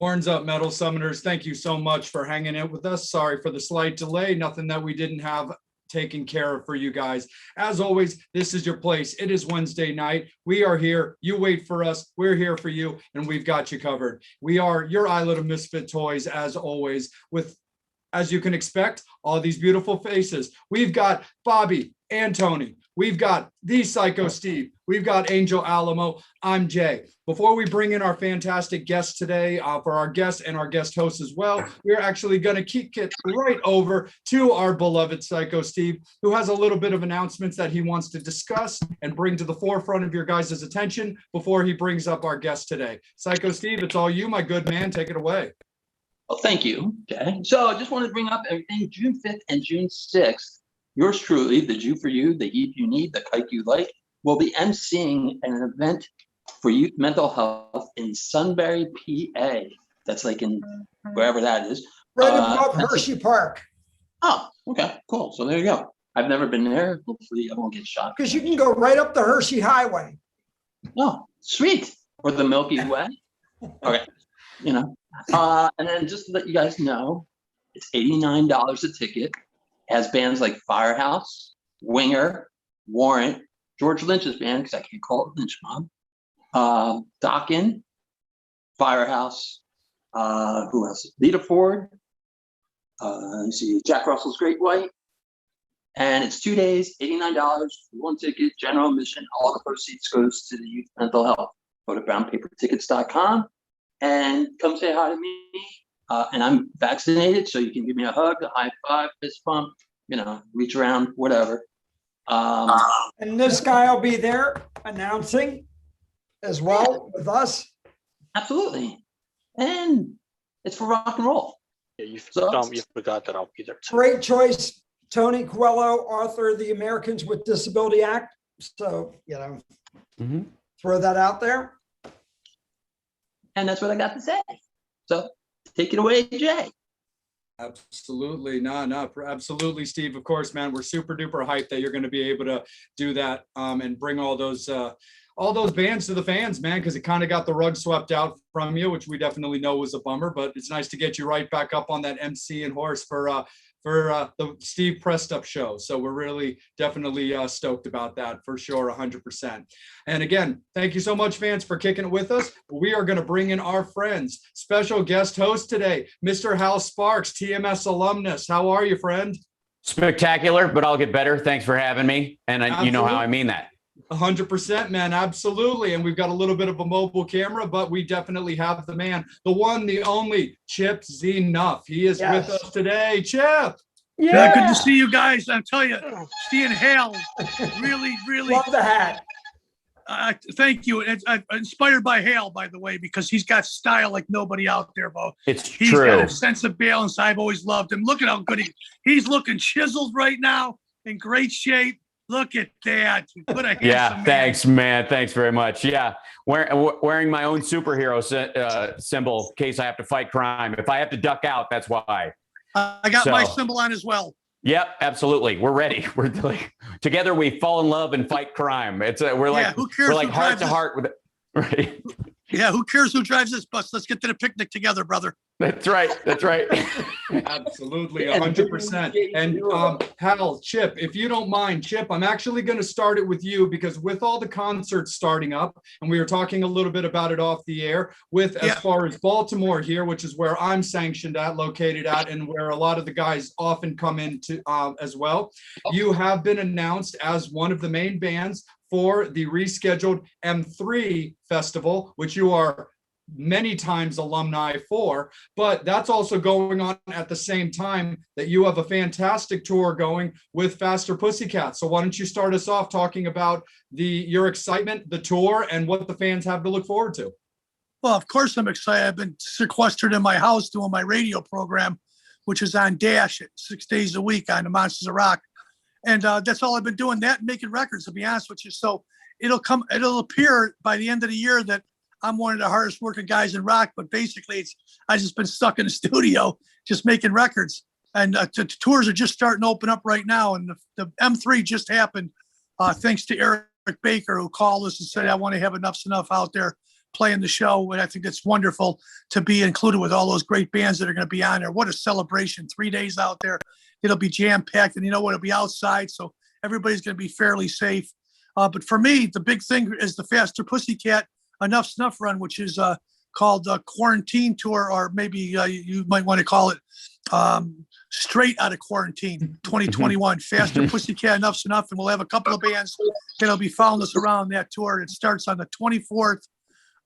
Horns up, Metal Summoners. Thank you so much for hanging out with us. Sorry for the slight delay. Nothing that we didn't have taken care of for you guys. As always, this is your place. It is Wednesday night. We are here. You wait for us. We're here for you, and we've got you covered. We are your island of misfit toys, as always, with, as you can expect, all these beautiful faces. We've got Bobby and Tony. We've got the Psycho Steve. We've got Angel Alamo. I'm Jay. Before we bring in our fantastic guests today, for our guests and our guest hosts as well, we're actually going to kick it right over to our beloved Psycho Steve, who has a little bit of announcements that he wants to discuss and bring to the forefront of your guys' attention before he brings up our guest today. Psycho Steve, it's all you, my good man. Take it away. Well, thank you, Jay. So I just wanted to bring up everything June 5th and June 6th. Yours truly, the Jew for you, the heat you need, the kite you like, will be emceeing an event for youth mental health in Sunbury, PA. That's like in wherever that is. Right above Hershey Park. Oh, okay, cool. So there you go. I've never been there. Hopefully I won't get shot. Because you can go right up the Hershey Highway. Oh, sweet. Or the Milky Way. Okay, you know. And then just to let you guys know, it's $89 a ticket. It has bands like Firehouse, Winger, Warrant, George Lynch's band, because I can't call it Lynch Mob, Dokken, Firehouse, who else? Lita Ford, let's see, Jack Russell's Great White. And it's 2 days, $89 for one ticket, general admission. All the proceeds goes to the youth mental health. Go to brownpapertickets.com and come say hi to me. And I'm vaccinated, so you can give me a hug, a high five, fist bump, you know, reach around, whatever. And this guy will be there announcing as well with us. Absolutely. And it's for rock and roll. Yeah, you So- you forgot that I'll be there too. Great choice, Tony Coelho, author of the Americans with Disability Act. So, you know, throw that out there. And that's what I got to say. So take it away, Jay. Absolutely. No, absolutely, Steve. Of course, man, we're super duper hyped that you're going to be able to do that and bring all those bands to the fans, man, because it kind of got the rug swept out from you, which we definitely know was a bummer, but it's nice to get you right back up on that MC and horse for the Steve Pressed Up show. So we're really definitely stoked about that for sure, 100%. And again, thank you so much, fans, for kicking it with us. We are going to bring in our friends, special guest host today, Mr. Hal Sparks, TMS alumnus. How are you, friend? Spectacular, but I'll get better. Thanks for having me. And you know how I mean that. 100%, man. Absolutely. And we've got a little bit of a mobile camera, but we definitely have the man, the one, the only Chip Enuff. He is with us today. Chip. Yeah, good to see you guys. I'll tell you, seeing Hal, really, Love the hat. thank you. I'm inspired by Hal, by the way, because he's got style like nobody out there, Bo. It's He's true. got a sense of balance. I've always loved him. Look at how good he's looking chiseled right now, in great shape. Look at that. What a handsome man. Thanks, man. Thanks very much. Yeah, wearing my own superhero symbol in case I have to fight crime. If I have to duck out, that's why. I got my symbol on as well. Yep, absolutely. We're ready. We're like, together we fall in love and fight crime. It's we're like who cares we're like who heart to drives heart with it. Right. Yeah, who cares who drives this bus? Let's get to the picnic together, brother. That's right. That's right. Absolutely, 100%. And Hal, Chip, if you don't mind, Chip, I'm actually going to start it with you because with all the concerts starting up, and we were talking a little bit about it off the air, with as far as Baltimore here, which is where I'm sanctioned at, located at, and where a lot of the guys often come into as well. You have been announced as one of the main bands for the rescheduled M3 festival, which you are many times alumni for, but that's also going on at the same time that you have a fantastic tour going with Faster Pussycat. So why don't you start us off talking about your excitement, the tour, and what the fans have to look forward to? Well, of course I'm excited. I've been sequestered in my house doing my radio program, which is on Dash at 6 days a week on the Monsters of Rock. And that's all I've been doing, that and making records, to be honest with you. So it'll appear by the end of the year that I'm one of the hardest working guys in rock, but basically I just been stuck in the studio, just making records. And the tours are just starting to open up right now. And the M3 just happened, thanks to Eric Baker, who called us and said, I want to have Enough's Enough out there playing the show. And I think it's wonderful to be included with all those great bands that are going to be on there. What a celebration. 3 days out there. It'll be jam packed, and you know what? It'll be outside. So everybody's going to be fairly safe. But for me, the big thing is the Faster Pussycat Enuff Snuff Run, which is called Quarantine Tour, or maybe you might want to call it Straight Out of Quarantine 2021. Faster Pussycat Enuff Snuff, and we'll have a couple of bands that'll be following us around that tour. It starts on the 24th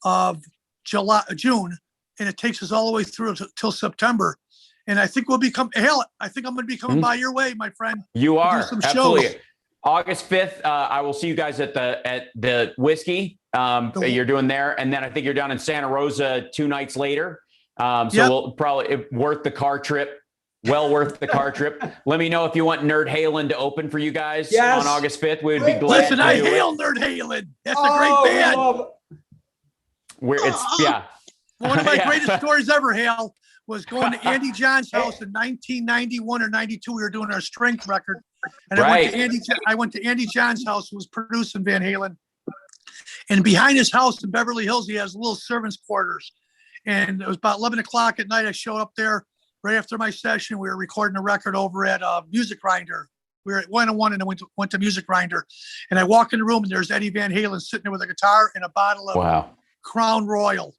of June, and it takes us all the way through till September. And I think I think I'm going to be coming by your way, my friend. You are, some absolutely. shows. August 5th, I will see you guys at the Whiskey. You're doing there. And then I think you're down in Santa Rosa 2 nights later. We'll probably worth the car trip. Well worth the car trip. Let me know if you want Nerd Halen to open for you guys on August 5th. We would be glad. Listen, to I do hail it. Nerd Halen. That's a great band. One of my greatest stories ever, Hale, was going to Andy John's house in 1991 or 92. We were doing our strength record. And I went to Andy John's house, who was producing Van Halen. And behind his house in Beverly Hills, he has little servants' quarters. And it was about 11 o'clock at night. I showed up there right after my session. We were recording a record over at Music Grinder. We were at 101 and I went to Music Grinder. And I walk in the room and there's Eddie Van Halen sitting there with a guitar and a bottle of Crown Royal.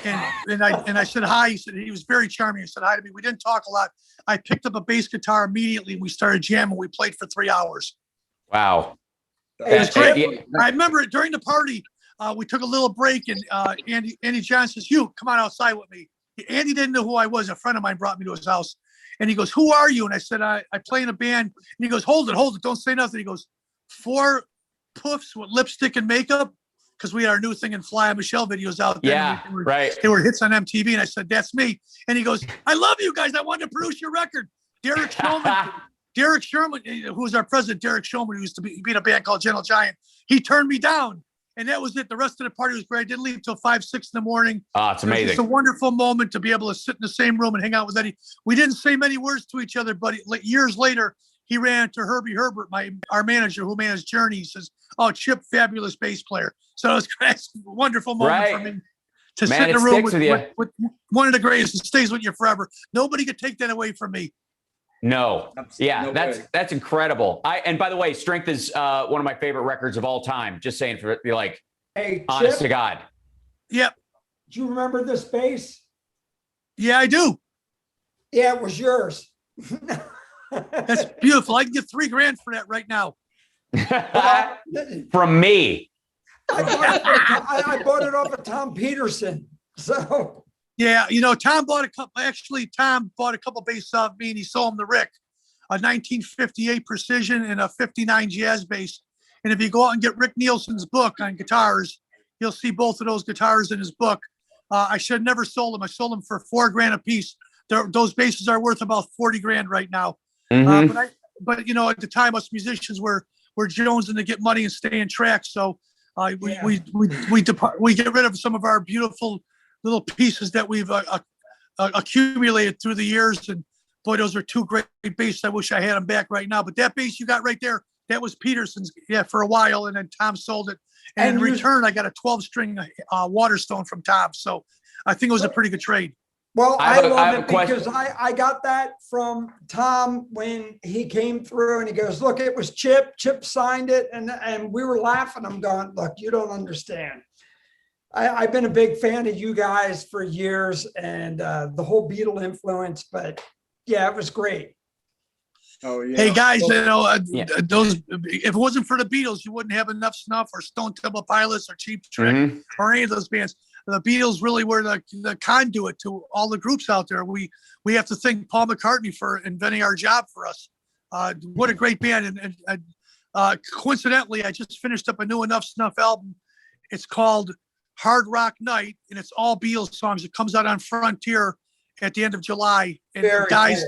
And I said hi. He said, he was very charming. He said hi to me. We didn't talk a lot. I picked up a bass guitar immediately and we started jamming. We played for 3 hours. Wow. It was great. I remember during the party, we took a little break and Andy John says, "Hugh, come on outside with me." Andy didn't know who I was. A friend of mine brought me to his house and he goes, "Who are you?" And I said, I play in a band. And he goes, hold it. Don't say nothing. He goes, 4 puffs with lipstick and makeup. Because we had our new thing and Fly on Michelle videos out there. Yeah, They were hits on MTV. And I said, "That's me." And he goes, "I love you guys. I wanted to produce your record." Derek Sherman, who was our president, Derek Sherman, who used to be in a band called Gentle Giant. He turned me down. And that was it. The rest of the party was great. I didn't leave until 5, 6 in the morning. Oh, it's amazing. It's a wonderful moment to be able to sit in the same room and hang out with Eddie. We didn't say many words to each other, but years later, he ran to Herbie Herbert, our manager who managed Journey. He says, "Oh, Chip, fabulous bass player." So it was a wonderful moment for me to sit in a room with one of the greatest. It stays with you forever. Nobody could take that away from me. No. Yeah, that's incredible. And by the way, Strength is one of my favorite records of all time. Just saying, for you, like, Hey, honest Chip, to God. Yep. do you remember this bass? Yeah, I do. Yeah, it was yours. That's beautiful. I can get $3,000 for that right now. From me. I bought it off of Tom Peterson. So Yeah, Tom bought a couple basses off me and he sold them to Rick, a 1958 Precision and a 59 Jazz bass. And if you go out and get Rick Nielsen's book on guitars, you'll see both of those guitars in his book. I should have never sold them. I sold them for $4,000 a piece. Those basses are worth about $40,000 right now. Mm-hmm. But at the time, us musicians were jonesing to get money and stay in track. So we get rid of some of our beautiful little pieces that we've accumulated through the years. And boy, those are 2 great basses. I wish I had them back right now. But that bass you got right there, that was Peterson's, for a while. And then Tom sold it. And in return, I got a 12-string Waterstone from Tom. So I think it was a pretty good trade. Well, I love it question. because I got that from Tom when he came through and he goes, "Look, it was Chip. Chip signed it." And we were laughing. I'm going, "Look, you don't understand. I've been a big fan of you guys for years and the whole Beatle influence, but yeah, it was great." Oh, yeah. Hey guys, those, if it wasn't for the Beatles, you wouldn't have Enough Snuff or Stone Temple Pilots or Cheap Trick or any of those bands. The Beatles really were the conduit to all the groups out there. We have to thank Paul McCartney for inventing our job for us. What a great band. And coincidentally, I just finished up a new Enough Snuff album. It's called Hard Rock Night, and it's all Beatles songs. It comes out on Frontier at the end of July. And guys,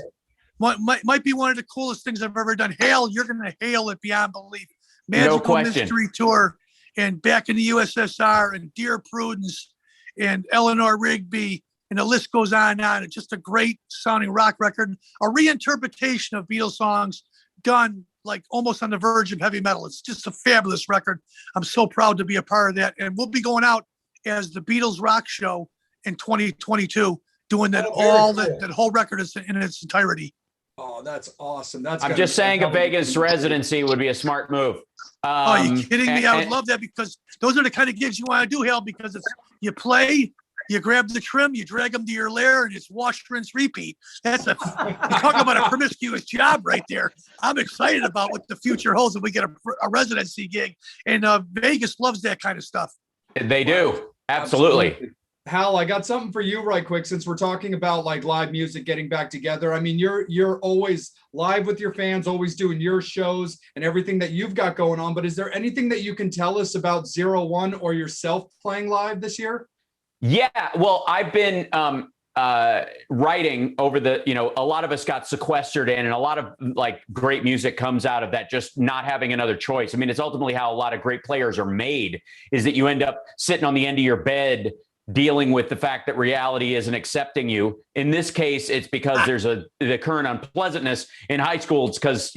might be one of the coolest things I've ever done. Hail, you're going to hail it beyond belief. Magical Mystery Tour, and Back in the USSR, and Dear Prudence, and Eleanor Rigby, and the list goes on and on. It's just a great sounding rock record, a reinterpretation of Beatles songs done like almost on the verge of heavy metal. It's just a fabulous record. I'm so proud to be a part of that. And we'll be going out as the Beatles rock show in 2022, doing that Oh, very all cool. that whole record is in its entirety. Oh, that's awesome. That's I'm gonna just be saying a hell of Vegas thing. residency would be a smart move. Are you kidding me? I would and- love that, because those are the kind of gigs you want to do, Hal, because it's you play, you grab the trim, you drag them to your lair, and it's wash, rinse, repeat. You talk about a promiscuous job right there. I'm excited about what the future holds if we get a residency gig, and Vegas loves that kind of stuff. They do. Absolutely. Hal, I got something for you right quick, since we're talking about like live music getting back together. I mean, you're always live with your fans, always doing your shows and everything that you've got going on. But is there anything that you can tell us about 01 or yourself playing live this year? Yeah. Well, I've been writing over a lot of us got sequestered in, and a lot of like great music comes out of that, just not having another choice. I mean, it's ultimately how a lot of great players are made, is that you end up sitting on the end of your bed dealing with the fact that reality isn't accepting you. In this case, it's because there's the current unpleasantness. In high school, it's because,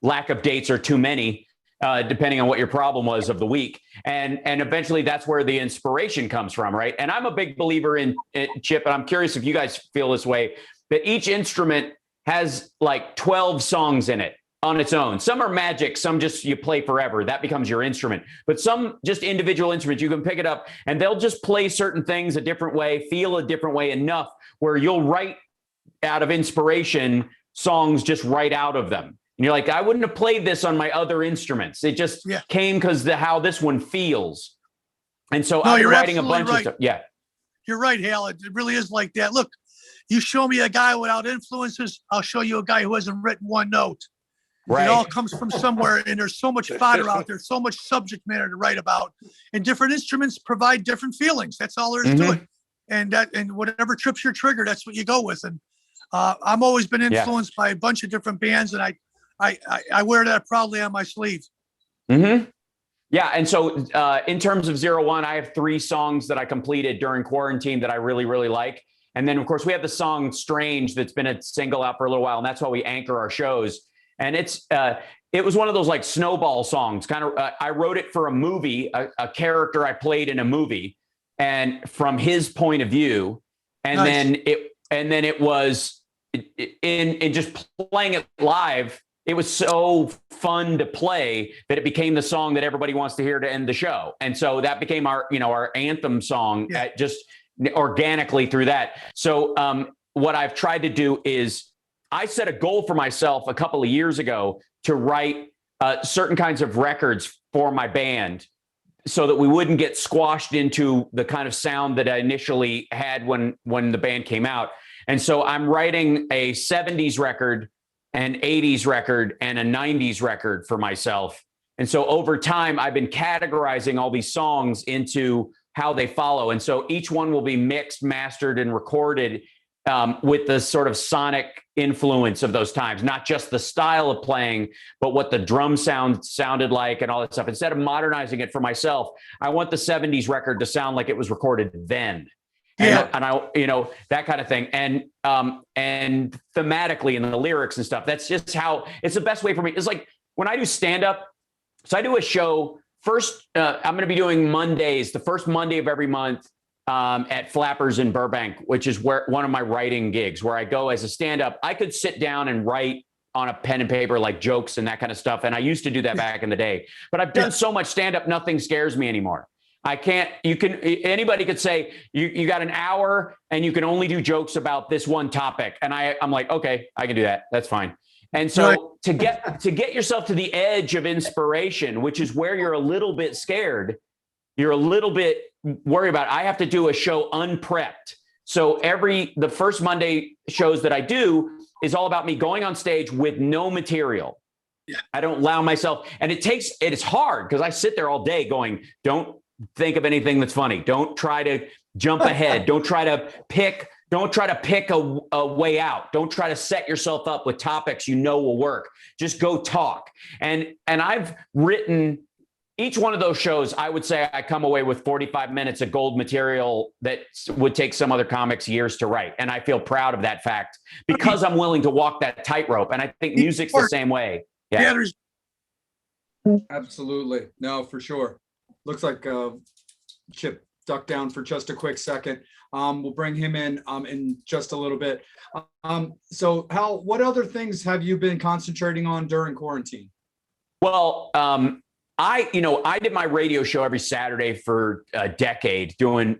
lack of dates are too many, depending on what your problem was of the week. And eventually that's where the inspiration comes from, right? And I'm a big believer in Chip, and I'm curious if you guys feel this way, that each instrument has like 12 songs in it on its own. Some are magic, some just you play forever. That becomes your instrument. But some just individual instruments, you can pick it up and they'll just play certain things a different way, feel a different way enough where you'll write out of inspiration songs just right out of them. And you're like, I wouldn't have played this on my other instruments. It just came because how this one feels. And so I'm writing a bunch of stuff. Yeah. You're right, Hal. It really is like that. Look, you show me a guy without influences, I'll show you a guy who hasn't written one note. Right. It all comes from somewhere, and there's so much fodder out there, so much subject matter to write about, and different instruments provide different feelings. That's all there is to it. And whatever trips your trigger, that's what you go with. And I've always been influenced by a bunch of different bands, and I wear that proudly on my sleeve. Mm-hmm. Yeah. And so in terms of 01, I have 3 songs that I completed during quarantine that I really, really like. And then, of course, we have the song Strange that's been a single out for a little while, and that's how we anchor our shows. And it was one of those like snowball songs. Kind of, I wrote it for a movie, a character I played in a movie, and from his point of view. And then it was in just playing it live. It was so fun to play that it became the song that everybody wants to hear to end the show. And so that became our anthem song just organically through that. So what I've tried to do is I set a goal for myself a couple of years ago to write certain kinds of records for my band so that we wouldn't get squashed into the kind of sound that I initially had when the band came out. And so I'm writing a 70s record, an 80s record, and a 90s record for myself. And so over time, I've been categorizing all these songs into how they follow. And so each one will be mixed, mastered, and recorded with the sort of sonic influence of those times, not just the style of playing, but what the drum sounded like and all that stuff. Instead of modernizing it for myself, I want the 70s record to sound like it was recorded then. And I that kind of thing. And thematically in the lyrics and stuff, that's just how it's the best way for me. It's like when I do stand-up, so I do a show first, I'm going to be doing Mondays, the first Monday of every month, at Flappers in Burbank, which is where one of my writing gigs, where I go as a stand-up. I could sit down and write on a pen and paper, like jokes and that kind of stuff. And I used to do that back in the day, but I've done so much stand-up, nothing scares me anymore. Anybody could say you got an hour and you can only do jokes about this one topic. And I'm like, okay, I can do that. That's fine. And so to get yourself to the edge of inspiration, which is where you're a little bit scared, you're a little bit worried about, I have to do a show unprepped. So the first Monday shows that I do is all about me going on stage with no material. Yeah. I don't allow myself, and it's hard because I sit there all day going, don't think of anything that's funny. Don't try to jump ahead. Don't try to pick a way out. Don't try to set yourself up with topics will work. Just go talk. And I've written each one of those shows, I would say I come away with 45 minutes of gold material that would take some other comics years to write. And I feel proud of that fact because I'm willing to walk that tightrope. And I think music's the same way. Yeah. Absolutely. No, for sure. Looks like Chip duck down for just a quick second. We'll bring him in just a little bit. So Hal, what other things have you been concentrating on during quarantine? Well, I did my radio show every Saturday for a decade doing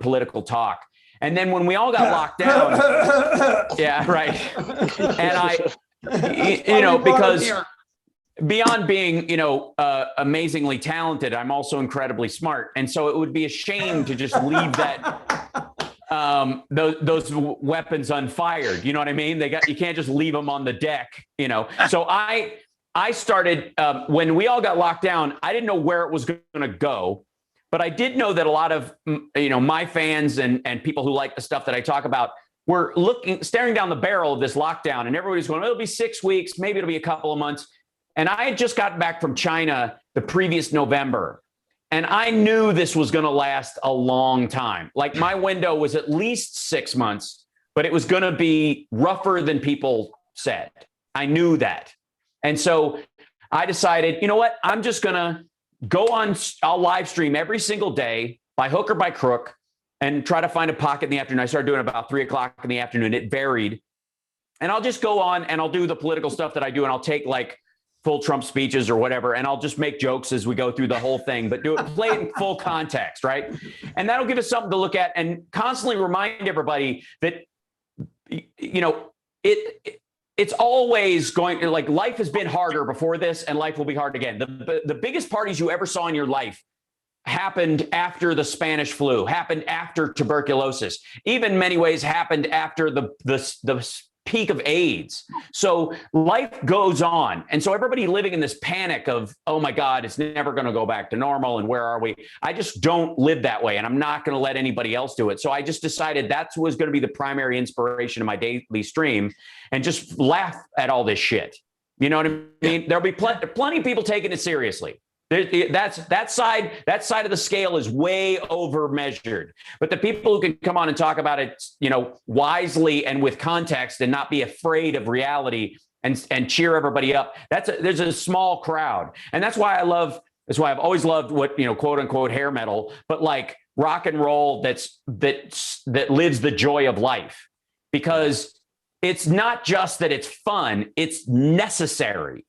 political talk. And then when we all got locked down, yeah, right. And because beyond being, amazingly talented, I'm also incredibly smart. And so it would be a shame to just leave those weapons unfired. You know what I mean? You can't just leave them on the deck, So I started, when we all got locked down, I didn't know where it was going to go, but I did know that a lot of, my fans and people who like the stuff that I talk about were staring down the barrel of this lockdown, and everybody's going, it'll be 6 weeks, maybe it'll be a couple of months. And I had just gotten back from China the previous November, and I knew this was going to last a long time. Like, my window was at least 6 months, but it was going to be rougher than people said. I knew that. And so I decided, you know what? I'm just going to I'll live stream every single day by hook or by crook and try to find a pocket in the afternoon. I started doing about 3 o'clock in the afternoon. It varied. And I'll just go on and I'll do the political stuff that I do. And I'll take like full Trump speeches or whatever. And I'll just make jokes as we go through the whole thing, but play it in full context, right? And that'll give us something to look at and constantly remind everybody that, it's always going, like, life has been harder before this and life will be hard again. The biggest parties you ever saw in your life happened after the Spanish flu, happened after tuberculosis, even in many ways happened after the peak of AIDS. So life goes on. And so everybody living in this panic of, oh my God, it's never going to go back to normal. And where are we? I just don't live that way. And I'm not going to let anybody else do it. So I just decided that was going to be the primary inspiration of my daily stream, and just laugh at all this shit. You know what I mean? There'll be plenty of people taking it seriously. That side of the scale is way over measured. But the people who can come on and talk about it, wisely and with context and not be afraid of reality and cheer everybody up, there's a small crowd. And that's why I've always loved what, quote unquote hair metal, but like rock and roll that lives the joy of life, because it's not just that it's fun, it's necessary.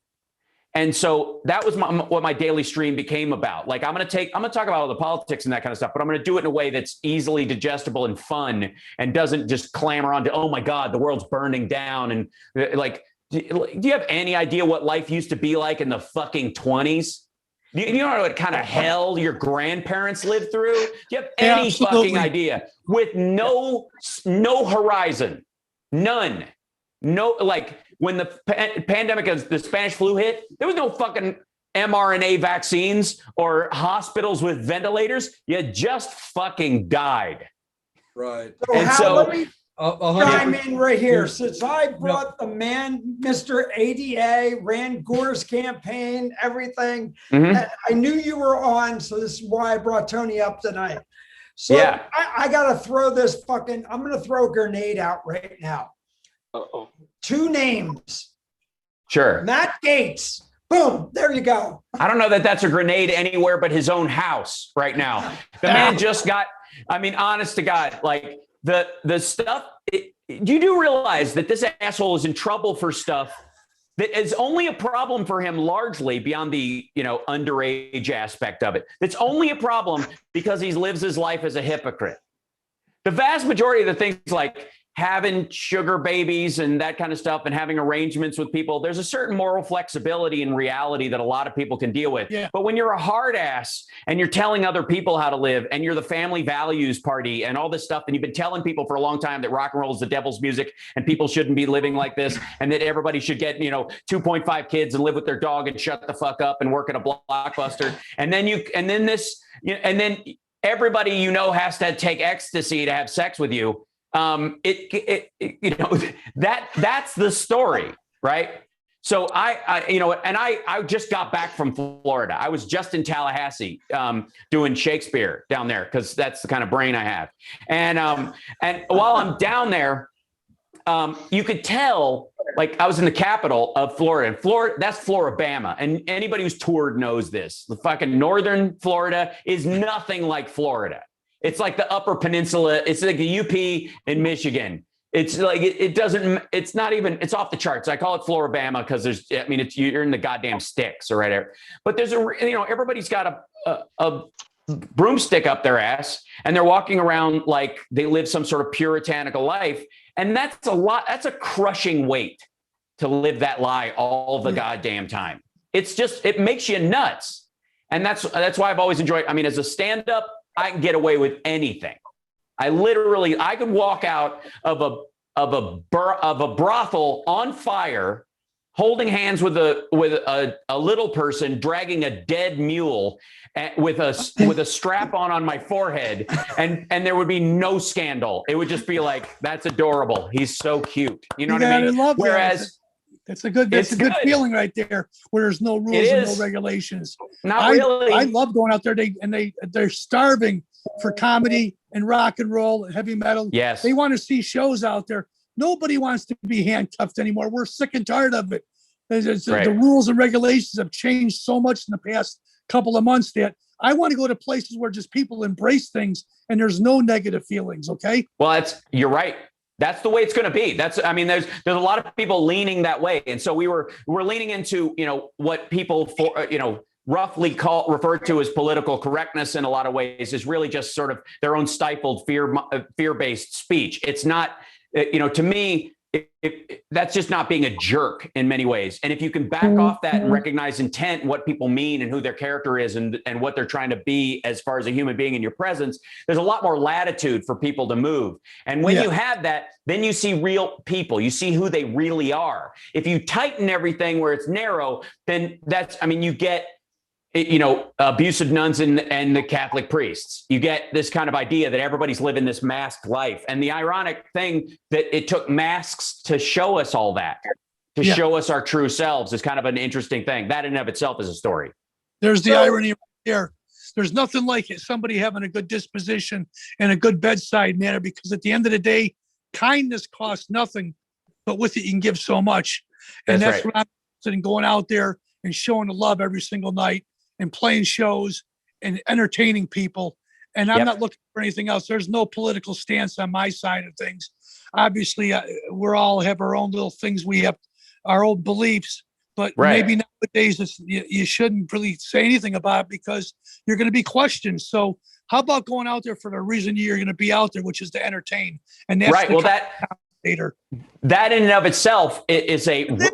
And so that was what my daily stream became about. Like, I'm going to talk about all the politics and that kind of stuff, but I'm going to do it in a way that's easily digestible and fun and doesn't just clamor on to, oh my God, the world's burning down. And like, do you have any idea what life used to be like in the fucking 20s? Do you know what kind of hell your grandparents lived through? Do you have any fucking idea? With no horizon, none, no, like, when the pandemic, the Spanish flu hit, there was no fucking mRNA vaccines or hospitals with ventilators. You just fucking died. Right. Let me chime in right here. Since I brought the man, Mr. ADA, ran Gore's campaign, everything, I knew you were on, so this is why I brought Tony up tonight. So yeah. I got to throw I'm going to throw a grenade out right now. Uh-oh. 2 names. Sure. Matt Gaetz. Boom. There you go. I don't know that that's a grenade anywhere but his own house right now. The man just got, honest to God, like the stuff. You do realize that this asshole is in trouble for stuff that is only a problem for him largely beyond the, underage aspect of it. It's only a problem because he lives his life as a hypocrite. The vast majority of the things like having sugar babies and that kind of stuff and having arrangements with people, there's a certain moral flexibility in reality that a lot of people can deal with. Yeah. But when you're a hard ass and you're telling other people how to live and you're the family values party and all this stuff, and you've been telling people for a long time that rock and roll is the devil's music and people shouldn't be living like this and that everybody should get, 2.5 kids and live with their dog and shut the fuck up and work at a Blockbuster. And then everybody has to take ecstasy to have sex with you. That's the story, right? So I just got back from Florida. I was just in Tallahassee doing Shakespeare down there because that's the kind of brain I have. And while I'm down there, you could tell, like, I was in the capital of Florida, and Florida, that's Floribama. And anybody who's toured knows this. The fucking northern Florida is nothing like Florida. It's like the Upper Peninsula. It's like the UP in Michigan. It's like it doesn't. It's not even. It's off the charts. I call it Floribama because there's. I mean, you're in the goddamn sticks or whatever. But there's everybody's got a broomstick up their ass, and they're walking around like they live some sort of puritanical life, and that's a lot. That's a crushing weight to live that lie all the goddamn time. It makes you nuts, and that's why I've always enjoyed. I mean, as a stand-up, I can get away with anything. I could walk out of a brothel on fire, holding hands with a little person dragging a dead mule with a strap on my forehead, and there would be no scandal. It would just be like, that's adorable. He's so cute. You know what I mean? Love Whereas that's a good feeling right there, where there's no rules and no regulations. Not really. I love going out there. They're starving for comedy and rock and roll and heavy metal. Yes. They want to see shows out there. Nobody wants to be handcuffed anymore. We're sick and tired of it. The rules and regulations have changed so much in the past couple of months that I want to go to places where just people embrace things and there's no negative feelings. Okay. Well, you're right. That's the way it's going to be. There's a lot of people leaning that way. And so we're leaning into, what people roughly refer to as political correctness in a lot of ways is really just sort of their own stifled fear-based speech. It's not, to me, that's just not being a jerk in many ways. And if you can back off that and recognize intent, what people mean and who their character is and what they're trying to be as far as a human being in your presence, there's a lot more latitude for people to move. And when you have that, then you see real people, you see who they really are. If you tighten everything where it's narrow, then you get, abusive nuns and the Catholic priests. You get this kind of idea that everybody's living this masked life. And the ironic thing that it took masks to show us all that, show us our true selves is kind of an interesting thing. That in and of itself is a story. There's the irony right there. There's nothing like it. Somebody having a good disposition and a good bedside manner, because at the end of the day, kindness costs nothing, but with it, you can give so much. And that's right. what I'm interested in, going out there and showing the love every single night and playing shows and entertaining people. And I'm not looking for anything else. There's no political stance on my side of things. Obviously, we're all have our own little things. We have our own beliefs, but maybe nowadays you shouldn't really say anything about it because you're going to be questioned. So how about going out there for the reason you're going to be out there, which is to entertain? And that's right. Well, that in and of itself is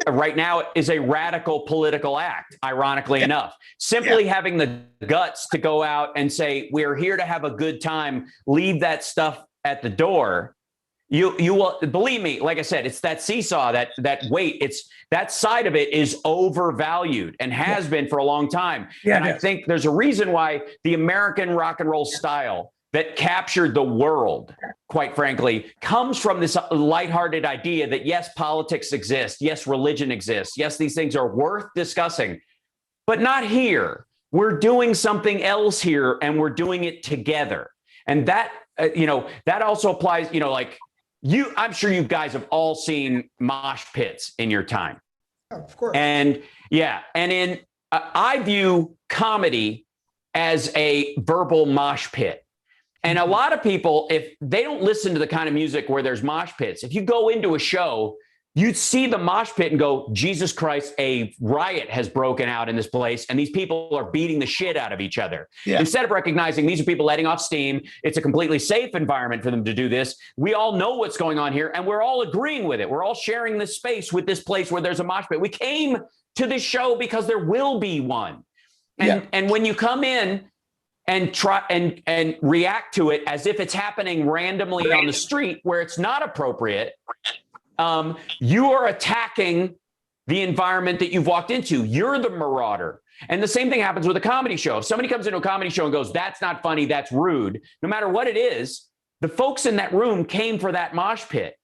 right now is a radical political act, ironically enough. Simply having the guts to go out and say, we're here to have a good time, leave that stuff at the door. You will believe me, like I said, it's that seesaw, that weight, that side of it is overvalued and has been for a long time. And I think there's a reason why the American rock and roll style that captured the world, quite frankly, comes from this lighthearted idea that yes, politics exist. Yes, religion exists. Yes, these things are worth discussing, but not here. We're doing something else here and we're doing it together. And that, that also applies, I'm sure you guys have all seen mosh pits in your time. Of course. And I view comedy as a verbal mosh pit. And a lot of people, if they don't listen to the kind of music where there's mosh pits, if you go into a show, you'd see the mosh pit and go, Jesus Christ, a riot has broken out in this place. And these people are beating the shit out of each other. Yeah. Instead of recognizing these are people letting off steam, it's a completely safe environment for them to do this. We all know what's going on here and we're all agreeing with it. We're all sharing this space with this place where there's a mosh pit. We came to this show because there will be one. And when you come in and try and react to it as if it's happening randomly on the street where it's not appropriate, you are attacking the environment that you've walked into. You're the marauder. And the same thing happens with a comedy show. If somebody comes into a comedy show and goes, that's not funny, that's rude, no matter what it is, the folks in that room came for that mosh pit.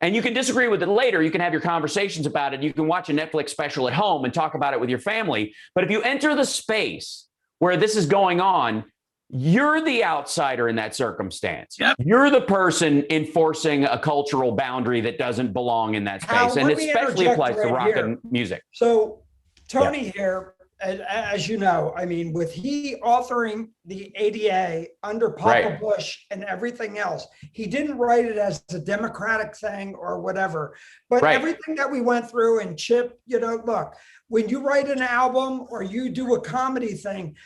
And you can disagree with it later. You can have your conversations about it. You can watch a Netflix special at home and talk about it with your family. But if you enter the space where this is going on, you're the outsider in that circumstance. Yep. You're the person enforcing a cultural boundary that doesn't belong in that space. And it especially applies to rock and music. So Tony here, as you know, I mean, with he authoring the ADA under Papa Right. Bush and everything else, he didn't write it as a Democratic thing or whatever. But Right. everything that we went through, and Chip, you know, look, when you write an album or you do a comedy thing,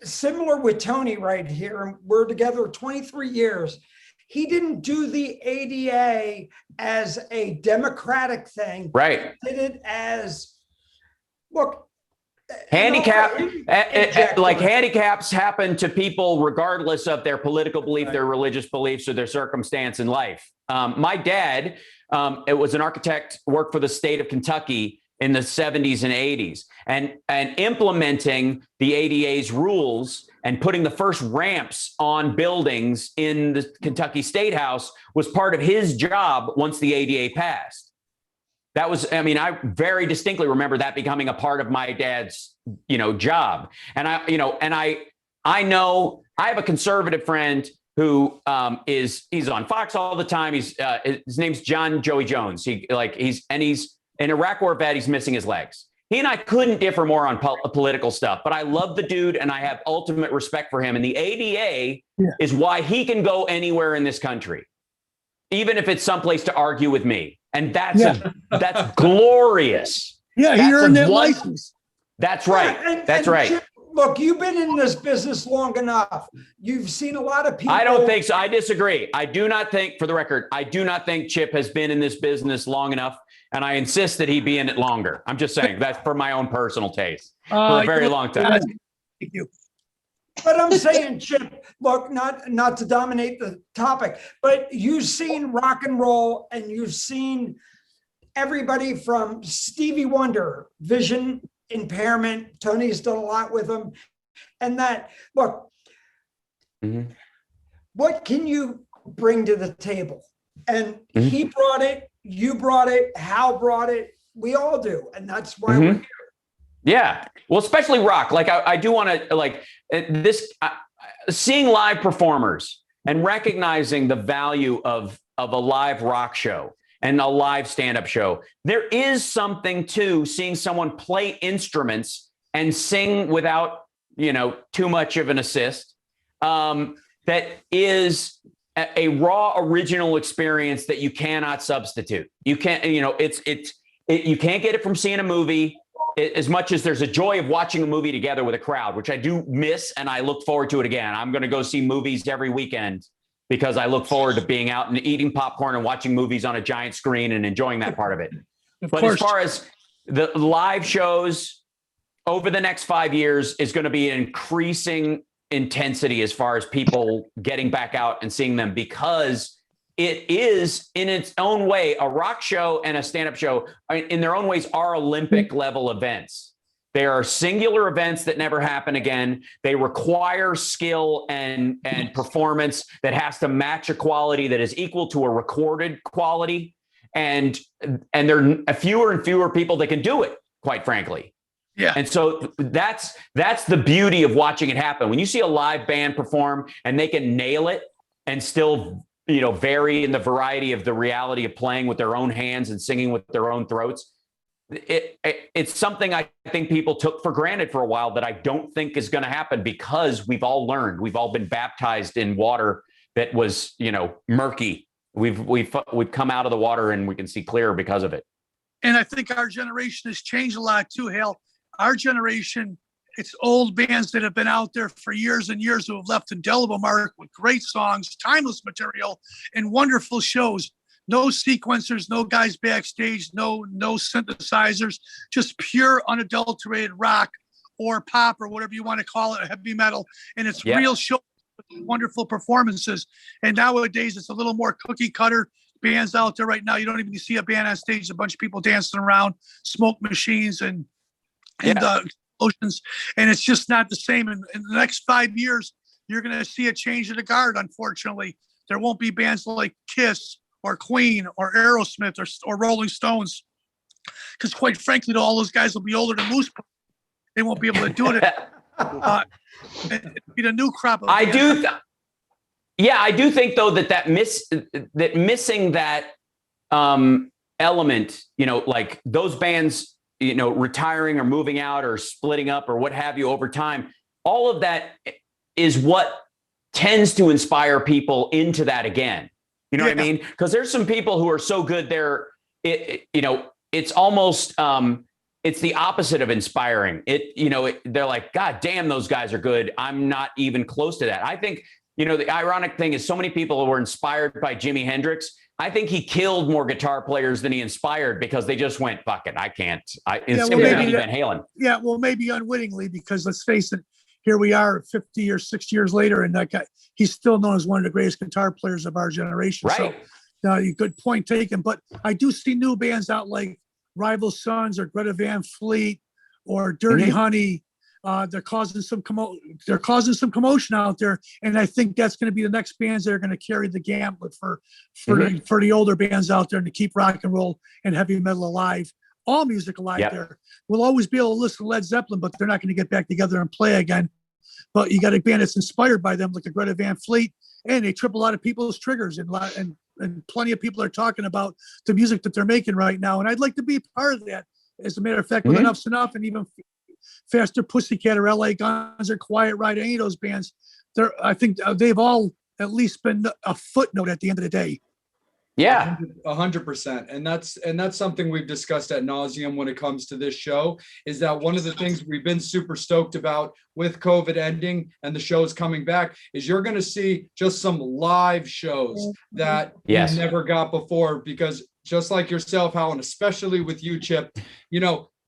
similar with Tony right here, and we're together 23 years. He didn't do the ADA as a Democratic thing. Right. He did it as, look, Handicap, injector. like handicaps happen to people regardless of their political belief, their religious beliefs, or their circumstance in life. My dad, it was an architect, worked for the state of Kentucky in the 70s and 80s, and implementing the ADA's rules and putting the first ramps on buildings in the Kentucky State House was part of his job once the ADA passed. That was, I mean, I very distinctly remember that becoming a part of my dad's, job. And I know I have a conservative friend who he's on Fox all the time. His name's John Joey Jones. He's an Iraq War vet. He's missing his legs. He and I couldn't differ more on political stuff, but I love the dude and I have ultimate respect for him. And the ADA is why he can go anywhere in this country, even if it's someplace to argue with me. And that's glorious. Yeah, he earned that license. That's right. That's right. Chip, look, you've been in this business long enough. You've seen a lot of people. I don't think so. I disagree. I do not think, for the record, I do not think Chip has been in this business long enough. And I insist that he be in it longer. I'm just saying that's for my own personal taste for a very long time. Thank you. But I'm saying, Chip, look, not to dominate the topic, but you've seen rock and roll and you've seen everybody from Stevie Wonder, vision impairment. Tony's done a lot with him. And that, look, what can you bring to the table? And he brought it, you brought it, Hal brought it, we all do. And that's why we're here. Yeah. Well, especially rock. Like I do want to like this, seeing live performers and recognizing the value of a live rock show and a live stand-up show. There is something to seeing someone play instruments and sing without, too much of an assist. That is a raw original experience that you cannot substitute. You can't, you can't get it from seeing a movie. As much as there's a joy of watching a movie together with a crowd, which I do miss, and I look forward to it again. I'm going to go see movies every weekend because I look forward to being out and eating popcorn and watching movies on a giant screen and enjoying that part of it. But as far as the live shows over the next 5 years is going to be an increasing intensity as far as people getting back out and seeing them, because it is in its own way, a rock show and a stand-up show in their own ways are Olympic level events. They are singular events that never happen again. They require skill and performance that has to match a quality that is equal to a recorded quality. And there are fewer and fewer people that can do it, quite frankly. Yeah. And so that's the beauty of watching it happen. When you see a live band perform and they can nail it and still vary in the variety of the reality of playing with their own hands and singing with their own throats. It's something I think people took for granted for a while that I don't think is going to happen, because we've all learned, we've all been baptized in water that was, murky. We've come out of the water and we can see clearer because of it. And I think our generation has changed a lot too, Hal. Our generation, it's old bands that have been out there for years and years who have left indelible mark with great songs, timeless material, and wonderful shows. No sequencers, no guys backstage, no synthesizers, just pure unadulterated rock or pop or whatever you want to call it, heavy metal. And it's real show, wonderful performances. And nowadays it's a little more cookie cutter bands out there right now. You don't even see a band on stage, a bunch of people dancing around, smoke machines and explosions, and it's just not the same. In the next 5 years, you're going to see a change of the guard. Unfortunately, there won't be bands like Kiss or Queen or Aerosmith or Rolling Stones, because quite frankly, all those guys will be older than Moose. They won't be able to do it. It'll be the new crop of bands. I do think though that missing that element, like those bands retiring or moving out or splitting up or what have you over time, all of that is what tends to inspire people into that again. You know what I mean? Because there's some people who are so good it's almost it's the opposite of inspiring. They're like, God damn, those guys are good. I'm not even close to that. I think, the ironic thing is so many people were inspired by Jimi Hendrix. I think he killed more guitar players than he inspired because they just went, fuck it, I can't. It's Eddie Van Halen. Yeah, well, maybe unwittingly, because let's face it, here we are 50 or 60 years later, and that guy, he's still known as one of the greatest guitar players of our generation. Right. So, good point taken. But I do see new bands out like Rival Sons or Greta Van Fleet or Dirty Honey. They're causing some commotion out there, and I think that's going to be the next bands that are going to carry the gauntlet for the older bands out there, and to keep rock and roll and heavy metal alive, all music alive. There, we'll always be able to listen to Led Zeppelin, but they're not going to get back together and play again. But you got a band that's inspired by them, like the Greta Van Fleet, and they trip a lot of people's triggers, and plenty of people are talking about the music that they're making right now, and I'd like to be part of that. As a matter of fact, with Enough's Enough and even Faster Pussycat or LA Guns or Quiet Riot, any of those bands, I think they've all at least been a footnote at the end of the day. Yeah, 100%. And that's something we've discussed ad nauseum when it comes to this show, is that one of the things we've been super stoked about with COVID ending and the shows coming back is you're going to see just some live shows that we never got before, because just like yourself, Hal, and especially with you, Chip,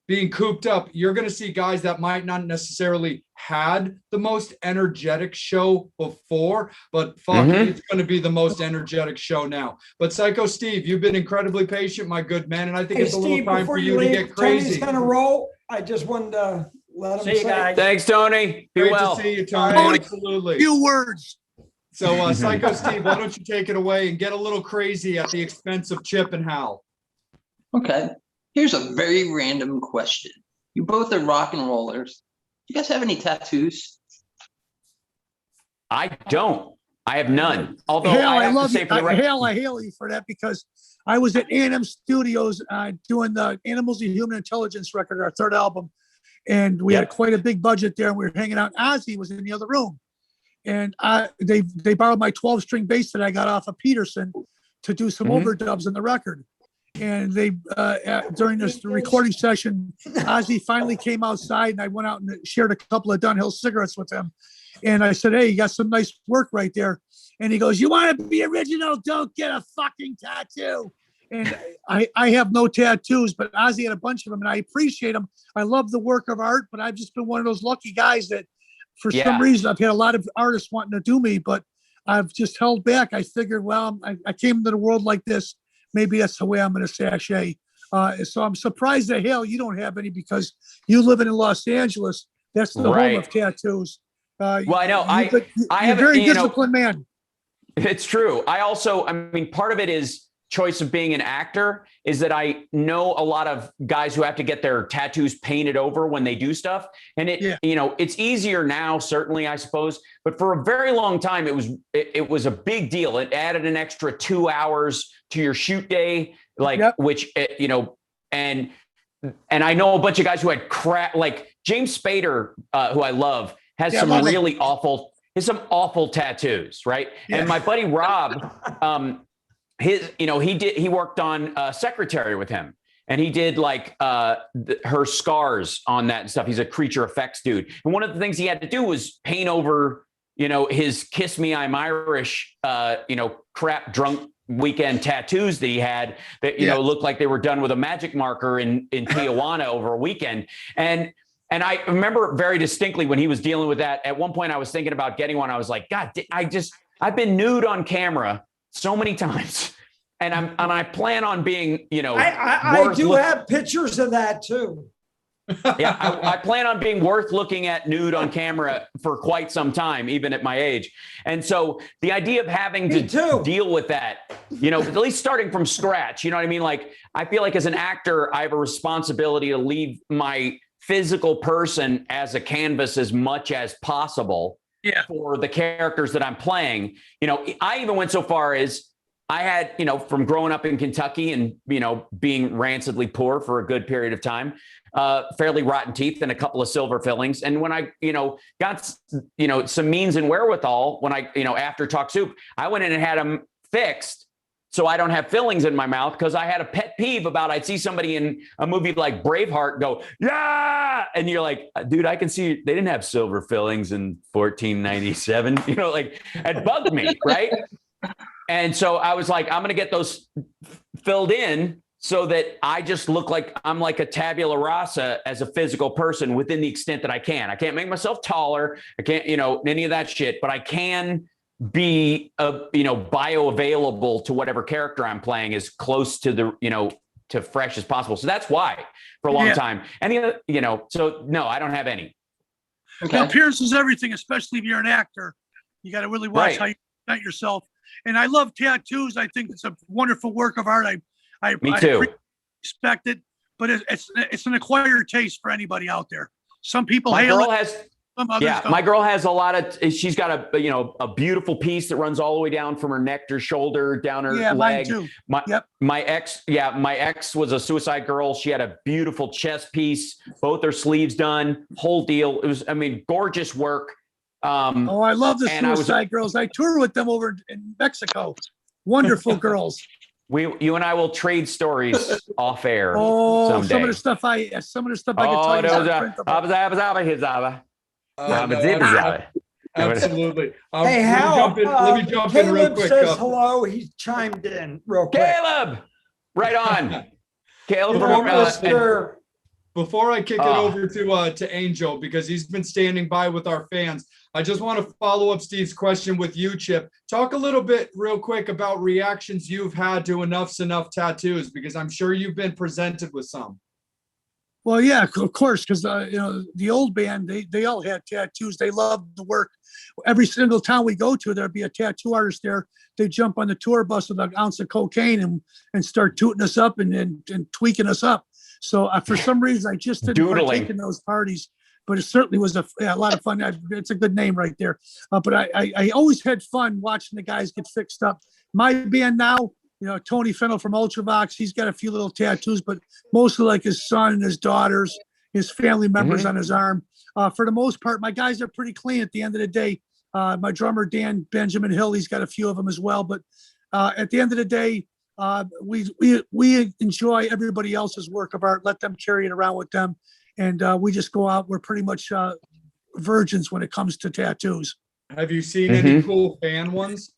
being cooped up, you're going to see guys that might not necessarily had the most energetic show before, but it's going to be the most energetic show now. But Psycho Steve, you've been incredibly patient, my good man, and I think it's a little time for you to get crazy. Tony's going to roll. I just wanted to let him See you guys. Thanks, Tony. Be Great well. to see you, Tony. Absolutely. Few words. So, Psycho Steve, why don't you take it away and get a little crazy at the expense of Chip and Hal? Okay. Here's a very random question. You both are rock and rollers. You guys have any tattoos? I don't. I have none. Although Hale, I have love to say you. for the record, I hail you for that, because I was at A&M Studios doing the Animals and Human Intelligence record, our third album, and we had quite a big budget there, and we were hanging out. Ozzy was in the other room, and they borrowed my 12-string bass that I got off of Peterson to do some overdubs on the record. And they during this recording session, Ozzy finally came outside, and I went out and shared a couple of Dunhill cigarettes with him. And I said, "Hey, you got some nice work right there." And he goes, "You want to be original? Don't get a fucking tattoo." And I have no tattoos, but Ozzy had a bunch of them, and I appreciate them. I love the work of art, but I've just been one of those lucky guys that, for some reason, I've had a lot of artists wanting to do me, but I've just held back. I figured, well, I came into the world like this. Maybe that's the way I'm going to sashay. So I'm surprised that, Hale, you don't have any, because you live in Los Angeles. That's the home of tattoos. Well, I know. You're a very disciplined man. It's true. I mean, part of it is choice of being an actor, is that I know a lot of guys who have to get their tattoos painted over when they do stuff. And it's easier now, certainly, I suppose. But for a very long time, it was a big deal. It added an extra 2 hours to your shoot day, which, and I know a bunch of guys who had like James Spader, who I love, has some really awful tattoos, right? Yeah. And my buddy Rob, he worked on Secretary with him, and he did like her scars on that and stuff. He's a creature effects dude. And one of the things he had to do was paint over, his Kiss Me, I'm Irish, crap drunk weekend tattoos that he had that, looked like they were done with a magic marker in Tijuana over a weekend. And I remember very distinctly when he was dealing with that. At one point I was thinking about getting one. I was like, God, I've been nude on camera so many times, and I plan on being, I do have pictures of that too. Yeah, I plan on being worth looking at nude on camera for quite some time, even at my age. And so the idea of having to deal with that, at least starting from scratch, you know what I mean? Like, I feel like as an actor, I have a responsibility to leave my physical person as a canvas as much as possible for the characters that I'm playing. I even went so far as I had, from growing up in Kentucky and, being rancidly poor for a good period of time, fairly rotten teeth and a couple of silver fillings. And when I, got, some means and wherewithal, when I, after Talk Soup, I went in and had them fixed so I don't have fillings in my mouth, because I had a pet peeve about I'd see somebody in a movie like Braveheart go, yeah. And you're like, dude, I can see they didn't have silver fillings in 1497. It bugged me. Right. And so I was like, I'm going to get those filled in so that I just look like I'm like a tabula rasa as a physical person within the extent that I can. I can't make myself taller. I can't, any of that shit, but I can be bioavailable to whatever character I'm playing, as close to the to fresh as possible. So that's why for a long time. Any other, so no, I don't have any. Okay. Now, appearance is everything, especially if you're an actor. You got to really watch how you present yourself. And I love tattoos. I think it's a wonderful work of art. Me too. Respect it, but it's an acquired taste for anybody out there. Some people My hail girl it. has Some others don't. my girl has a lot of. She's got a beautiful piece that runs all the way down from her neck to her shoulder, down her leg. Mine too. My ex was a suicide girl. She had a beautiful chest piece, both her sleeves done, whole deal. It was, gorgeous work. I love the Suicide Girls. I tour with them over in Mexico. Wonderful girls. You and I will trade stories off air. Some someday. of the stuff I can tell you. Absolutely. Hey, Hal, let me jump in real Caleb quick. says hello. He's chimed in real quick. Caleb, right on. Caleb, Before I kick it over to Angel, because he's been standing by with our fans, I just want to follow up Steve's question with you, Chip. Talk a little bit real quick about reactions you've had to Enuff's Enough tattoos, because I'm sure you've been presented with some. Well, yeah, of course, because the old band, they all had tattoos. They loved the work. Every single town we go to, there'd be a tattoo artist there. They jump on the tour bus with an ounce of cocaine and start tooting us up and tweaking us up. So for some reason, I just didn't partake in those parties. But it certainly was a lot of fun. It's a good name right there. But I always had fun watching the guys get fixed up. My band now, Tony Fennell from Ultravox, he's got a few little tattoos, but mostly like his son and his daughters, his family members on his arm. For the most part, my guys are pretty clean at the end of the day. My drummer, Dan Benjamin Hill, he's got a few of them as well. But at the end of the day, we enjoy everybody else's work of art, let them carry it around with them. And we just go out. We're pretty much virgins when it comes to tattoos. Have you seen any cool fan ones?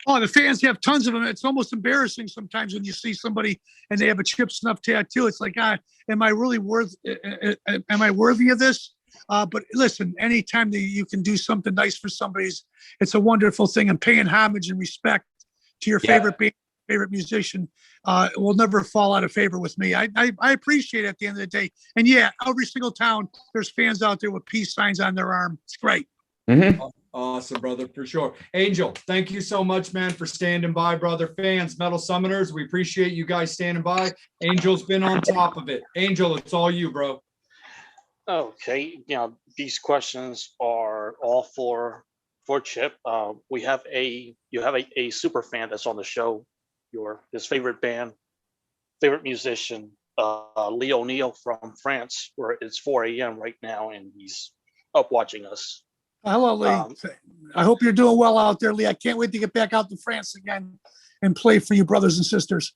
Oh, the fans have tons of them. It's almost embarrassing sometimes when you see somebody and they have a Chip Snuff tattoo. It's like, am I really am I worthy of this? But listen, anytime that you can do something nice for somebody, it's a wonderful thing. And paying homage and respect to your favorite band, favorite musician will never fall out of favor with me. I appreciate it at the end of the day. And yeah, every single town, there's fans out there with peace signs on their arm. It's great. Awesome, brother, for sure. Angel, thank you so much, man, for standing by, brother. Fans, Metal Summoners, we appreciate you guys standing by. Angel's been on top of it. Angel, it's all you, bro. Okay, these questions are all for Chip. You have a super fan that's on the show. His favorite band, favorite musician, Lee O'Neill from France, where it's 4 a.m. right now, and he's up watching us. Hello, Lee. I hope you're doing well out there, Lee. I can't wait to get back out to France again and play for you brothers and sisters.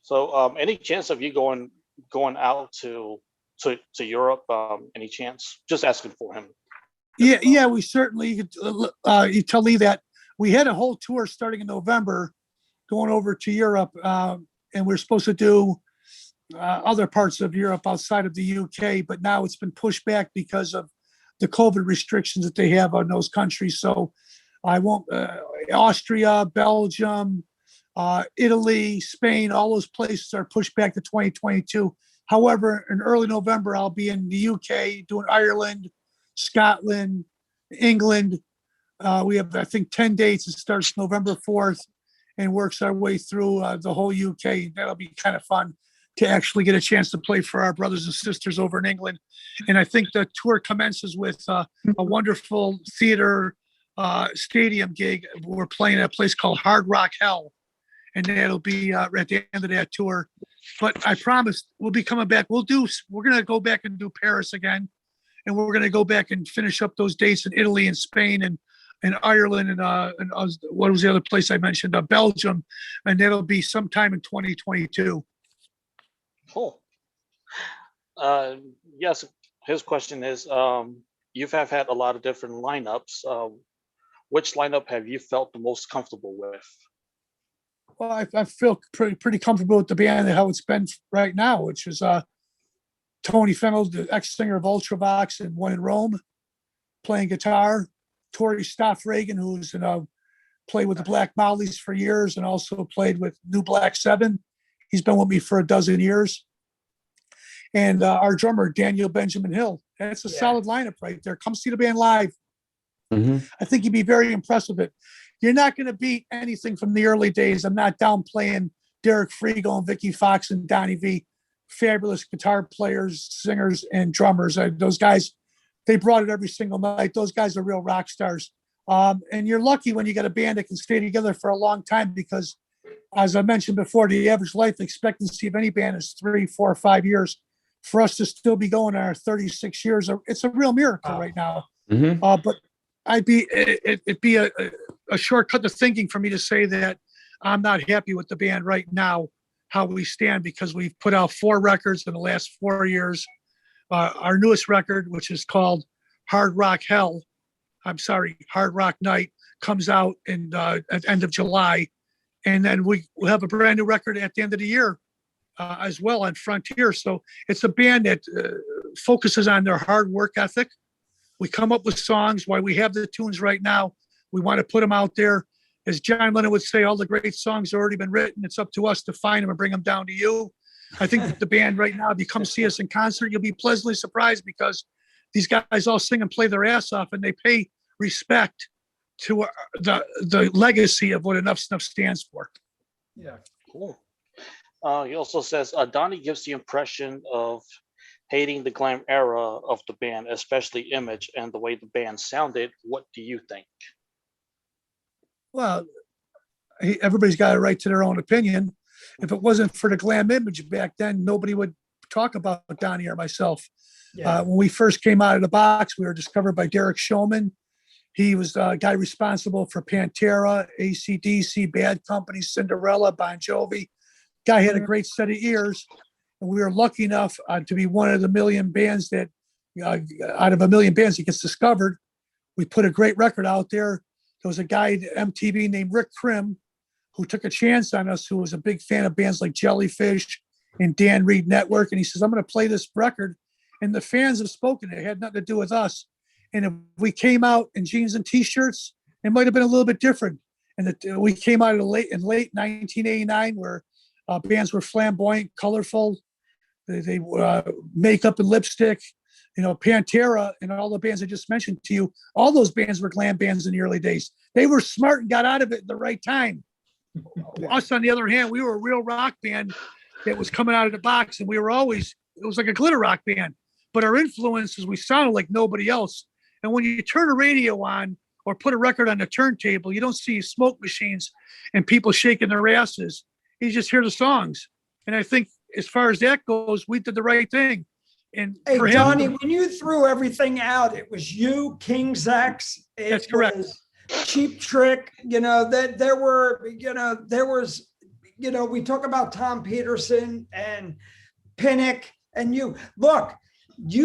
So any chance of you going out to Europe? Any chance? Just asking for him. Yeah, we certainly, you tell Lee that we had a whole tour starting in November going over to Europe, and we're supposed to do other parts of Europe outside of the UK, but now it's been pushed back because of the COVID restrictions that they have on those countries. So I won't, Austria, Belgium, Italy, Spain, all those places are pushed back to 2022. However, in early November, I'll be in the UK doing Ireland, Scotland, England. We have, I think, 10 dates. It starts November 4th and works our way through the whole UK. That'll be kind of fun to actually get a chance to play for our brothers and sisters over in England. And I think the tour commences with a wonderful theater stadium gig. We're playing at a place called Hard Rock Hell, and that'll be at the end of that tour. But I promise we'll be coming back. We're going to go back and do Paris again, and we're going to go back and finish up those dates in Italy and Spain and Ireland and what was the other place I mentioned? Belgium, and that'll be sometime in 2022. Cool. Yes, his question is, you have had a lot of different lineups. Which lineup have you felt the most comfortable with? Well, I feel pretty comfortable with the band and how it's been right now, which is Tony Fennell, the ex-singer of Ultravox and One in Rome, playing guitar. Tori Stoff-Reagan, who's played with the Black Mollies for years and also played with New Black Seven. He's been with me for a dozen years. And our drummer, Daniel Benjamin Hill. That's a solid lineup right there. Come see the band live. Mhm. I think you'd be very impressed with it. You're not going to beat anything from the early days. I'm not downplaying Derek Frigo and Vicky Fox and Donnie V. Fabulous guitar players, singers, and drummers. Those guys, they brought it every single night. Those guys are real rock stars. And you're lucky when you got a band that can stay together for a long time because, as I mentioned before, the average life expectancy of any band is 3, 4, 5 years. For us to still be going our 36 years, it's a real miracle right now. Mhm. But it'd be a shortcut to thinking for me to say that I'm not happy with the band right now, how we stand, because we've put out 4 records in the last 4 years. Our newest record, which is called Hard Rock Night, comes out at the end of July. And then we'll have a brand new record at the end of the year as well on Frontier. So it's a band that focuses on their hard work ethic. We come up with songs while we have the tunes right now. We want to put them out there. As John Lennon would say, all the great songs have already been written. It's up to us to find them and bring them down to you. I think that the band right now, if you come see us in concert, you'll be pleasantly surprised because these guys all sing and play their ass off, and they pay respect to the legacy of what Enuff Snuff stands for. Yeah. Cool. He also says, Donnie gives the impression of hating the glam era of the band, especially image and the way the band sounded. What do you think? Well, everybody's got a right to their own opinion. If it wasn't for the glam image back then, nobody would talk about Donnie or myself. Yeah. When we first came out of the box, we were discovered by Derek Showman. He was the guy responsible for Pantera, AC/DC, Bad Company, Cinderella, Bon Jovi. Guy had a great set of ears. And we were lucky enough to be one of the million bands that, out of a million bands that gets discovered. We put a great record out there. There was a guy at MTV named Rick Krim who took a chance on us, who was a big fan of bands like Jellyfish and Dan Reed Network. And he says, I'm going to play this record. And the fans have spoken. It had nothing to do with us. And if we came out in jeans and T-shirts, it might have been a little bit different. And we came out in late 1989, where bands were flamboyant, colorful. They makeup and lipstick. Pantera and all the bands I just mentioned to you, all those bands were glam bands in the early days. They were smart and got out of it at the right time. Us, on the other hand, we were a real rock band that was coming out of the box, and it was like a glitter rock band. But our influences, we sounded like nobody else. And when you turn a radio on or put a record on the turntable, you don't see smoke machines and people shaking their asses. You just hear the songs. And I think as far as that goes, we did the right thing. And Hey, for him, Johnny, when you threw everything out, it was you, King's X. That's correct. Cheap Trick. That there was, we talk about Tom Peterson and Pinnock, and you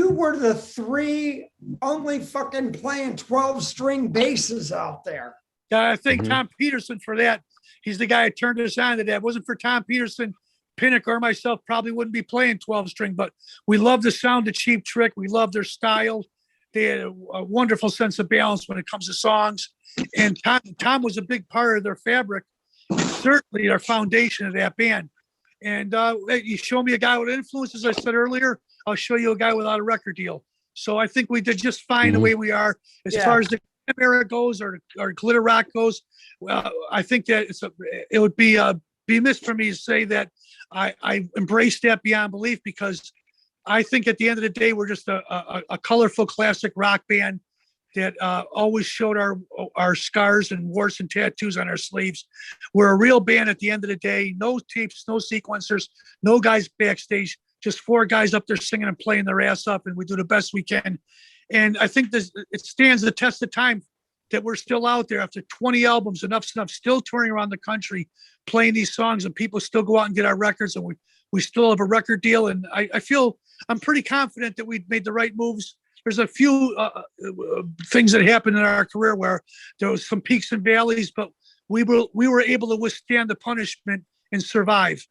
were the 3 only fucking playing 12-string basses out there. I think Tom Peterson for that. He's the guy who turned us on to that. If it wasn't for Tom Peterson, Pinnock or myself probably wouldn't be playing 12-string, but we love the sound of Cheap Trick. We love their style. They had a wonderful sense of balance when it comes to songs. And Tom was a big part of their fabric, and certainly our foundation of that band. And you show me a guy with influence, as I said earlier, I'll show you a guy without a record deal. So I think we did just fine the way we are. As far as the era goes or glitter rock goes, well, I think that it would be missed for me to say that I embrace that beyond belief, because I think at the end of the day, we're just a colorful classic rock band that always showed our scars and warts and tattoos on our sleeves. We're a real band at the end of the day. No tapes, no sequencers, no guys backstage, just 4 guys up there singing and playing their ass up, and we do the best we can. And I think it stands the test of time that we're still out there after 20 albums, Enough's Enough, still touring around the country, playing these songs, and people still go out and get our records, and we still have a record deal. And I feel I'm pretty confident that we've made the right moves. There's a few things that happened in our career where there was some peaks and valleys, but we were able to withstand the punishment and survive.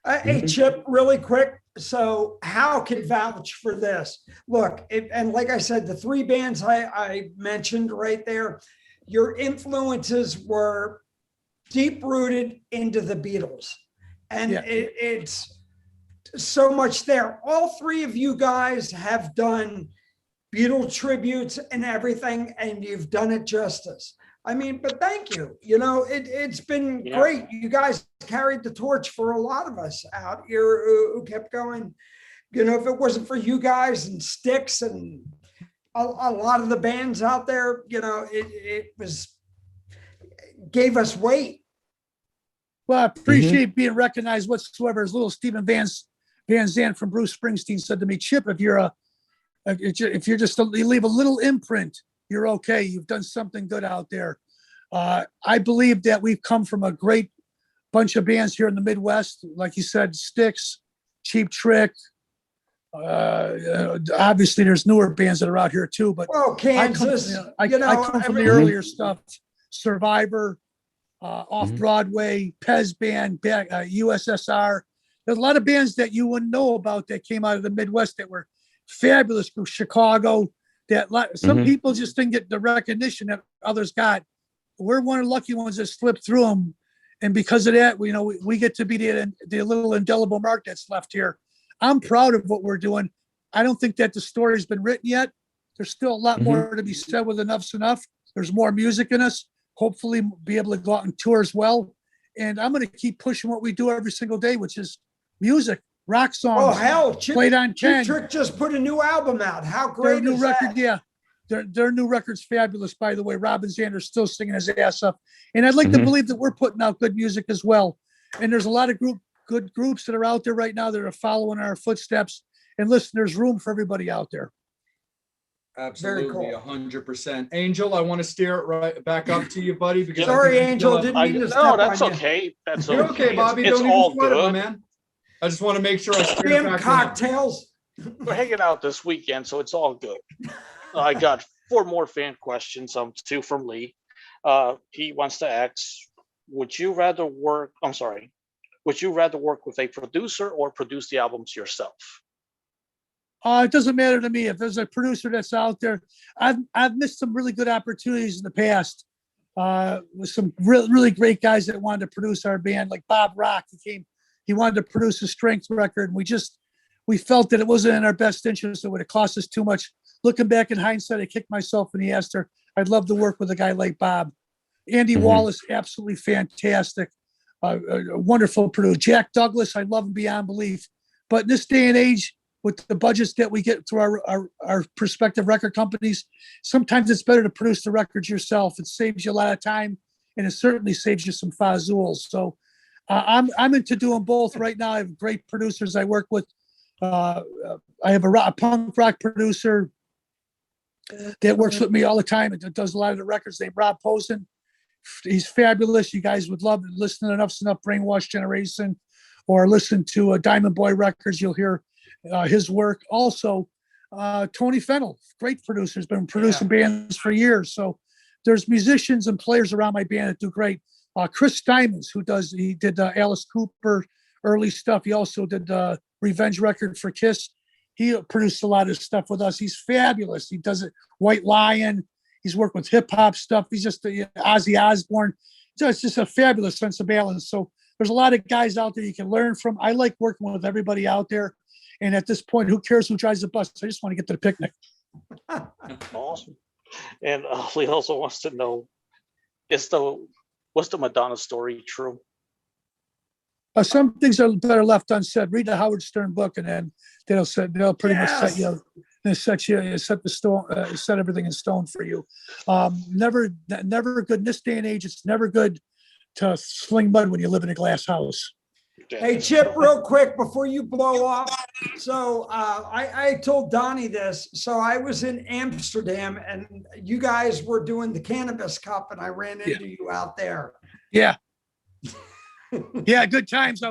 Hey, Chip, really quick. So Hal can vouch for this. Look, and like I said, the 3 bands I mentioned right there, your influences were deep rooted into the Beatles. And Yeah. It's so much there. All 3 of you guys have done Beatle tributes and everything, and you've done it justice. I mean, but thank you. You know, it's been great. You guys carried the torch for a lot of us out here who kept going. You know, if it wasn't for you guys and Styx and a lot of the bands out there, you know, it gave us weight. Well, I appreciate being recognized whatsoever. As little Stephen Van Zandt from Bruce Springsteen said to me, Chip, if you leave a little imprint, you're okay. You've done something good out there. I believe that we've come from a great bunch of bands here in the Midwest. Like you said, Styx, Cheap Trick. Obviously, there's newer bands that are out here too. But Kansas, I come from the earlier stuff. Survivor, Off Broadway, Pez Band, USSR. There's a lot of bands that you wouldn't know about that came out of the Midwest that were fabulous. From Chicago, some people just didn't get the recognition that others got. We're one of the lucky ones that slipped through them, and because of that, we get to be the little indelible mark that's left here. I'm proud of what we're doing. I don't think that the story's been written yet. There's still a lot more to be said with Enough's Enough. There's more music in us. Hopefully, be able to go out and tour as well. And I'm going to keep pushing what we do every single day, which is music. Rock songs. Oh, hell, played on 10. Cheap Trick just put a new album out. How great Their new is record, that? yeah. Their new record's fabulous, by the way. Robin Zander's still singing his ass up. And I'd like to believe that we're putting out good music as well. And there's a lot of good groups that are out there right now that are following our footsteps. And listen, there's room for everybody out there. Absolutely, 100%. Angel, I want to steer it right back up to you, buddy. Because Sorry, Angel, didn't mean to step on you. That's okay. That's You're okay, Bobby. It's Don't all even sweat it, good. man. I just want to make sure I steer it Damn back. cocktails. We're hanging out this weekend, so it's all good. I got 4 more fan questions. 2 from Lee. He wants to ask, would you rather work with a producer or produce the albums yourself? It doesn't matter to me. If there's a producer that's out there, I've missed some really good opportunities in the past with some really great guys that wanted to produce our band, like Bob Rock. He wanted to produce a Strength record, and we felt that it wasn't in our best interest. It would have cost us too much. Looking back in hindsight, I kicked myself in the ass there. I'd love to work with a guy like Bob. Andy Wallace, absolutely fantastic. A wonderful producer. Jack Douglas, I love him beyond belief. But in this day and age, with the budgets that we get through our prospective record companies, sometimes it's better to produce the records yourself. It saves you a lot of time, and it certainly saves you some fazools. So I'm into doing both right now. I have great producers I work with. I have a punk rock producer that works with me all the time and does a lot of the records named Rob Posen. He's fabulous. You guys would love to listen to Enough's Enough, Brainwash Generation, or listen to Diamond Boy Records. You'll hear his work. Also, Tony Fennell, great producer, has been producing bands for years. So there's musicians and players around my band that do great. Chris Diamonds, he did Alice Cooper early stuff. He also did the Revenge record for Kiss. He produced a lot of stuff with us. He's fabulous. He does it. White Lion. He's worked with hip hop stuff. He's just Ozzy Osbourne. So it's just a fabulous sense of balance. So there's a lot of guys out there you can learn from. I like working with everybody out there. And at this point, who cares who drives the bus? I just want to get to the picnic. Awesome. And Lee also wants to know, what's the Madonna story true? Some things that are left unsaid. Read the Howard Stern book, and then they'll pretty much set you and set everything in stone for you. Never good in this day and age. It's never good to sling mud when you live in a glass house. Hey, Chip, real quick before you blow off. So I told Donnie this. So I was in Amsterdam and you guys were doing the Cannabis Cup and I ran into you out there. Yeah. Yeah, good times.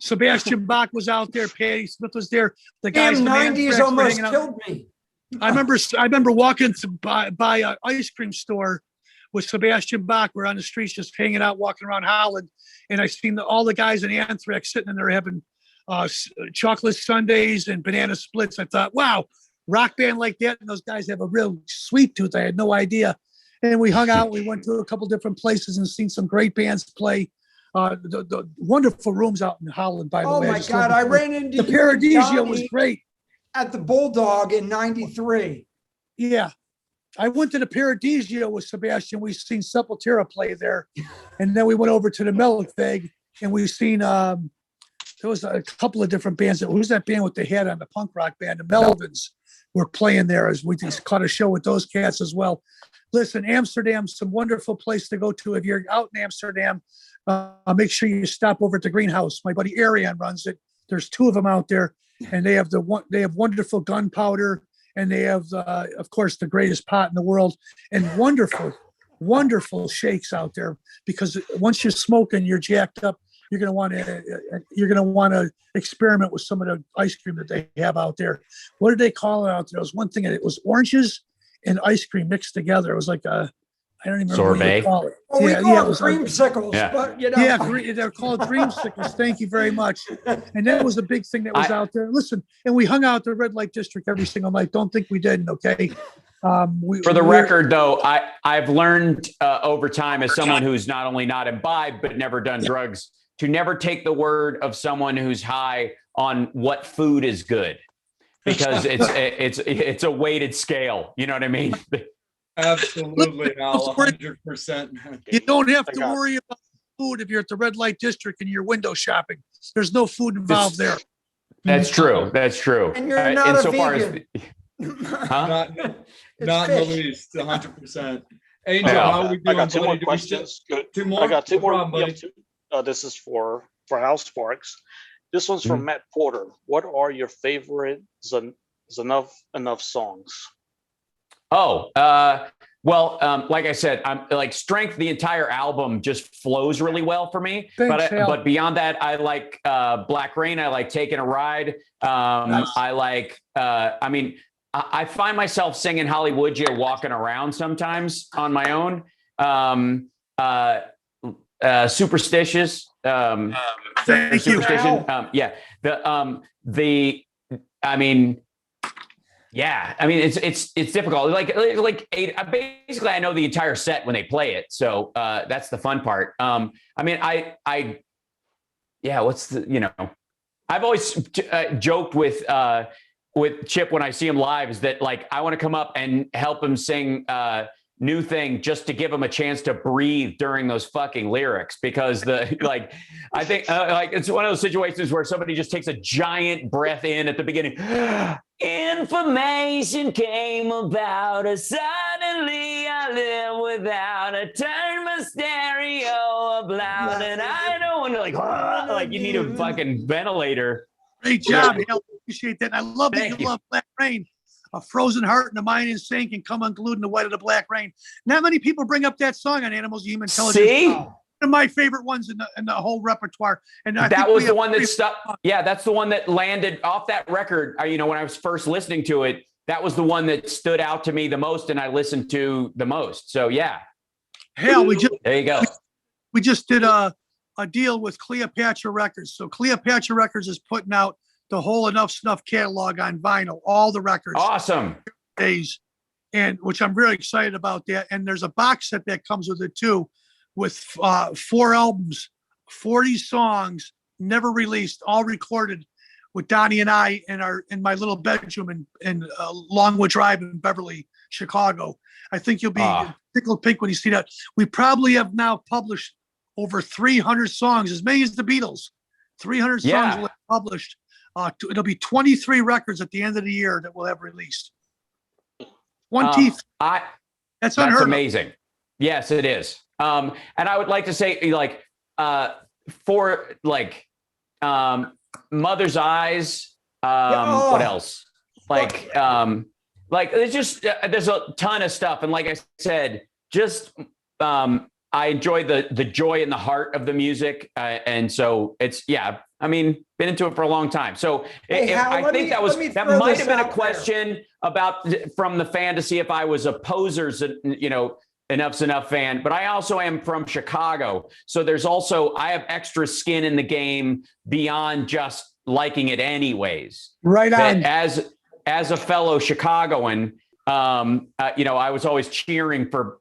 Sebastian Bach was out there. Patty Smith was there. The guys, Damn, the 90s Anthrax were almost hanging out. killed me. I remember walking by an ice cream store with Sebastian Bach. We're on the streets just hanging out, walking around Holland. And I seen all the guys in Anthrax sitting in there having chocolate sundaes and banana splits. I thought, wow, rock band like that. And those guys have a real sweet tooth. I had no idea. And we hung out. We went to a couple different places and seen some great bands play. The wonderful rooms out in Holland, by the way. Oh my God, I ran into the you, Paradiso was Donnie, great. at the Bulldog in 93. Yeah. I went to the Paradiso with Sebastian. We seen Sepultura play there. And then we went over to the Melkweg and we seen, there was a couple of different bands. Who's that band with the hat on, the punk rock band? The Melvins were playing there as we just caught a show with those cats as well. Listen, Amsterdam's some wonderful place to go to. If you're out in Amsterdam, make sure you stop over at the Greenhouse. My buddy Ariane runs it. There's two of them out there and they have wonderful gunpowder. And they have, of course, the greatest pot in the world and wonderful shakes out there. Because once you're smoking, you're jacked up. You're gonna want to experiment with some of the ice cream that they have out there. What did they call it out there? There was one thing, and it was oranges and ice cream mixed together. It was like a, I don't even remember what you call it. Well, we call it it was like, creamsicles, but you know. yeah, they're called dreamsicles. Thank you very much. And that was a big thing that was out there. Listen, and we hung out at the red light district every single night. Don't think we didn't, okay? For the record, though, I've learned over time as someone who's not only not imbibed but never done drugs to never take the word of someone who's high on what food is good, because it's a weighted scale. You know what I mean? Absolutely, Al, 100%. You don't have to worry about food if you're at the red light district and you're window shopping. There's no food involved there. That's true. That's true. And you're not a vegan. Not in the least, 100%. Angel, Yeah. how are we I doing? got two more buddy? Do we questions. Good. Two more? I got two No more. problem, buddy. This is for House Sparks. This one's from Matt Porter. What are your favorite Enuff songs? Oh, like I said, I'm like Strength. The entire album just flows really well for me. Thanks, Hal. But beyond that, I like Black Rain. I like Taking a Ride. Nice. I like. I find myself singing Hollywood You walking around sometimes on my own. Superstitious. Thank you. Superstition. It's difficult. Basically, I know the entire set when they play it, so that's the fun part. I've always joked with Chip when I see him live is that like I want to come up and help him sing New Thing just to give him a chance to breathe during those fucking lyrics, because I think it's one of those situations where somebody just takes a giant breath in at the beginning. Information came about us suddenly. I live without a turn my stereo up loud, and I don't want to like you need a fucking ventilator. Great job, Hal. Appreciate that. I love that you love Black Rain. A frozen heart and a mind in sync and come unglued in the white of the black rain. Not many people bring up that song on Animals of Human Intelligence. See? One of my favorite ones in the whole repertoire. And that was the one that stuck. Yeah, that's the one that landed off that record. When I was first listening to it, that was the one that stood out to me the most and I listened to the most. So yeah. Hell, there you go. We just did a deal with Cleopatra Records. So Cleopatra Records is putting out the whole Enuff Snuff catalog on vinyl, all the records. Awesome. Days, and which I'm really excited about that. And there's a box set that comes with it too, with 4 albums, 40 songs, never released, all recorded with Donnie and I in my little bedroom in Longwood Drive in Beverly, Chicago. I think you'll be tickled pink when you see that. We probably have now published over 300 songs, as many as the Beatles. 300 songs published. It'll be 23 records at the end of the year that we'll have released. 20. That's unheard of. Amazing. Yes, it is. And I would like to say, like, for like Mother's Eyes. What else? Like there's just there's a ton of stuff, and like I said, just I enjoy the joy and the heart of the music, and so it's I mean, been into it for a long time. So I think that might have been a question about from the fan to see if I was a Posers, Enough's Enough fan, but I also am from Chicago. So there's also, I have extra skin in the game beyond just liking it anyways. Right on. As a fellow Chicagoan, I was always cheering for,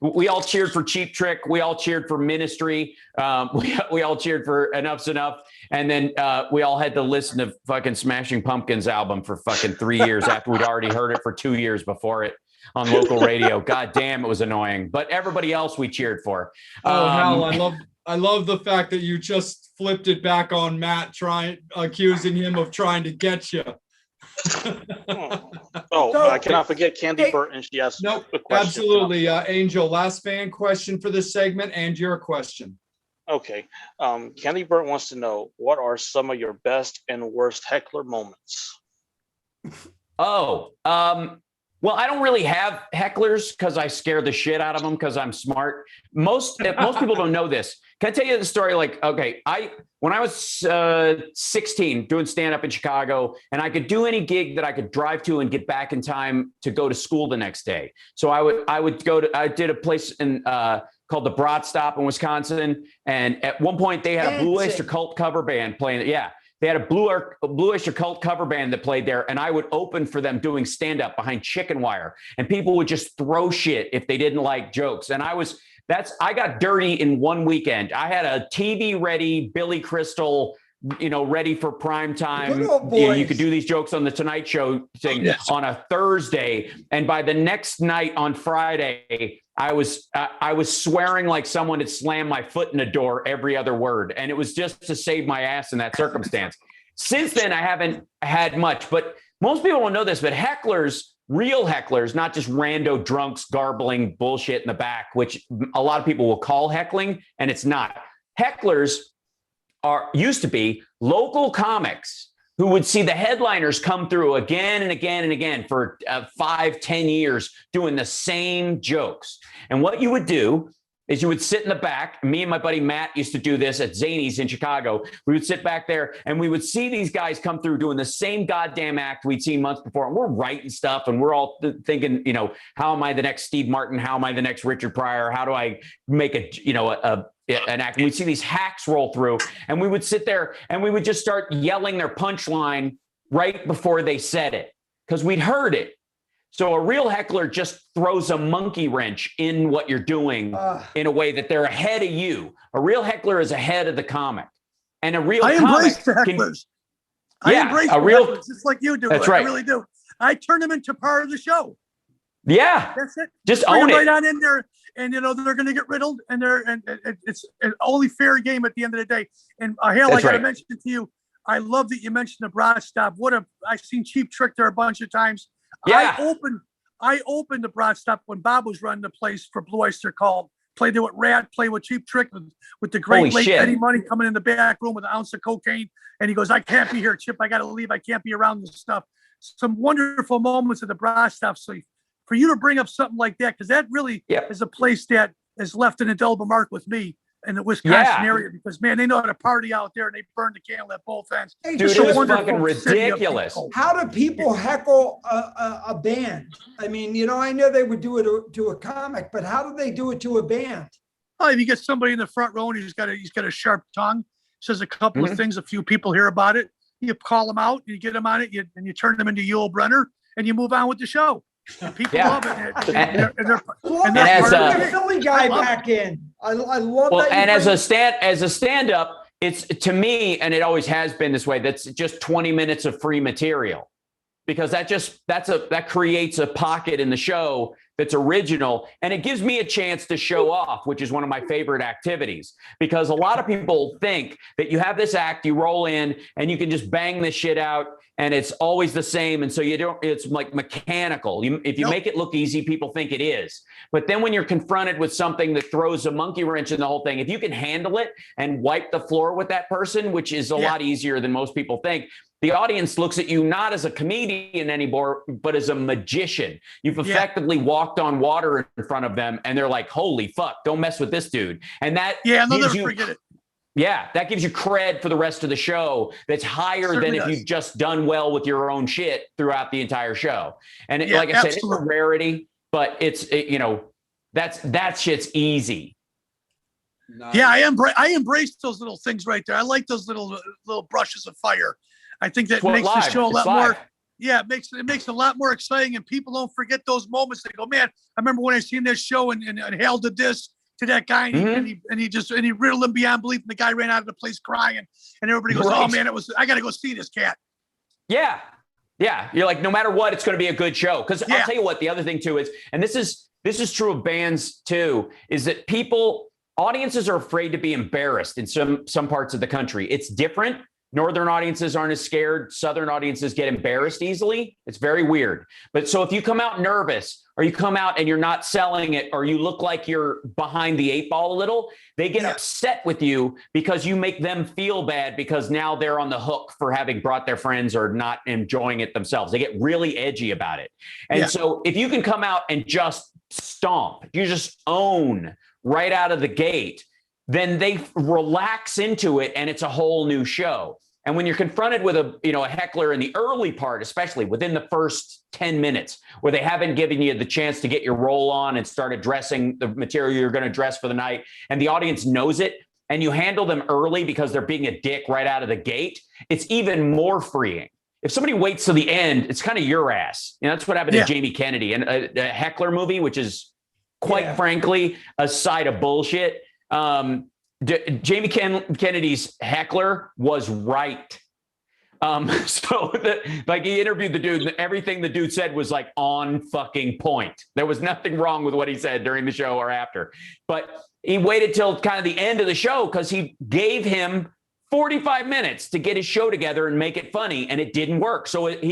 we all cheered for Cheap Trick. We all cheered for Ministry. We all cheered for Enough's Enough. And then we all had to listen to fucking Smashing Pumpkins album for fucking 3 years after we'd already heard it for 2 years before it on local radio. God damn, it was annoying. But everybody else we cheered for. Hal, I love the fact that you just flipped it back on Matt, accusing him of trying to get you. I cannot forget Candy Burton. She asked a question. Absolutely. Angel, last fan question for this segment and your question. Okay. Candy Burton wants to know, what are some of your best and worst Heckler moments? Well, I don't really have hecklers because I scare the shit out of them because I'm smart. Most people don't know this. Can I tell you the story? Like, okay, when I was 16 doing stand-up in Chicago, and I could do any gig that I could drive to and get back in time to go to school the next day. So I did a place in called the Brat Stop in Wisconsin, and at one point they had a Blue Oyster Cult cover band playing. Yeah. They had a Blue Oyster Cult cover band that played there, and I would open for them doing stand-up behind chicken wire, and people would just throw shit if they didn't like jokes. And I got dirty in one weekend. I had a TV ready, Billy Crystal, ready for prime time. You could do these jokes on the Tonight Show thing on a Thursday, and by the next night on Friday, I was swearing like someone had slammed my foot in a door every other word. And it was just to save my ass in that circumstance. Since then, I haven't had much, but most people don't know this, but real hecklers, not just rando drunks garbling bullshit in the back, which a lot of people will call heckling, and it's not. Hecklers used to be local comics who would see the headliners come through again and again and again for 5-10 years doing the same jokes. And what you would do is you would sit in the back. Me and my buddy Matt used to do this at Zany's in Chicago. We would sit back there and we would see these guys come through doing the same goddamn act we'd seen months before. And we're writing stuff and we're all thinking, how am I the next Steve Martin? How am I the next Richard Pryor? How do I make an act? And we'd see these hacks roll through, and we would sit there and we would just start yelling their punchline right before they said it because we'd heard it. So a real heckler just throws a monkey wrench in what you're doing in a way that they're ahead of you. A real heckler is ahead of the comic, and a real I embrace the hecklers. I embrace the hecklers just like you do. That's right. I really do. I turn them into part of the show. Yeah, that's it. Just own it right on in there, and they're going to get riddled, and it's an only fair game at the end of the day. And Hale, I got to mention to you, I love that you mentioned the Brat Stop. I've seen Cheap Trick there a bunch of times. Yeah. I opened the Brat Stop when Bob was running the place for Blue Oyster Cult. Played there with Rat, played with Cheap Trick with the great late Eddie Money coming in the back room with an ounce of cocaine, and he goes, "I can't be here, Chip. I got to leave. I can't be around this stuff." Some wonderful moments at the Brat Stop. So for you to bring up something like that, because that really is a place that has left an indelible mark with me in the Wisconsin area, because man, they know how to party out there and they burn the candle at both ends. Dude, it was fucking ridiculous. How do people heckle a band? I mean, I know they would do it to a comic, but how do they do it to a band? Oh, if you get somebody in the front row and he's got a sharp tongue, says a couple of things, a few people hear about it, you call them out, you get them on it, and you turn them into Yul Brynner, and you move on with the show. People love it. And as a Philly guy back in, I love that. And as a stand-up, it's, to me, and it always has been this way, that's just 20 minutes of free material. because that creates a pocket in the show that's original, and it gives me a chance to show off, which is one of my favorite activities, because a lot of people think that you have this act, you roll in and you can just bang this shit out and it's always the same, and so it's like mechanical. If you make it look easy, people think it is. But then when you're confronted with something that throws a monkey wrench in the whole thing, if you can handle it and wipe the floor with that person, which is a lot easier than most people think, the audience looks at you not as a comedian anymore, but as a magician. You've effectively walked on water in front of them, and they're like, holy fuck, don't mess with this dude. And that they'll never forget it. Yeah, that gives you cred for the rest of the show that's higher than if you've just done well with your own shit throughout the entire show. And like I said, it's a rarity, but that shit's easy. Nice. Yeah, I embrace those little things right there. I like those little brushes of fire. I think that makes the show a lot more. Yeah, it makes it a lot more exciting, and people don't forget those moments. They go, man, I remember when I seen this show and Hal did this to that guy, and he riddled him beyond belief, and the guy ran out of the place crying, and everybody goes, oh man, I got to go see this cat. Yeah, you're like, no matter what, it's going to be a good show. Because I'll tell you what, the other thing too is, and this is true of bands too, is that audiences are afraid to be embarrassed in some parts of the country. It's different. Northern audiences aren't as scared. Southern audiences get embarrassed easily. It's very weird. But so if you come out nervous, or you come out and you're not selling it, or you look like you're behind the 8 ball a little, they get upset with you because you make them feel bad, because now they're on the hook for having brought their friends or not enjoying it themselves. They get really edgy about it. And so if you can come out and just stomp, you just own right out of the gate, then they relax into it, and it's a whole new show. And when you're confronted with a heckler in the early part, especially within the first 10 minutes, where they haven't given you the chance to get your roll on and start addressing the material you're going to address for the night, and the audience knows it, and you handle them early because they're being a dick right out of the gate, it's even more freeing. If somebody waits to the end, it's kind of your ass. That's what happened to Jamie Kennedy, and a Heckler movie, which is quite frankly a side of bullshit. Jamie Kennedy's Heckler was right. He interviewed the dude, and everything the dude said was like on fucking point. There was nothing wrong with what he said during the show or after. But he waited till kind of the end of the show, because he gave him 45 minutes to get his show together and make it funny, and it didn't work. So it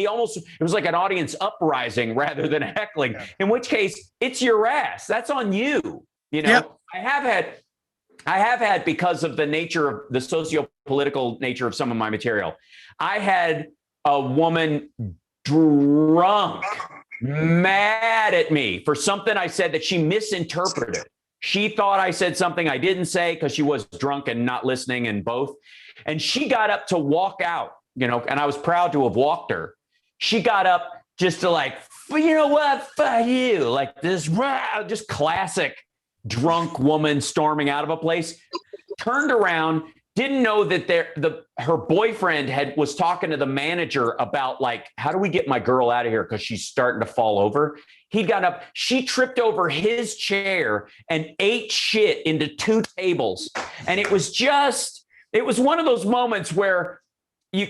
was like an audience uprising rather than a heckling, in which case it's your ass. That's on you. I have had, because of the nature of the socio-political nature of some of my material, I had a woman drunk, mad at me for something I said that she misinterpreted. She thought I said something I didn't say because she was drunk and not listening, and both. And she got up to walk out, and I was proud to have walked her. She got up just to like, you know what, fuck you, like this, just classic drunk woman storming out of a place, turned around, didn't know that her boyfriend was talking to the manager about like, how do we get my girl out of here, because she's starting to fall over. He got up, she tripped over his chair and ate shit into 2 tables. And it was one of those moments where you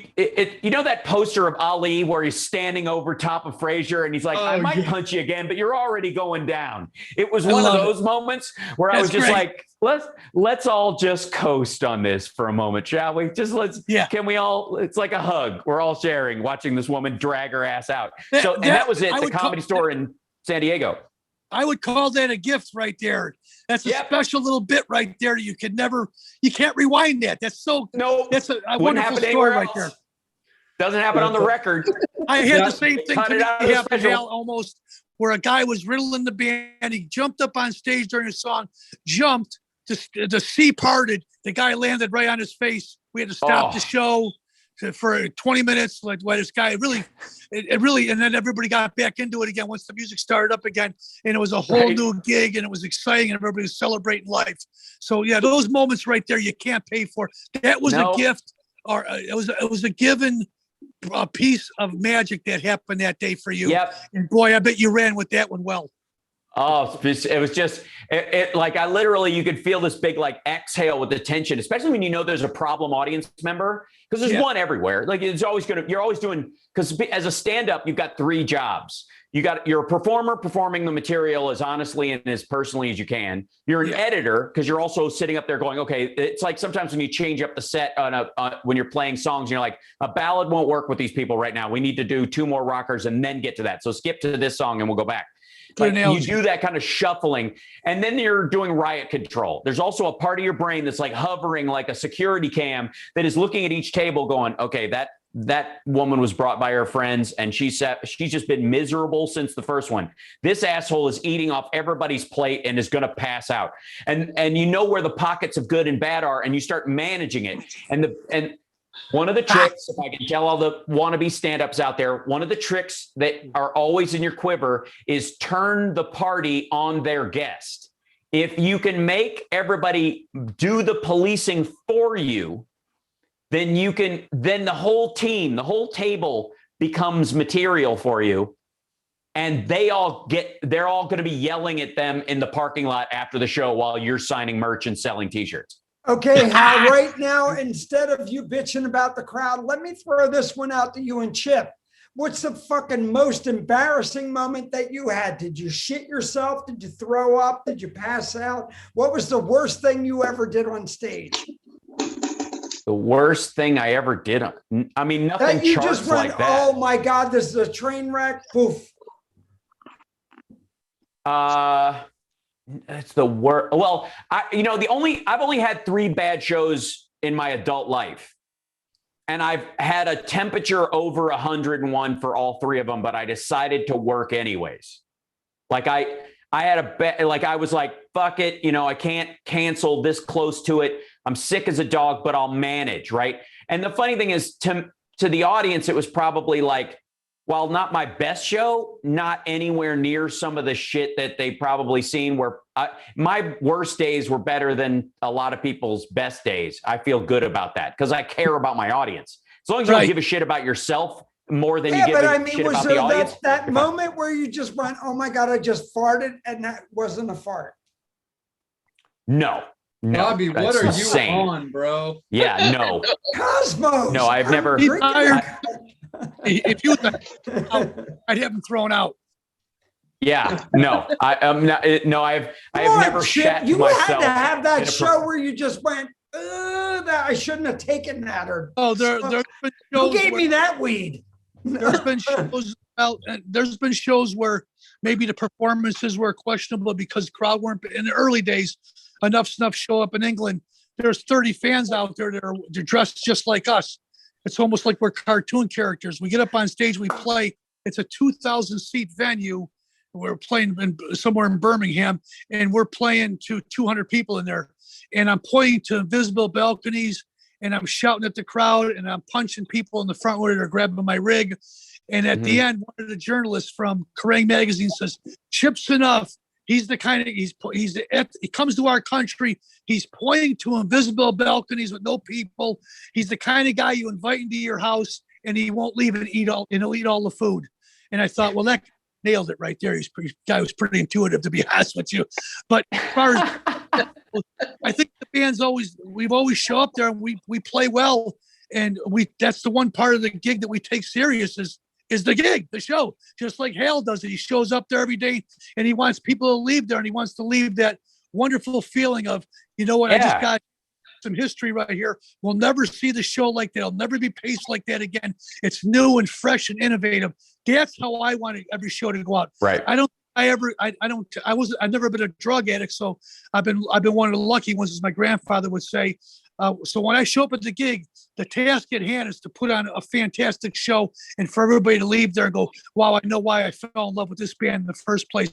know that poster of Ali where he's standing over top of Frazier and he's like, I might punch you again, but you're already going down. It was one of those moments where I was just like, let's all just coast on this for a moment, shall we? Can we all, it's like a hug. We're all sharing, watching this woman drag her ass out. That was it, the Comedy Store in San Diego. I would call that a gift right there. That's a special little bit right there. You can't rewind that. That's a wonderful story right there. Doesn't happen on the record. I had the same thing happen, Hal, almost, where a guy was riddling the band. He jumped up on stage during a song, the sea parted. The guy landed right on his face. We had to stop the show for 20 minutes. Like, why this guy really, and then everybody got back into it again once the music started up again, and it was a whole new gig, and it was exciting, and everybody was celebrating life. So yeah, those moments right there you can't pay for. That was a gift, or it was a given piece of magic that happened that day for you. Yep. And boy, I bet you ran with that one well. Oh, it was just like I literally, you could feel this big like exhale with the tension, especially when you know there's a problem audience member, because there's one everywhere. Like it's always you're always doing, because as a stand-up, you've got 3 jobs. You're a performer performing the material as honestly and as personally as you can. You're an editor because you're also sitting up there going, okay, it's like sometimes when you change up the set when you're playing songs, you're like, a ballad won't work with these people right now. We need to do 2 more rockers and then get to that. So skip to this song and we'll go back. Like you do that kind of shuffling, and then you're doing riot control. There's also a part of your brain that's like hovering like a security cam that is looking at each table going, okay, that woman was brought by her friends and she's just been miserable since the first one. This asshole is eating off everybody's plate and is going to pass out. And you know where the pockets of good and bad are, and you start managing it. And one of the tricks, if I can tell all the wannabe stand-ups out there, one of the tricks that are always in your quiver is turn the party on their guest. If you can make everybody do the policing for you, then then the whole team, the whole table becomes material for you. And they're all going to be yelling at them in the parking lot after the show while you're signing merch and selling t-shirts. Okay, Hal, right now, instead of you bitching about the crowd, let me throw this one out to you and Chip. What's the fucking most embarrassing moment that you had? Did you shit yourself? Did you throw up? Did you pass out? What was the worst thing you ever did on stage? The worst thing I ever did. I mean, nothing that you charts just went, like that. oh my God, this is a train wreck. Poof. It's the worst. Well, I've only had 3 bad shows in my adult life, and I've had a temperature over 101 for all 3 of them, but I decided to work anyways. Like I had a bet, like I was like, fuck it. I can't cancel this close to it. I'm sick as a dog, but I'll manage. Right. And the funny thing is to the audience, it was probably like, while not my best show, not anywhere near some of the shit that they probably seen, where my worst days were better than a lot of people's best days. I feel good about that because I care about my audience. As long as you don't give a shit about yourself more than you give a shit about the audience. That moment where you just went, oh my God, I just farted, and that wasn't a fart? No. Bobby, what are insane. You on, bro? Yeah, no. Cosmos. No, I've never. If you, I'd have him thrown out. Yeah, no, I'm not. No, I've never shat you myself. You had to have that show where you just went, that I shouldn't have taken that. Or there's been shows. Who gave me that weed? There's been shows. There's been shows where maybe the performances were questionable because the crowd weren't. In the early days, Enough Snuff show up in England. There's 30 fans out there that they're dressed just like us. It's almost like we're cartoon characters. We get up on stage, we play. It's a 2,000 seat venue. We're playing somewhere in Birmingham, and we're playing to 200 people in there. And I'm pointing to invisible balconies, and I'm shouting at the crowd, and I'm punching people in the front where they're grabbing my rig. And at the end, one of the journalists from Kerrang! Magazine says, "Chip's Enuff. He's the kind of he comes to our country. He's pointing to invisible balconies with no people. He's the kind of guy you invite into your house, and he won't leave and he'll eat all the food." And I thought, well, that nailed it right there. Guy was pretty intuitive, to be honest with you. But as far as I think the band's we've always show up there and we play well, and that's the one part of the gig that we take serious is the gig, the show, just like Hal does it. He shows up there every day and he wants people to leave there, and he wants to leave that wonderful feeling of, you know what, I just got some history right here. We'll never see the show like that. It'll never be paced like that again. It's new and fresh and innovative. That's how I want every show to go out. Right. I've never been a drug addict, so I've been one of the lucky ones, as my grandfather would say. So when I show up at the gig, the task at hand is to put on a fantastic show and for everybody to leave there and go, wow, I know why I fell in love with this band in the first place.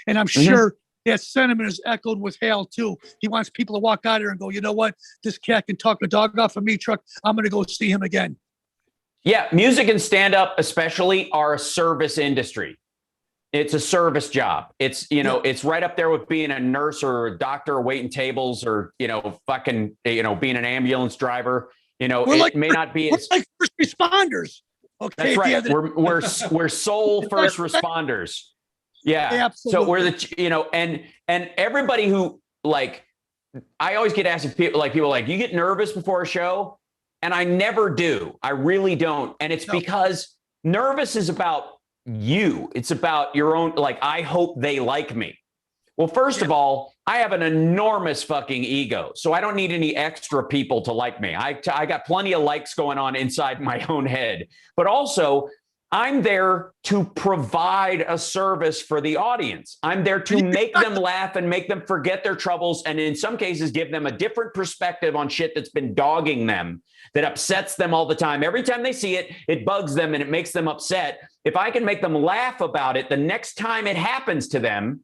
And I'm sure that sentiment is echoed with Hal too. He wants people to walk out there and go, you know what? This cat can talk a dog off of me, truck. I'm going to go see him again. Yeah. Music and stand-up especially are a service industry. It's a service job. It's, it's right up there with being a nurse or a doctor or waiting tables or, being an ambulance driver. May not be as like first responders. Okay. That's right. We're sole first responders. Yeah. So we're Absolutely. and everybody who like, I always get asked if people like, you get nervous before a show? And I never do. I really don't. And it's because nervous is about you. It's about your own, like, I hope they like me. Well, first of all, I have an enormous fucking ego, so I don't need any extra people to like me. I got plenty of likes going on inside my own head. But also, I'm there to provide a service for the audience. I'm there to make them laugh and make them forget their troubles, and in some cases, give them a different perspective on shit that's been dogging them, that upsets them all the time. Every time they see it, it bugs them and it makes them upset. If I can make them laugh about it the next time it happens to them,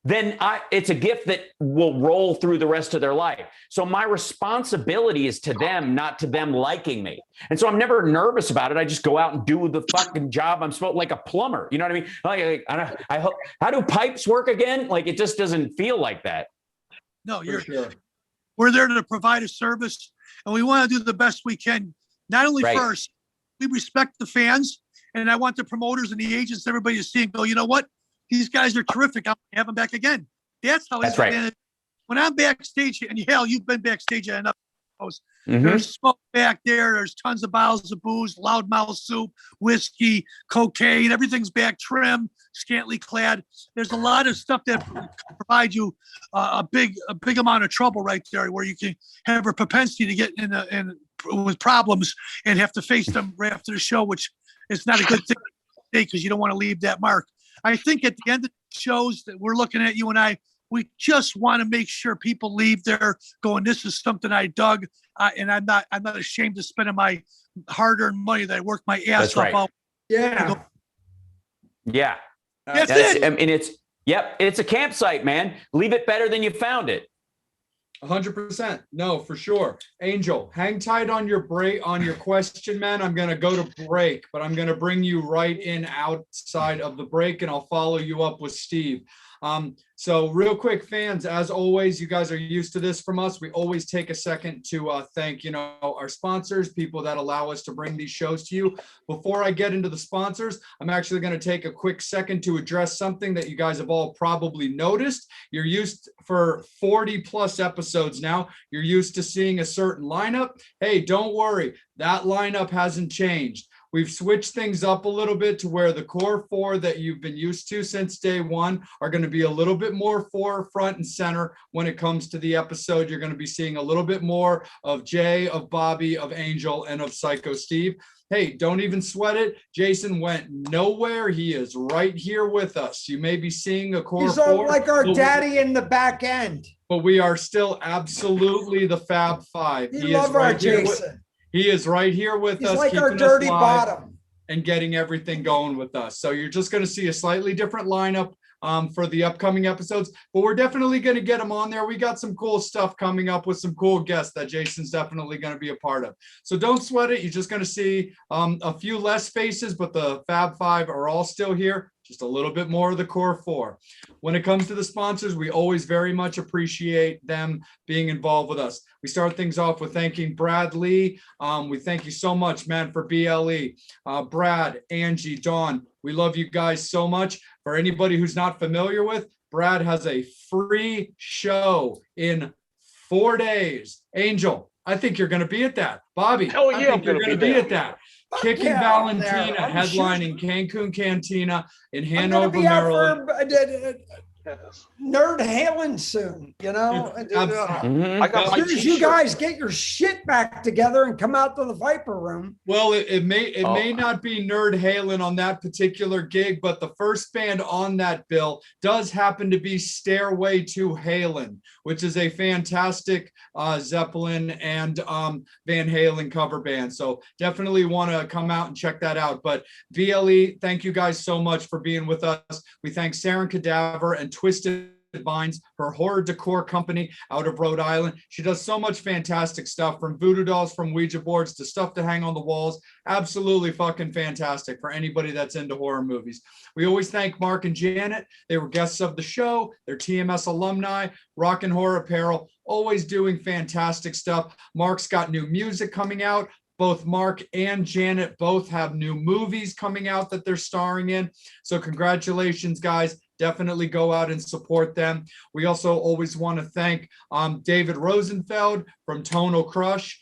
then it's a gift that will roll through the rest of their life. So my responsibility is to them, not to them liking me. And so I'm never nervous about it. I just go out and do the fucking job I'm supposed, like a plumber. You know what I mean? Like, I hope, how do pipes work again? Like, it just doesn't feel like that. No, Sure. we're there to provide a service, and we want to do the best we can. Not only Right. first, we respect the fans, and I want the promoters and the agents, everybody to see and go, you know what? These guys are terrific. I'll have them back again. That's how That's right. When I'm backstage, and hell, you've been backstage at enough. Mhm. There's smoke back there. There's tons of bottles of booze, loudmouth soup, whiskey, cocaine. Everything's back trim, scantily clad. There's a lot of stuff that provide you a big amount of trouble right there, where you can have a propensity to get in with problems and have to face them right after the show, which is not a good thing because you don't want to leave that mark. I think at the end of the shows that we're looking at, you and I, we just want to make sure people leave there going, this is something I dug, and I'm not ashamed of spending my hard-earned money that I worked my ass That's off right. out. Yeah. Yeah. That's it. I mean, it's a campsite, man. Leave it better than you found it. 100%. No, for sure. Angel, hang tight on your question, man. I'm going to go to break, but I'm going to bring you right in outside of the break, and I'll follow you up with Steve. So real quick, fans, as always, you guys are used to this from us. We always take a second to thank, our sponsors, people that allow us to bring these shows to you. Before I get into the sponsors, I'm actually going to take a quick second to address something that you guys have all probably noticed. You're used for 40 plus episodes now. You're used to seeing a certain lineup. Hey, don't worry. That lineup hasn't changed. We've switched things up a little bit to where the core four that you've been used to since day one are going to be a little bit more forefront and center when it comes to the episode. You're going to be seeing a little bit more of Jay, of Bobby, of Angel, and of Psycho Steve. Hey, don't even sweat it. Jason went nowhere. He is right here with us. You may be seeing a core He's four. like our daddy in the back end. But we are still absolutely the Fab Five. We He is love our right here with- Jason. He is right here with He's us. like our keeping us dirty live bottom. and getting everything going with us. So you're just going to see a slightly different lineup for the upcoming episodes, but we're definitely going to get them on there. We got some cool stuff coming up with some cool guests that Jason's definitely going to be a part of. So don't sweat it. You're just going to see a few less faces, but the Fab Five are all still here. Just a little bit more of the core four. When it comes to the sponsors, we always very much appreciate them being involved with us. We start things off with thanking Brad Lee. We thank you so much, man, for BLE. Brad, Angie, Dawn, we love you guys so much. For anybody who's not familiar with, Brad has a free show in 4 days. Angel, I think you're going to be at that. Bobby, Hell yeah, I think I'm you're gonna going to be be there. at that. Fuck Kicking yeah, I'm there. Valentina, I'm headlining Cancun Cantina in I'm gonna Hanover, be out Maryland. for Yes. Nerd Halen soon, Mhm. I got As my soon as you t-shirt. guys get your shit back together and come out to the Viper Room. Well, it may Oh. not be Nerd Halen on that particular gig, but the first band on that bill does happen to be Stairway to Halen, which is a fantastic Zeppelin and Van Halen cover band. So definitely want to come out and check that out. But VLE, thank you guys so much for being with us. We thank Saren Cadaver and Twisted Vines, her horror decor company out of Rhode Island. She does so much fantastic stuff, from voodoo dolls, from Ouija boards to stuff to hang on the walls. Absolutely fucking fantastic for anybody that's into horror movies. We always thank Mark and Janet. They were guests of the show. They're TMS alumni, Rock and Horror Apparel, always doing fantastic stuff. Mark's got new music coming out. both Mark and Janet both have new movies coming out that they're starring in. So congratulations, guys. Definitely go out and support them. We also always want to thank David Rosenfeld from Tonal Crush.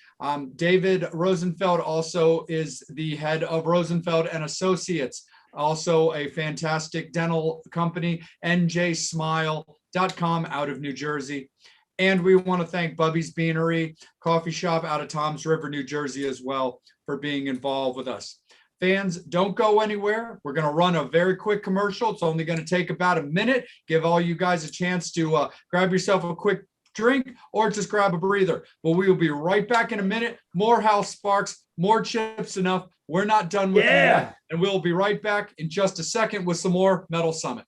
David Rosenfeld also is the head of Rosenfeld and Associates, also a fantastic dental company, njsmile.com out of New Jersey. And we want to thank Bubby's Beanery Coffee Shop out of Toms River, New Jersey as well for being involved with us. Fans, don't go anywhere. We're going to run a very quick commercial. It's only going to take about a minute. Give all you guys a chance to grab yourself a quick drink or just grab a breather. But we will be right back in a minute. More House Sparks, more Chips Enuff. We're not done with you yet. And we'll be right back in just a second with some more Metal Summit.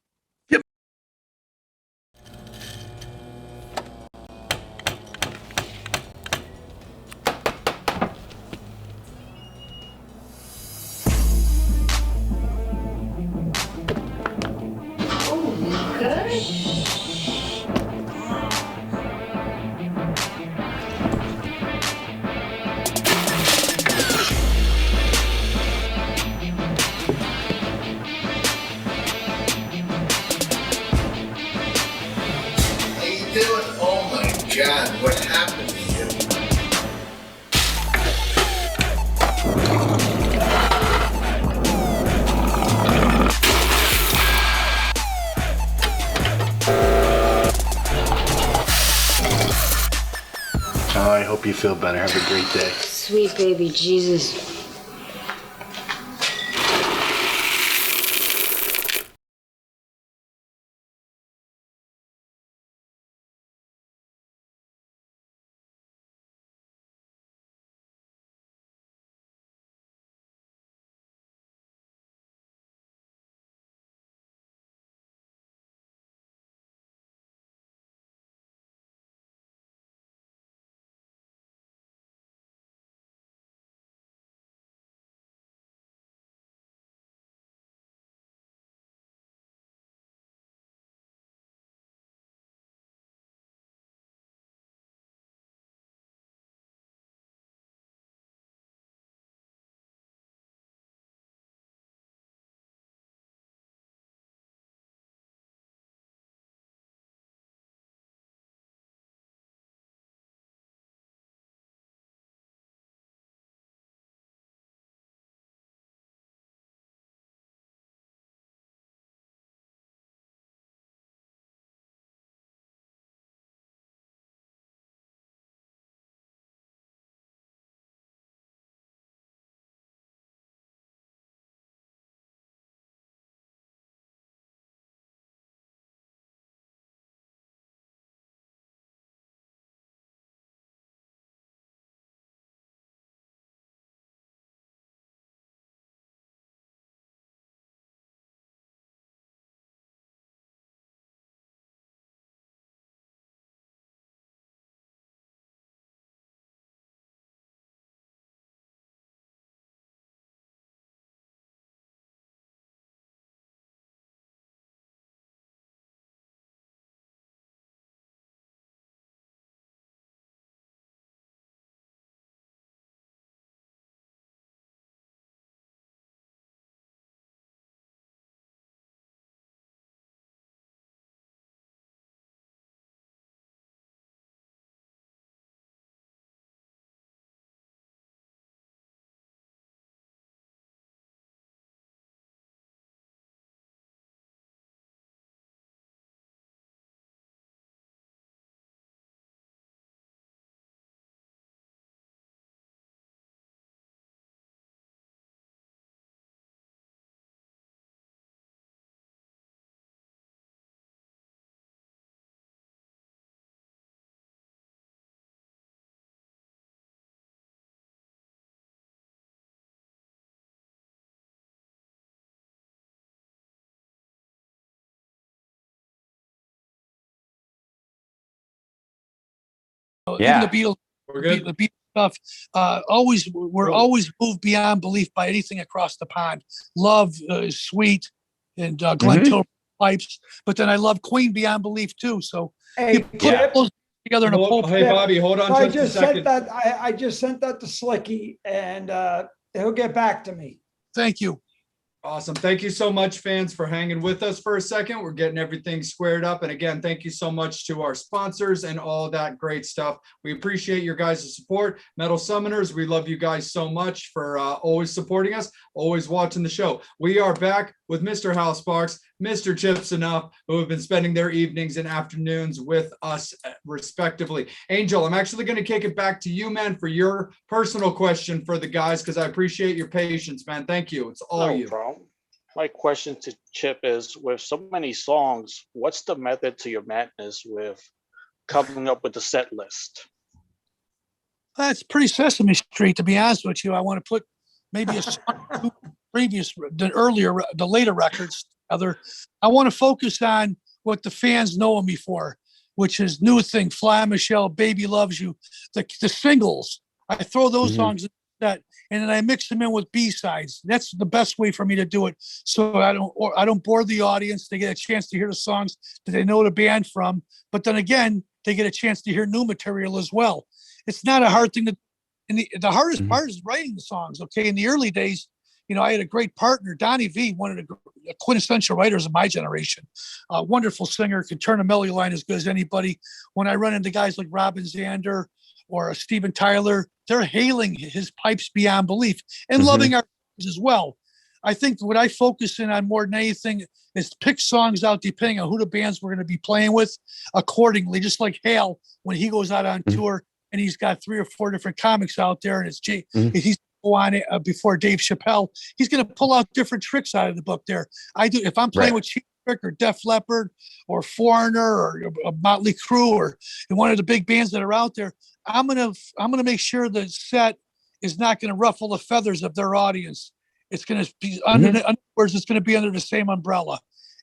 Oh my God, what happened to you? Oh, I hope you feel better. Have a great day. Sweet baby Jesus. Yeah. Even the Beatles, We're good. the Beatles stuff, we're always moved beyond belief by anything across the pond. Love is sweet, and Glenn Tilbrook pipes, but then I love Queen beyond belief too. So Hey, you put Chip, those together in a poll. Hey, Bobby, hold on So I just a just sent second. that, I just sent that to Slicky and he'll get back to me. Thank you. Awesome. Thank you so much, fans, for hanging with us for a second. We're getting everything squared up. And again, thank you so much to our sponsors and all that great stuff. We appreciate your guys' support. Metal Summoners, we love you guys so much for always supporting us, always watching the show. We are back with Mr. Hal Sparks, Mr. Chips Enuff, who have been spending their evenings and afternoons with us respectively. Angel, I'm actually going to kick it back to you, man, for your personal question for the guys, because I appreciate your patience, man. Thank you. It's all No you. problem. My question to Chip is, with so many songs, what's the method to your madness with coming up with the set list? That's pretty Sesame Street, to be honest with you. I want to put maybe a song the later records. I want to focus on what the fans know me for, which is New Thing, Fly Michelle, Baby Loves You, the singles. I throw those songs in that, and then I mix them in with B-sides. That's the best way for me to do it. So I don't bore the audience. They get a chance to hear the songs that they know the band from, but then again, they get a chance to hear new material as well. It's not a hard thing to, and the hardest part is writing the songs. Okay. In the early days, I had a great partner, Donnie V, one of the quintessential writers of my generation, a wonderful singer, could turn a melody line as good as anybody. When I run into guys like Robin Zander or Steven Tyler, they're hailing his pipes beyond belief and loving our as well. I think what I focus in on more than anything is pick songs out depending on who the bands we're going to be playing with accordingly, just like Hal, when he goes out on tour and he's got 3 or 4 different comics out there and he's on it before Dave Chappelle, he's going to pull out different tricks out of the book there. I do. If I'm playing with Cheap Trick or Def Leppard or Foreigner or Motley Crue or one of the big bands that are out there, I'm gonna make sure the set is not going to ruffle the feathers of their audience. It's going to be it's going to be under the same umbrella,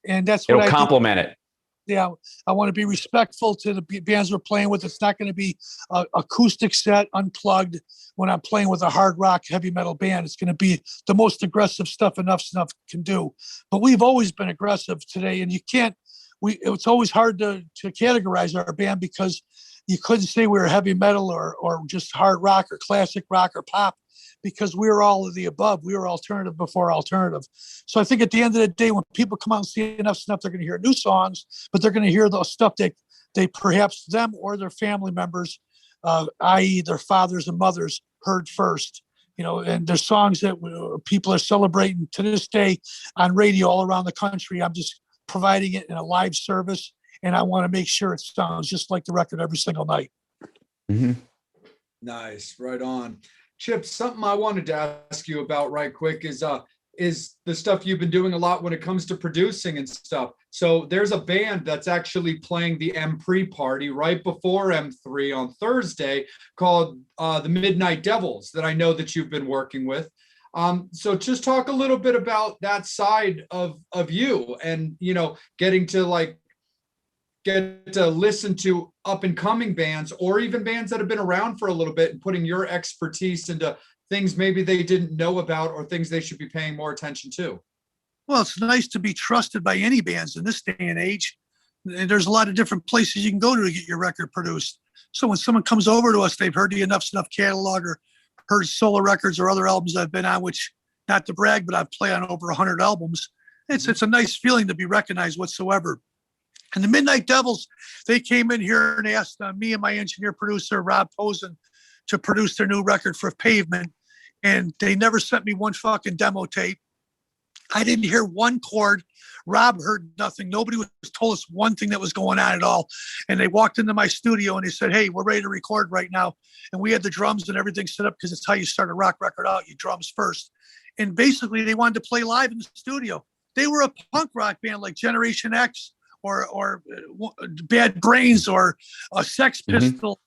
and that's what it'll complement it. Yeah, I want to be respectful to the bands we're playing with. It's not going to be an acoustic set, unplugged. When I'm playing with a hard rock, heavy metal band, it's going to be the most aggressive stuff Enuff Snuff can do. But we've always been aggressive today, and you can't. It's always hard to categorize our band because you couldn't say we were heavy metal or just hard rock or classic rock or pop, because we were all of the above. We were alternative before alternative. So I think at the end of the day, when people come out and see Enuff Snuff, they're going to hear new songs, but they're going to hear the stuff that they perhaps them or their family members, i.e. their fathers and mothers, heard first. And there's songs that people are celebrating to this day on radio all around the country. I'm just providing it in a live service, and I want to make sure it sounds just like the record every single night. Nice. Right on. Chip, something I wanted to ask you about right quick is the stuff you've been doing a lot when it comes to producing and stuff. So there's a band that's actually playing the M pre-party right before M3 on Thursday called the Midnight Devils that I know that you've been working with. So just talk a little bit about that side of you and, getting to get to listen to up and coming bands or even bands that have been around for a little bit and putting your expertise into things maybe they didn't know about or things they should be paying more attention to. Well, it's nice to be trusted by any bands in this day and age. And there's a lot of different places you can go to get your record produced. So when someone comes over to us, they've heard the Enuff Snuff catalog or heard solo records or other albums I've been on, which, not to brag, but I've played on over 100 albums. It's a nice feeling to be recognized whatsoever. And the Midnight Devils, they came in here and asked me and my engineer producer, Rob Posen, to produce their new record for Pavement. And they never sent me one fucking demo tape. I didn't hear one chord. Rob heard nothing. Nobody was told us one thing that was going on at all. And they walked into my studio and they said, "Hey, we're ready to record right now." And we had the drums and everything set up because it's how you start a rock record out. You drums first. And basically they wanted to play live in the studio. They were a punk rock band like Generation X or Bad Brains or a Sex Pistol,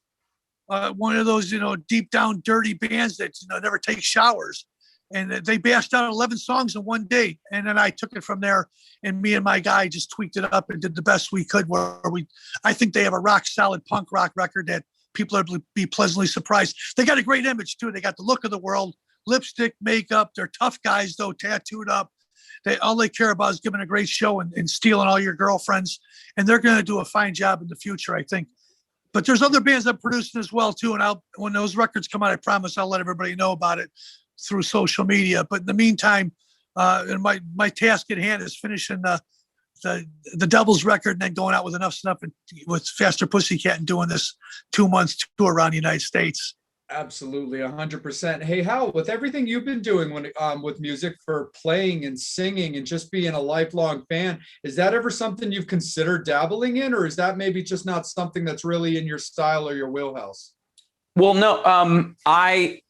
one of those, deep down dirty bands that, never take showers. And they bashed out 11 songs in one day. And then I took it from there, and me and my guy just tweaked it up and did the best we could. I think they have a rock solid punk rock record that people will be pleasantly surprised. They got a great image too. They got the look of the world, lipstick, makeup. They're tough guys though, tattooed up. All they care about is giving a great show and stealing all your girlfriends. And they're going to do a fine job in the future, I think. But there's other bands I'm producing as well too. And when those records come out, I promise I'll let everybody know about it through social media. But in the meantime, and my task at hand is finishing the Devils record and then going out with Enough Snuff and with Faster Pussycat and doing this 2 months tour around the United States. Absolutely, 100%. Hey, Hal, with everything you've been doing with music for playing and singing and just being a lifelong fan, is that ever something you've considered dabbling in, or is that maybe just not something that's really in your style or your wheelhouse? Well, no, I've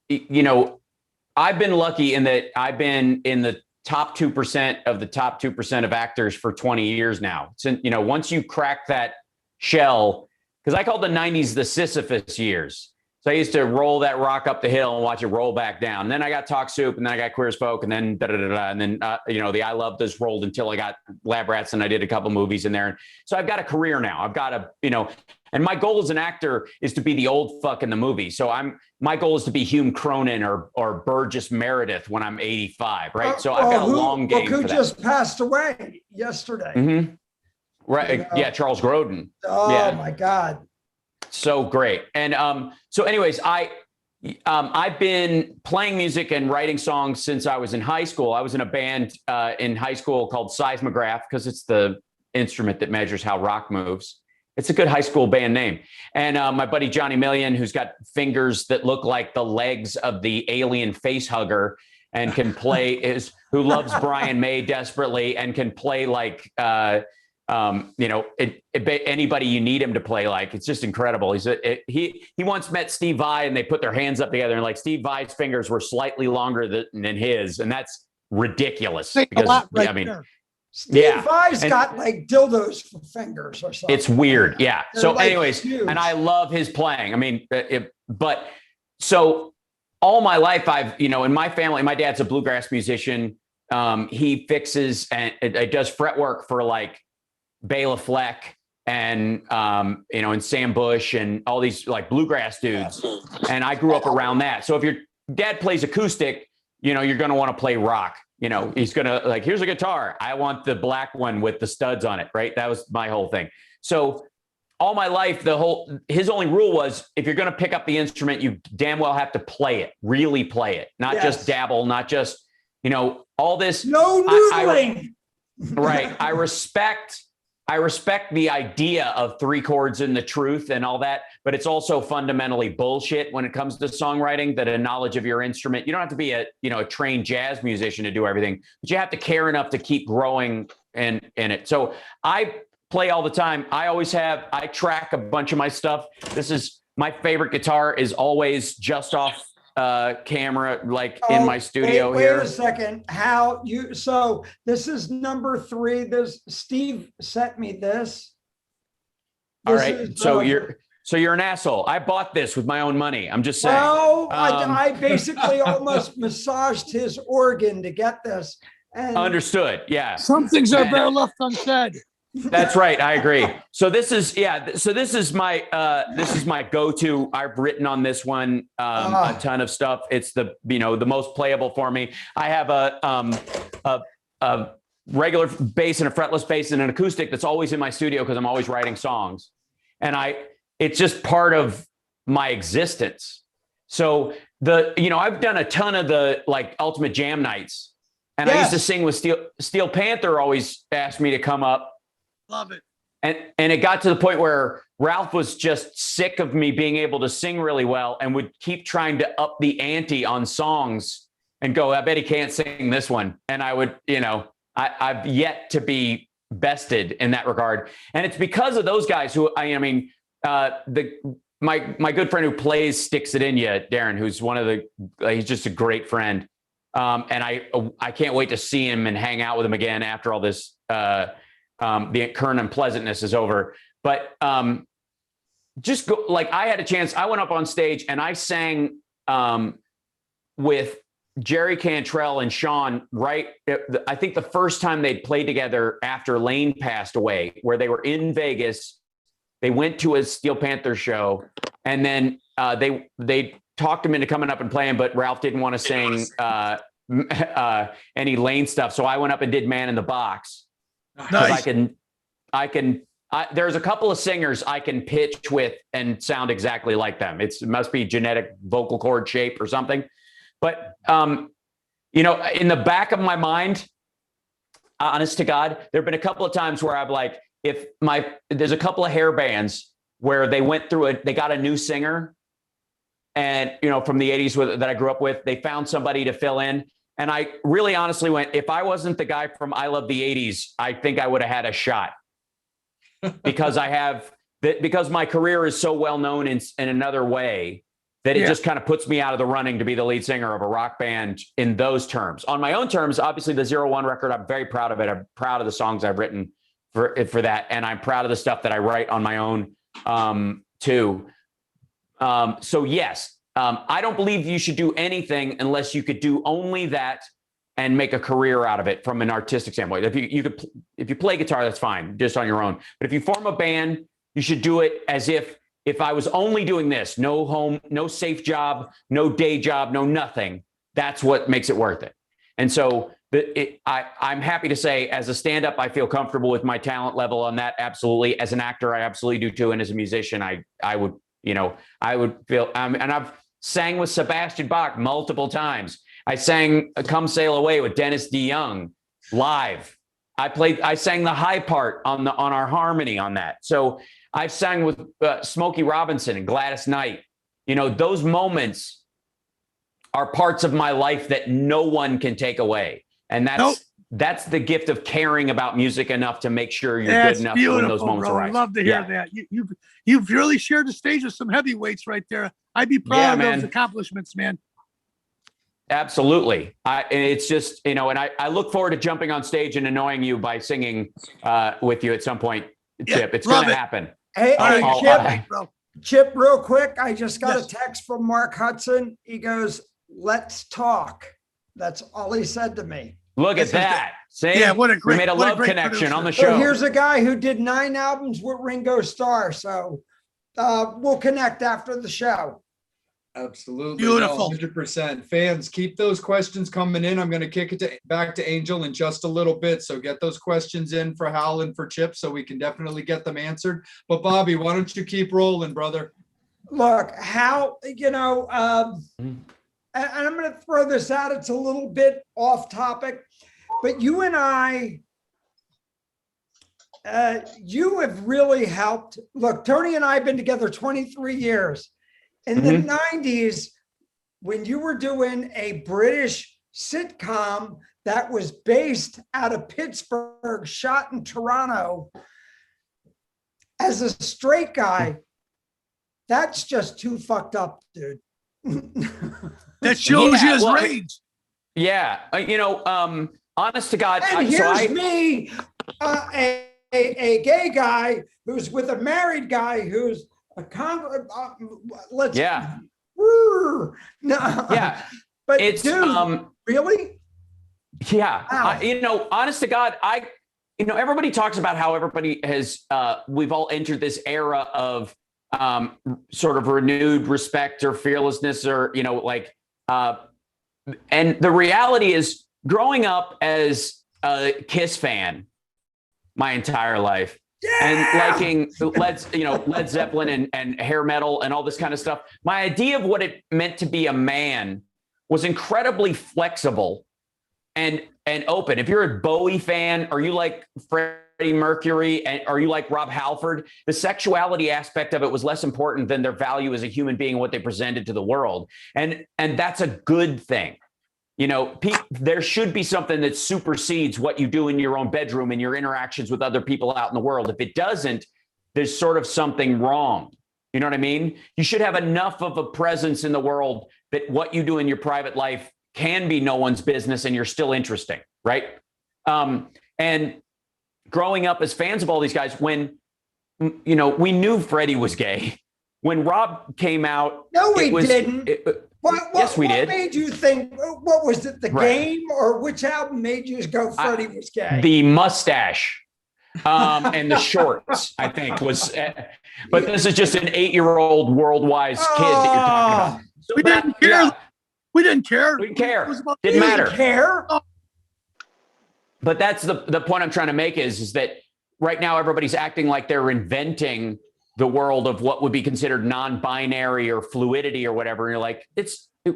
been lucky in that I've been in the top 2% of the top 2% of actors for 20 years now. So, once you crack that shell, because I call the 90s the Sisyphus years. So I used to roll that rock up the hill and watch it roll back down. And then I got Talk Soup, and then I got Queer as Folk, and then and then the I Love This rolled until I got Lab Rats, and I did a couple movies in there. So I've got a career now. I've got and my goal as an actor is to be the old fuck in the movie. So my goal is to be Hume Cronin or Burgess Meredith when I'm 85, right? So I've got a long game for who that. just passed away yesterday. Mm-hmm. Right? Yeah, Charles Grodin. Oh my God. So great. And so anyways, I've been playing music and writing songs since I was in high school. I was in a band in high school called Seismograph, because it's the instrument that measures how rock moves. It's a good high school band name. And my buddy Johnny Million, who's got fingers that look like the legs of the alien face hugger and can play, who loves Brian May desperately and can play like anybody you need him to play like. It's just incredible. He once met Steve Vai, and they put their hands up together, and like Steve Vai's fingers were slightly longer than his, and that's ridiculous. Because Steve Vai's got like dildos for fingers or something. It's weird. Yeah. They're So like anyways, huge. and I love his playing. I mean, but so all my life in my family, my dad's a bluegrass musician. He fixes and does fret work for like Bela Fleck and and Sam Bush and all these like bluegrass dudes. And I grew up around that. So if your dad plays acoustic, you're going to want to play rock. He's going to here's a guitar. I want the black one with the studs on it. Right. That was my whole thing. So all my life, his only rule was, if you're going to pick up the instrument, you damn well have to play it, really play it, not just dabble, not just, all this. No noodling. Right. I respect the idea of three chords and the truth and all that, but it's also fundamentally bullshit when it comes to songwriting, that a knowledge of your instrument, you don't have to be a trained jazz musician to do everything, but you have to care enough to keep growing in it. So I play all the time. I track a bunch of my stuff. This is my favorite guitar is always just off camera, like in my studio here. Wait a second. So this is number 3. Steve sent me this. All right. So you're an asshole. I bought this with my own money. I'm just saying. Well, I basically almost massaged his organ to get this. And understood. Yeah. Some things are better left unsaid. That's right. I agree. So this is my go-to. I've written on this one a ton of stuff. It's the most playable for me. I have a regular bass and a fretless bass and an acoustic that's always in my studio because I'm always writing songs, and it's just part of my existence. So I've done a ton of the like Ultimate Jam nights, and I used to sing with Steel Panther. Always asked me to come up. Love it. And it got to the point where Ralph was just sick of me being able to sing really well and would keep trying to up the ante on songs and go, I bet he can't sing this one. And I would, I've yet to be bested in that regard. And it's because of those guys who, my good friend who plays Sticks It In Ya, Darren, who's he's just a great friend. And I can't wait to see him and hang out with him again after all this, the current unpleasantness is over. But just go, like I had a chance, I went up on stage and I sang with Jerry Cantrell and Sean, right? I think the first time they'd played together after Lane passed away, where they were in Vegas, they went to a Steel Panther show, and then they talked him into coming up and playing, but Ralph didn't want to sing any Lane stuff. So I went up and did Man in the Box. Nice. I can there's a couple of singers I can pitch with and sound exactly like them. It must be genetic vocal cord shape or something. But, you know, in the back of my mind, honest to God, there have been a couple of times where I'm like, there's a couple of hair bands where they went through it, they got a new singer, and, you know, from the 80s that I grew up with, they found somebody to fill in. And I really honestly went, if I wasn't the guy from I Love the 80s, I think I would have had a shot. Because because my career is so well known in another way that it just kind of puts me out of the running to be the lead singer of a rock band in those terms. On my own terms, obviously the 01 record, I'm very proud of it. I'm proud of the songs I've written for that. And I'm proud of the stuff that I write on my own too. So yes, I don't believe you should do anything unless you could do only that and make a career out of it from an artistic standpoint. If you play guitar, that's fine, just on your own. But if you form a band, you should do it as if I was only doing this, no home, no safe job, no day job, no nothing. That's what makes it worth it. And so I'm happy to say, as a stand-up, I feel comfortable with my talent level on that. Absolutely. As an actor, I absolutely do too. And as a musician, I would feel, and I've sang with Sebastian Bach multiple times. I sang Come Sail Away with Dennis DeYoung live. I sang the high part on our harmony on that. So I've sang with Smokey Robinson and Gladys Knight. You know, those moments are parts of my life that no one can take away. And that's the gift of caring about music enough to make sure you're good enough when those moments arise. I love to hear that. You've really shared the stage with some heavyweights right there. I'd be proud of those accomplishments, man. Absolutely. It's just, you know, and I look forward to jumping on stage and annoying you by singing with you at some point, Chip. It's going to happen. Hey, Chip, real quick. I just got a text from Mark Hudson. He goes, "Let's talk." That's all he said to me. Look at that. See? Yeah, we made a love connection producer on the show. So here's a guy who did 9 albums with Ringo Starr. So we'll connect after the show. Absolutely. Beautiful. 100%. Fans, keep those questions coming in. I'm going to kick it back to Angel in just a little bit. So get those questions in for Hal and for Chip so we can definitely get them answered. But Bobby, why don't you keep rolling, brother? Look, Hal, you know, and I'm going to throw this out. It's a little bit off topic, but you and I, you have really helped. Look, Tony and I have been together 23 years. In the 90s, when you were doing a British sitcom that was based out of Pittsburgh, shot in Toronto, as a straight guy, that's just too fucked up, dude. That shows you his range. Yeah. You know, honest to God. And here's me, a gay guy who's with a married guy who's a let's no. Yeah, but it's dude, really? Yeah. Wow. You know, honest to God, you know, everybody talks about how everybody has we've all entered this era of sort of renewed respect or fearlessness, or, you know, like and the reality is, growing up as a Kiss fan my entire life, and liking Led Zeppelin and hair metal and all this kind of stuff, my idea of what it meant to be a man was incredibly flexible and open. If you're a Bowie fan, or you like Freddie Mercury, or you like Rob Halford, the sexuality aspect of it was less important than their value as a human being, what they presented to the world. And that's a good thing. You know, there should be something that supersedes what you do in your own bedroom and your interactions with other people out in the world. If it doesn't, there's sort of something wrong. You know what I mean? You should have enough of a presence in the world that what you do in your private life can be no one's business and you're still interesting, right? And growing up as fans of all these guys, when, you know, we knew Freddie was gay. When Rob came out, no, we didn't. Yes, we did. What made you think? What was it? The game, or which album made you go Freddie was gay? The mustache and the shorts, I think, was. But this is just an 8-year-old world-wise kid that you're talking about. So we didn't care. Yeah. We didn't care. We didn't care. Didn't matter. Care. But that's the point I'm trying to make is that right now everybody's acting like they're inventing the world of what would be considered non-binary or fluidity or whatever. And you're like,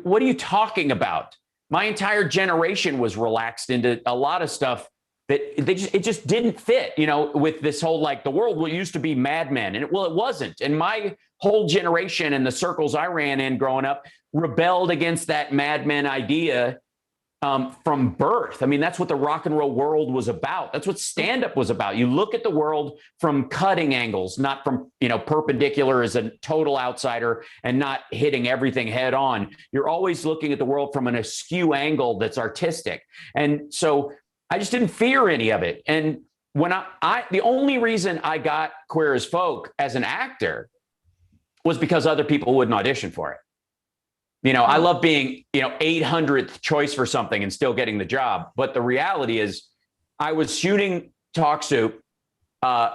what are you talking about? My entire generation was relaxed into a lot of stuff that it just didn't fit, with this whole, like, the world used to be Mad Men, and it wasn't. And my whole generation and the circles I ran in growing up rebelled against that Mad Men idea from birth. I mean, that's what the rock and roll world was about. That's what stand-up was about. You look at the world from cutting angles, not from, perpendicular as a total outsider and not hitting everything head on. You're always looking at the world from an askew angle that's artistic. And so I just didn't fear any of it. And when the only reason I got Queer as Folk as an actor was because other people wouldn't audition for it. I love being, 800th choice for something and still getting the job. But the reality is I was shooting Talk Soup.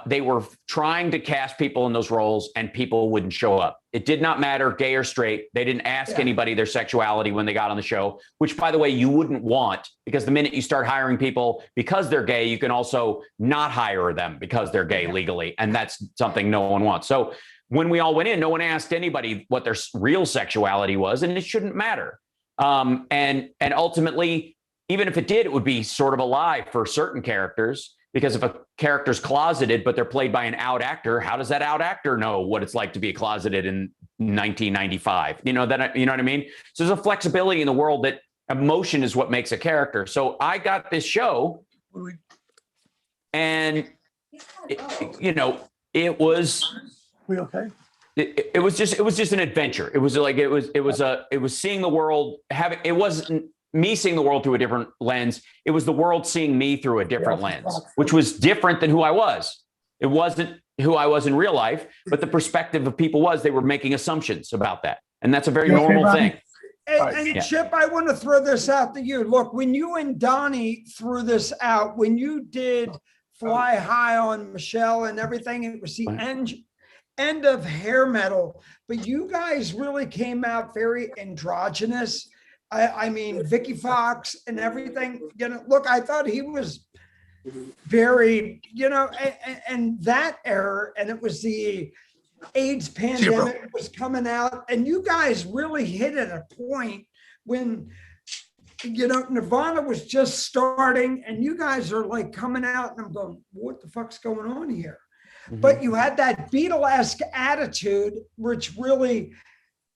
They were trying to cast people in those roles and people wouldn't show up. It did not matter, gay or straight. They didn't ask anybody their sexuality when they got on the show, which, by the way, you wouldn't want, because the minute you start hiring people because they're gay, you can also not hire them because they're gay legally. And that's something no one wants. So when we all went in, no one asked anybody what their real sexuality was, and it shouldn't matter. And ultimately, even if it did, it would be sort of a lie for certain characters. Because if a character's closeted, but they're played by an out actor, how does that out actor know what it's like to be closeted in 1995? You know what I mean? So there's a flexibility in the world that emotion is what makes a character. So I got this show, and it was. We okay? It was just an adventure. It was seeing the world. It wasn't me seeing the world through a different lens. It was the world seeing me through a different lens, which was different than who I was. It wasn't who I was in real life, but the perspective of people was they were making assumptions about that. And that's a very normal thing. And Chip, I want to throw this out to you. Look, when you and Donnie threw this out, when you did Fly High on Michelle and everything, it was the end of hair metal, but you guys really came out very androgynous. I mean, Vicky Fox and everything, look, I thought he was very, and that era, and it was the AIDS pandemic was coming out, and you guys really hit at a point when, Nirvana was just starting, and you guys are like coming out, and I'm going, what the fuck's going on here? Mm-hmm. But you had that Beatlesque attitude, which really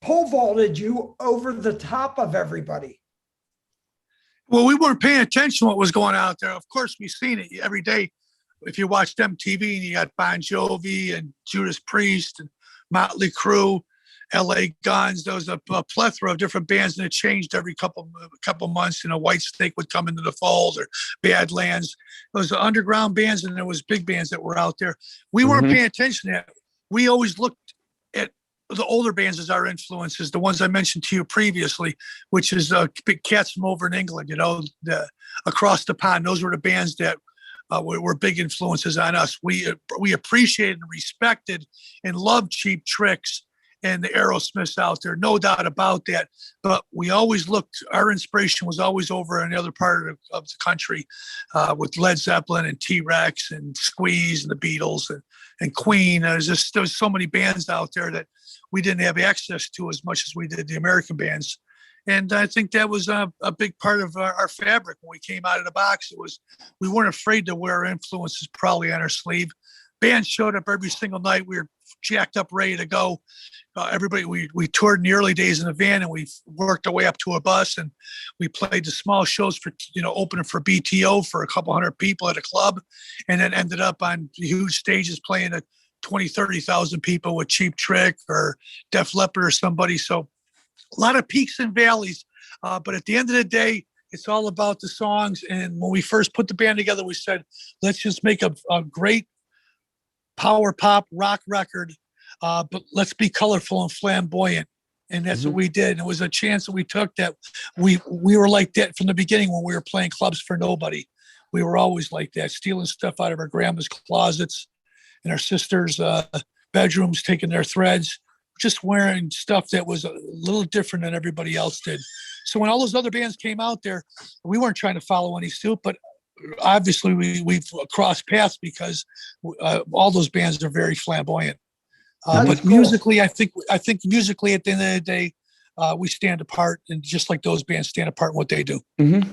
pole vaulted you over the top of everybody. Well, we weren't paying attention to what was going on out there. Of course, we've seen it every day. If you watched MTV, and you got Bon Jovi and Judas Priest and Motley Crue, LA Guns, there was a plethora of different bands, and it changed every couple months. White Snake would come into the fold, or Badlands. There was underground bands, and there was big bands that were out there. We weren't paying attention to that. We always looked at the older bands as our influences, the ones I mentioned to you previously, which is big cats from over in England, across the pond. Those were the bands that were big influences on us. We appreciated and respected and loved Cheap Tricks and the Aerosmiths out there, no doubt about that. But we always looked, our inspiration was always over in the other part of the country, with Led Zeppelin and T-Rex and Squeeze and the Beatles and Queen. There was so many bands out there that we didn't have access to as much as we did the American bands. And I think that was a big part of our fabric when we came out of the box. We weren't afraid to wear our influences probably on our sleeve. Bands showed up every single night. We were jacked up, ready to go. Everybody, we toured in the early days in a van, and we worked our way up to a bus, and we played the small shows for, opening for BTO for a couple hundred people at a club, and then ended up on huge stages playing at 20, 30,000 people with Cheap Trick or Def Leppard or somebody. So a lot of peaks and valleys. But at the end of the day, it's all about the songs. And when we first put the band together, we said, let's just make a great power pop rock record, but let's be colorful and flamboyant. And that's what we did. And it was a chance that we took, that we were like that from the beginning when we were playing clubs for nobody. We were always like that, stealing stuff out of our grandma's closets and our sisters' bedrooms, taking their threads, just wearing stuff that was a little different than everybody else did. So when all those other bands came out there, we weren't trying to follow any suit, but obviously we've crossed paths because all those bands are very flamboyant. But cool. musically, I think musically at the end of the day, we stand apart, and just like those bands stand apart in what they do. Mm-hmm.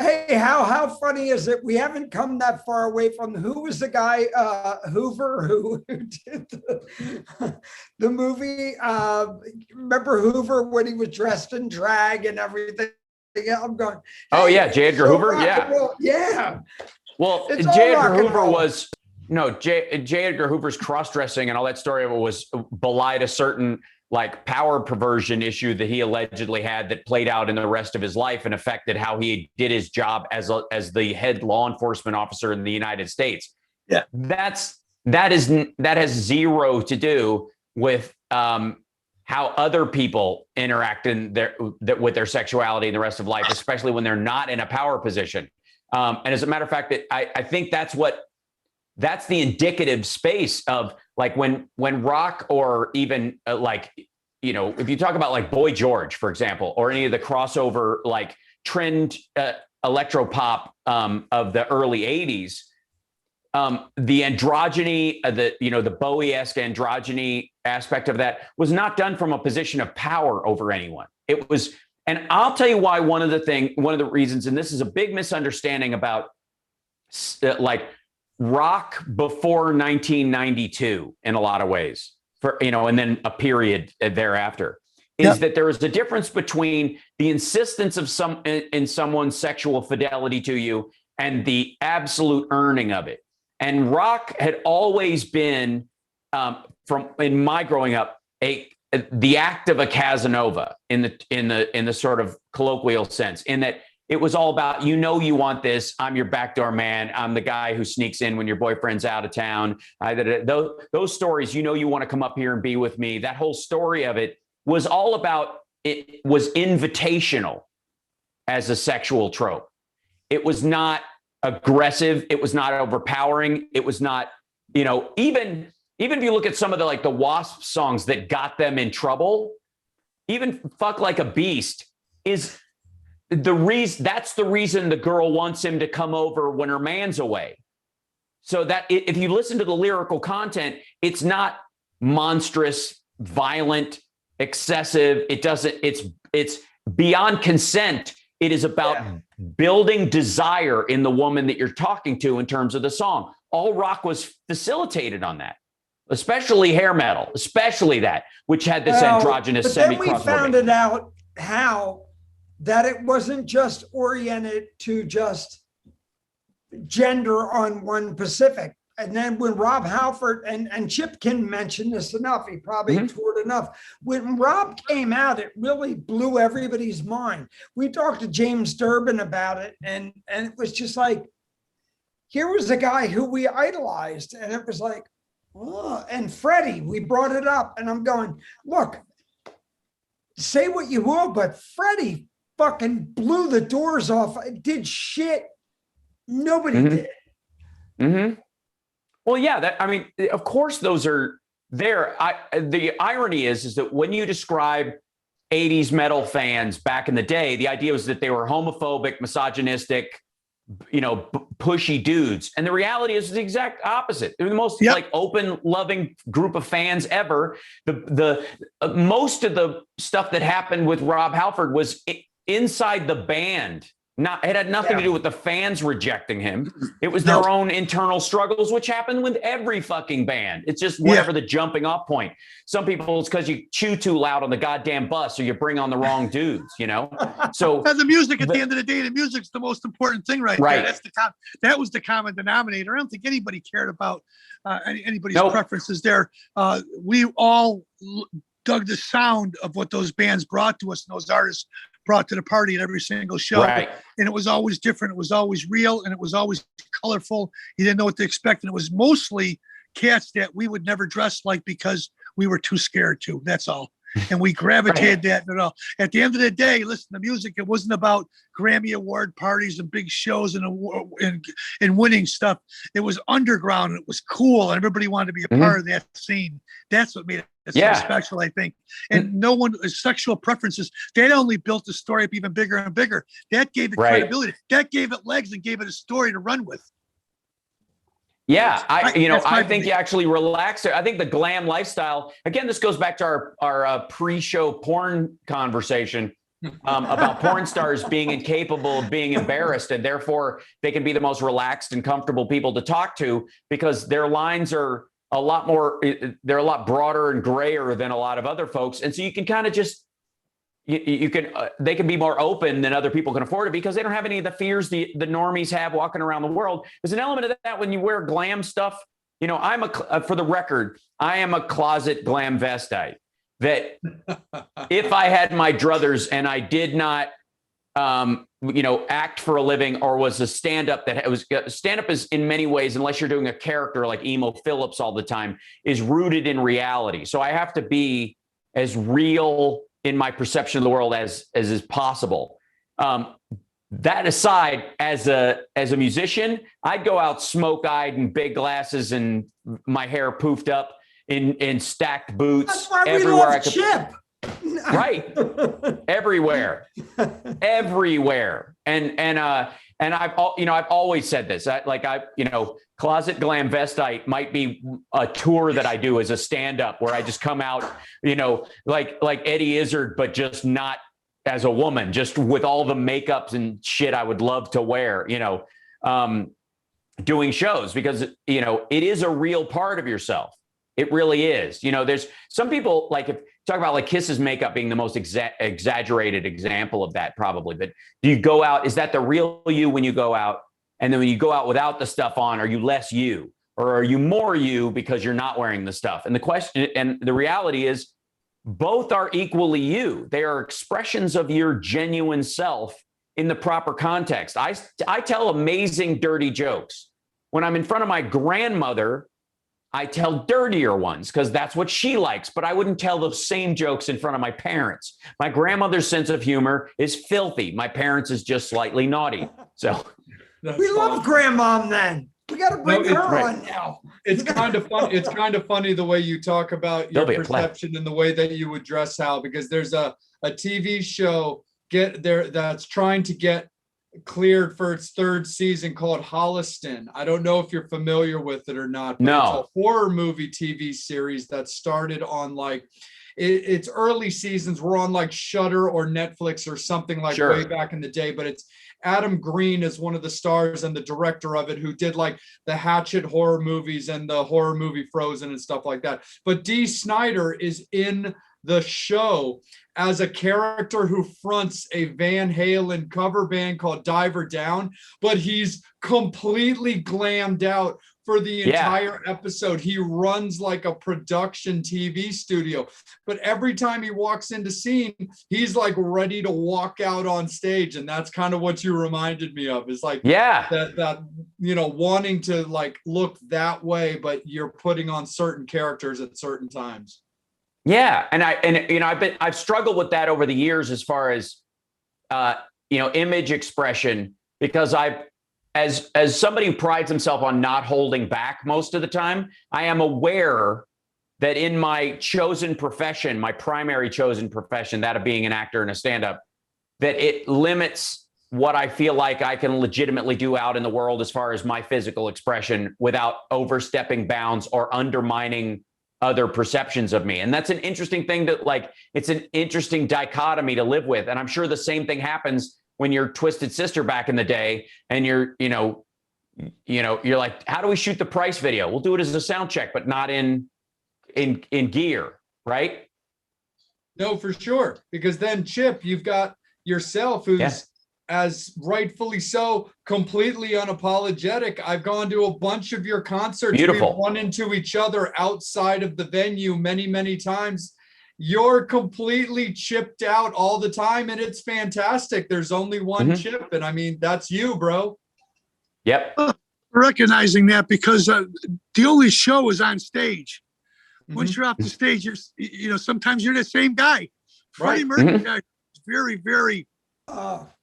Hey, how funny is it? We haven't come that far away from who was the guy, Hoover, who did the movie. Remember Hoover when he was dressed in drag and everything? I'm going, Oh hey, yeah, J. Edgar so Hoover. rock and Yeah. roll. Yeah. Well, It's all J. rock Edgar and Hoover roll. was J. Edgar Hoover's cross-dressing and all that story of it was belied a certain like power perversion issue that he allegedly had that played out in the rest of his life and affected how he did his job as the head law enforcement officer in the United States. Yeah, that has zero to do with how other people interact with their sexuality in the rest of life, especially when they're not in a power position. And as a matter of fact, that I think that's the indicative space of like when rock or even if you talk about like Boy George, for example, or any of the crossover like trend electro pop of the early 80s, the androgyny, the Bowie-esque androgyny aspect of that was not done from a position of power over anyone. It was, and I'll tell you why. One of the reasons, and this is a big misunderstanding about like rock before 1992 in a lot of ways, and then a period thereafter, is that there is a difference between the insistence of someone's sexual fidelity to you and the absolute earning of it. And rock had always been, in my growing up, the act of a Casanova in the sort of colloquial sense, in that it was all about, you want this. I'm your backdoor man. I'm the guy who sneaks in when your boyfriend's out of town. Those stories, you want to come up here and be with me. That whole story of it was all about, it was invitational as a sexual trope. It was not aggressive. It was not overpowering. It was not, even if you look at some of the Wasp songs that got them in trouble, even Fuck Like a Beast is that's the reason the girl wants him to come over when her man's away. So that if you listen to the lyrical content, it's not monstrous, violent, excessive. It's beyond consent. It is about building desire in the woman that you're talking to in terms of the song. All rock was facilitated on that, especially hair metal, especially that, which had this androgynous semi-crossover. Then we found it out that it wasn't just oriented to just gender on one Pacific. And then when Rob Halford, and Chip can mention this enough, he probably toured enough. When Rob came out, it really blew everybody's mind. We talked to James Durbin about it, and it was just like, here was a guy who we idolized. And it was like, oh. And Freddie, we brought it up, and I'm going, look, say what you will, but Freddie fucking blew the doors off, did shit nobody did. Mm-hmm. Well, yeah, of course those are there. The irony is that when you describe 80s metal fans back in the day, the idea was that they were homophobic, misogynistic, pushy dudes. And the reality is the exact opposite. They're the most open, loving group of fans ever. The most of the stuff that happened with Rob Halford was inside the band. It had nothing to do with the fans rejecting him. It was their own internal struggles, which happened with every fucking band. It's just whatever the jumping off point. Some people, it's because you chew too loud on the goddamn bus or you bring on the wrong dudes, So the music, at the end of the day, the music's the most important thing there. That was the common denominator. I don't think anybody cared about anybody's preferences there. We all dug the sound of what those bands brought to us and those artists brought to the party at every single show. Right. And it was always different. It was always real, and it was always colorful. You didn't know what to expect. And it was mostly cats that we would never dress like because we were too scared to. That's all. and we gravitated that. You know, at the end of the day, listen, the music, it wasn't about Grammy Award parties and big shows and winning stuff. It was underground and it was cool, and everybody wanted to be a part of that scene. That's what made it so special, I think. And no one, sexual preferences, that only built the story up even bigger and bigger. That gave it credibility. That gave it legs and gave it a story to run with. Yeah, I think you actually relax it. I think the glam lifestyle, again, this goes back to our pre-show porn conversation about porn stars being incapable of being embarrassed, and therefore they can be the most relaxed and comfortable people to talk to because their lines are a lot broader and grayer than a lot of other folks. And so you can kind of just, they can be more open than other people can afford it because they don't have any of the fears the normies have walking around the world. There's an element of that when you wear glam stuff. You know, for the record, I am a closet glam vestite. That if I had my druthers and I did not, act for a living or was a stand-up stand-up is in many ways, unless you're doing a character like Emo Phillips all the time, is rooted in reality. So I have to be as real in my perception of the world as is possible. That aside, as a musician, I'd go out smoke-eyed and big glasses and my hair poofed up in stacked boots. That's why everywhere we love I could. Chip. Right. Everywhere. And I've always said this. Closet glam vestite might be a tour that I do as a stand-up where I just come out, like Eddie Izzard, but just not as a woman, just with all the makeups and shit I would love to wear, doing shows because, it is a real part of yourself. It really is. There's some people like if talk about like Kiss's makeup being the most exaggerated example of that probably. But do you go out? Is that the real you when you go out? And then when you go out without the stuff on, are you less you or are you more you because you're not wearing the stuff? And the question and the reality is both are equally you. They are expressions of your genuine self in the proper context. I tell amazing dirty jokes. When I'm in front of my grandmother, I tell dirtier ones because that's what she likes, but I wouldn't tell those same jokes in front of my parents. My grandmother's sense of humor is filthy. My parents is just slightly naughty. So we love grandmom then. We got to bring her on now. It's kind of fun. It's kind of funny the way you talk about your perception and the way that you would dress Hal, because there's a TV show that's trying to get cleared for its third season called Holliston. I don't know if you're familiar with it or not. But no. It's a horror movie TV series that started on its early seasons were on like Shudder or Netflix or something like way back in the day. But it's Adam Green is one of the stars and the director of it, who did like the Hatchet horror movies and the horror movie Frozen and stuff like that. But Dee Snider is in the show as a character who fronts a Van Halen cover band called Diver Down, but he's completely glammed out for the entire episode. He runs like a production TV studio, but every time he walks into scene, he's like ready to walk out on stage. And that's kind of what you reminded me of. Is like, that, wanting to like look that way, but you're putting on certain characters at certain times. Yeah. And I've struggled with that over the years as far as, image expression, because as somebody who prides himself on not holding back most of the time, I am aware that in my chosen profession, my primary chosen profession, that of being an actor and a stand-up, that it limits what I feel like I can legitimately do out in the world as far as my physical expression without overstepping bounds or undermining other perceptions of me. And that's an interesting thing it's an interesting dichotomy to live with. And I'm sure the same thing happens when you're Twisted Sister back in the day and you're like, how do we shoot the Price video? We'll do it as a sound check, but not in gear, right? No, for sure. Because then Chip, you've got yourself who's as rightfully so, completely unapologetic. I've gone to a bunch of your concerts. Beautiful. We've run into each other outside of the venue many, many times. You're completely chipped out all the time, and it's fantastic. There's only one Chip, and I mean, that's you, bro. Yep. Recognizing that because the only show is on stage. Once you're off the stage, sometimes you're the same guy. Freddie Right. Mercury guy is very, very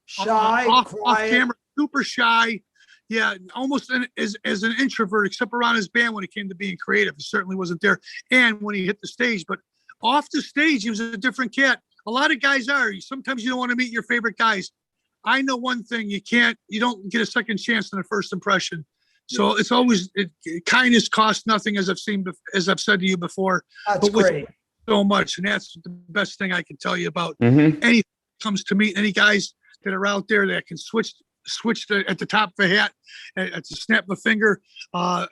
Shy, off quiet. camera, super shy. Yeah, almost as an introvert, except around his band when it came to being creative. He certainly wasn't there. And when he hit the stage, but off the stage, he was a different cat. A lot of guys are. Sometimes you don't want to meet your favorite guys. I know one thing: you don't get a second chance on a first impression. So it's always kindness costs nothing, as I've said to you before. That's great. So much, and that's the best thing I can tell you about Mhm. any comes to meet any guys that are out there that can switch at the top of a hat at the snap of a finger.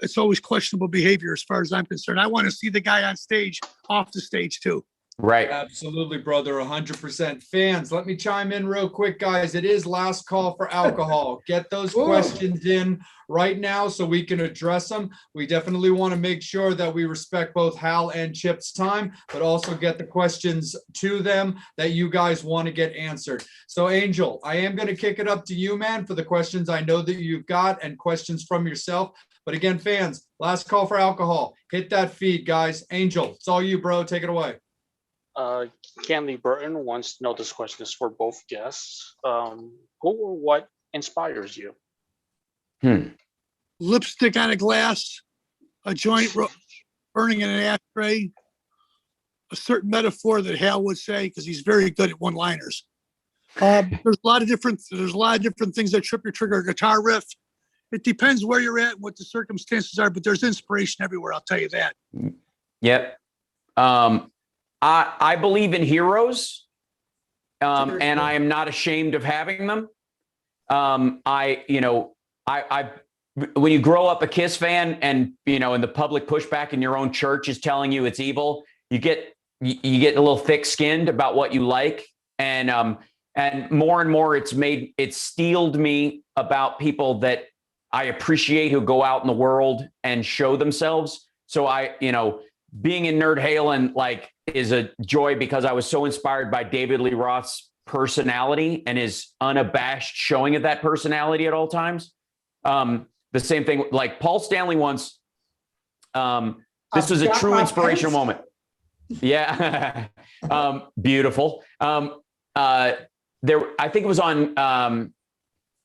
It's always questionable behavior as far as I'm concerned. I want to see the guy on stage, off the stage too. Right. Absolutely, brother. 100%. Fans, let me chime in real quick, guys. It is last call for alcohol. Get those questions in right now so we can address them. We definitely want to make sure that we respect both Hal and Chip's time, but also get the questions to them that you guys want to get answered. So, Angel, I am going to kick it up to you, man, for the questions I know that you've got and questions from yourself. But again, fans, last call for alcohol. Hit that feed, guys. Angel, it's all you, bro. Take it away. Candy Burton wants to know, this question is for both guests. Who or what inspires you? Lipstick on a glass, a joint burning in an ashtray, a certain metaphor that Hal would say, because he's very good at one-liners. There's a lot of different things that trip your trigger. A guitar riff. It depends where you're at and what the circumstances are, but there's inspiration everywhere. I'll tell you that. Yep. I believe in heroes, and I am not ashamed of having them. When you grow up a Kiss fan and, and the public pushback in your own church is telling you it's evil, you get a little thick skinned about what you like. And more and more it's steeled me about people that I appreciate who go out in the world and show themselves. So being in Nerd Halen, is a joy because I was so inspired by David Lee Roth's personality and his unabashed showing of that personality at all times. The same thing, like Paul Stanley once, this was a true inspirational moment. Yeah. Beautiful. I think it was on,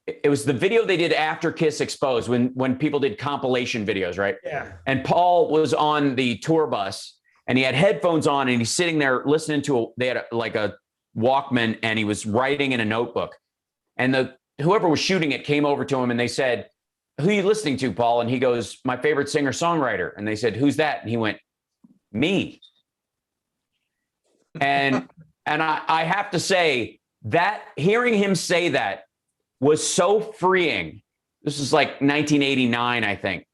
it was the video they did after Kiss Exposed when people did compilation videos, right? Yeah. And Paul was on the tour bus and he had headphones on and he's sitting there listening to they had a Walkman and he was writing in a notebook. And whoever was shooting it came over to him and they said, "Who are you listening to, Paul?" And he goes, "My favorite singer-songwriter." And they said, "Who's that?" And he went, "Me." And I have to say that hearing him say that was so freeing. This is like 1989, I think.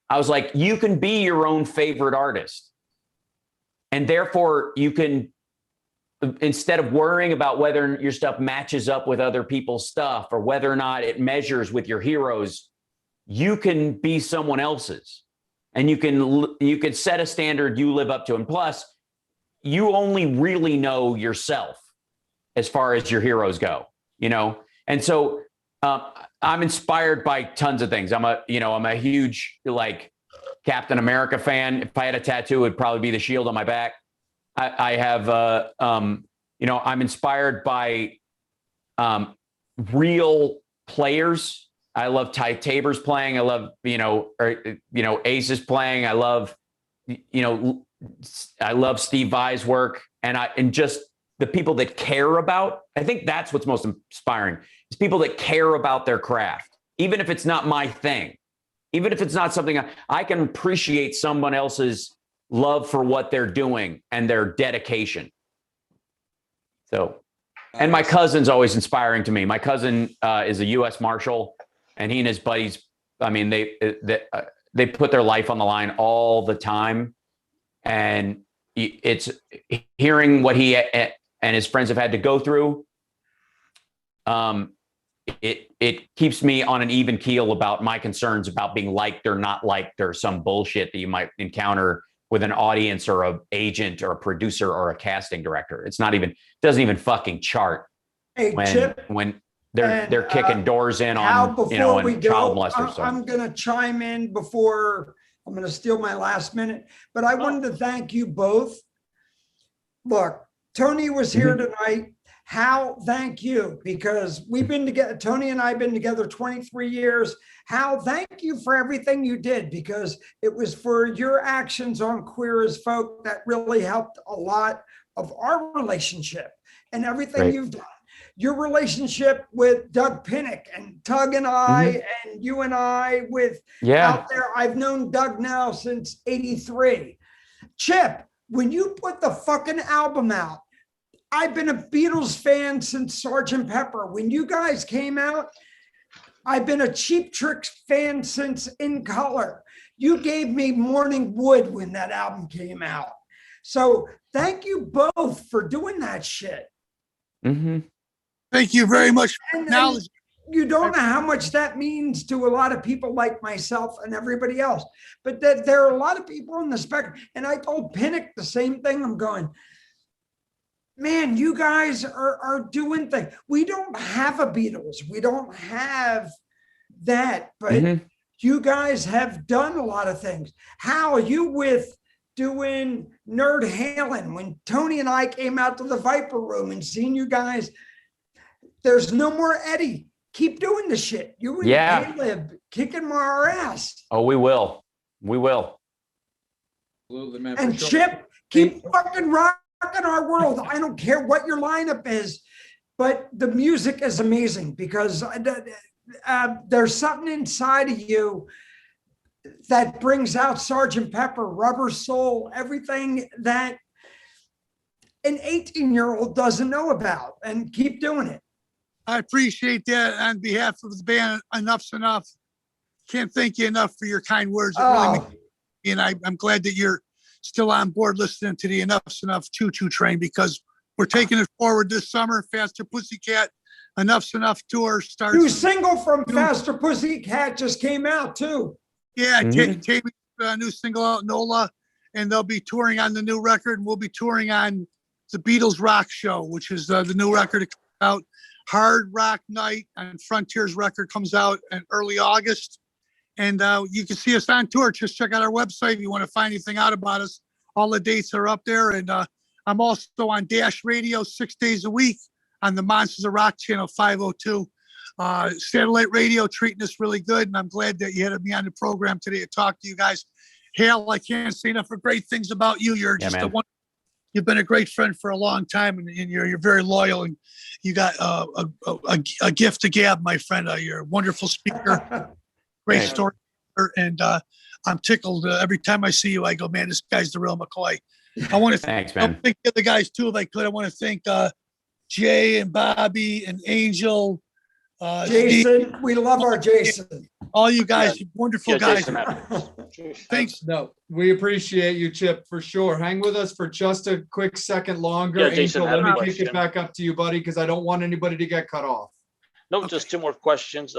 I was like, you can be your own favorite artist. And therefore you can, instead of worrying about whether your stuff matches up with other people's stuff or whether or not it measures with your heroes, you can be someone else's. And you can set a standard you live up to. And plus, you only really know yourself as far as your heroes go, And so I'm inspired by tons of things. I'm a huge Captain America fan. If I had a tattoo, it would probably be the shield on my back. I have, I'm inspired by real players. I love Ty Tabor's playing. I love, Ace's playing. I love, Steve Vai's work and just the people that care about. I think that's what's most inspiring is people that care about their craft, even if it's not my thing. Even if it's not something I can appreciate someone else's love for what they're doing and their dedication. So, and my cousin's always inspiring to me. My cousin is a U.S. Marshal, and he and his buddies, they put their life on the line all the time. And it's hearing what he and his friends have had to go through. It keeps me on an even keel about my concerns about being liked or not liked or some bullshit that you might encounter with an audience or an agent or a producer or a casting director. Doesn't even fucking chart. Hey, Chip, when they're kicking doors in Al, on, before we child go, molesters. So. I'm going to chime in before I'm going to steal my last minute, but I wanted to thank you both. Look, Tony was here tonight. Hal, thank you, because we've been together. Tony and I have been together 23 years. Hal, thank you for everything you did, because it was for your actions on Queer as Folk that really helped a lot of our relationship and everything you've done. Your relationship with Doug Pinnick and Tug and I, and you and I with out there. I've known Doug now since '83. Chip, when you put the fucking album out, I've been a Beatles fan since Sgt. Pepper. When you guys came out, I've been a Cheap Tricks fan since In Color. You gave me Morning Wood when that album came out. So thank you both for doing that shit. Thank you very much for knowledge. You don't know how much that means to a lot of people like myself and everybody else, but that there are a lot of people on the spectrum. And I told Pinnick the same thing. I'm going, man, you guys are doing things. We don't have a Beatles. We don't have that, but you guys have done a lot of things. How are you with doing Nerd Halen? When Tony and I came out to the Viper Room and seen you guys, there's no more Eddie. Keep doing the shit. You and Caleb kicking our ass. Oh, we will. We will. Absolutely, man. And Chip, keep fucking rocking our world. I don't care what your lineup is, but the music is amazing, because there's something inside of you that brings out Sgt. Pepper, Rubber Soul, everything that an 18-year-old doesn't know about, and keep doing it. I appreciate that on behalf of the band. Enough's Enough. Can't thank you enough for your kind words. It really means, and I'm glad that you're still on board listening to the Enough's Enough choo-choo train, because we're taking it forward this summer. Faster Pussycat, Enough's Enough tour starts. New single from Faster Pussycat just came out too. Yeah, Tammy's new single out, Nola, and they'll be touring on the new record. And we'll be touring on the Beatles Rock Show, which is the new record that comes out. Hard Rock Night on Frontiers record comes out in early August. And you can see us on tour. Just check out our website if you want to find anything out about us. All the dates are up there. And I'm also on Dash Radio 6 days a week on the Monsters of Rock channel 502. Satellite radio treating us really good. And I'm glad that you had me on the program today to talk to you guys. Hal, I can't say enough of great things about you. You're just a one. You've been a great friend for a long time, and you're very loyal, and you got a gift to gab, my friend. You're a wonderful speaker, great story, and I'm tickled every time I see you. I go, man, this guy's the real McCoy. I want to thank the other guys too, if I could. I want to thank Jay and Bobby and Angel, Jason. Steve. We love our Jason. All you guys, wonderful guys. Thanks. No, we appreciate you, Chip, for sure. Hang with us for just a quick second longer. Yeah, Jason, Angel, let me kick it back up to you, buddy, because I don't want anybody to get cut off. No, just two more questions.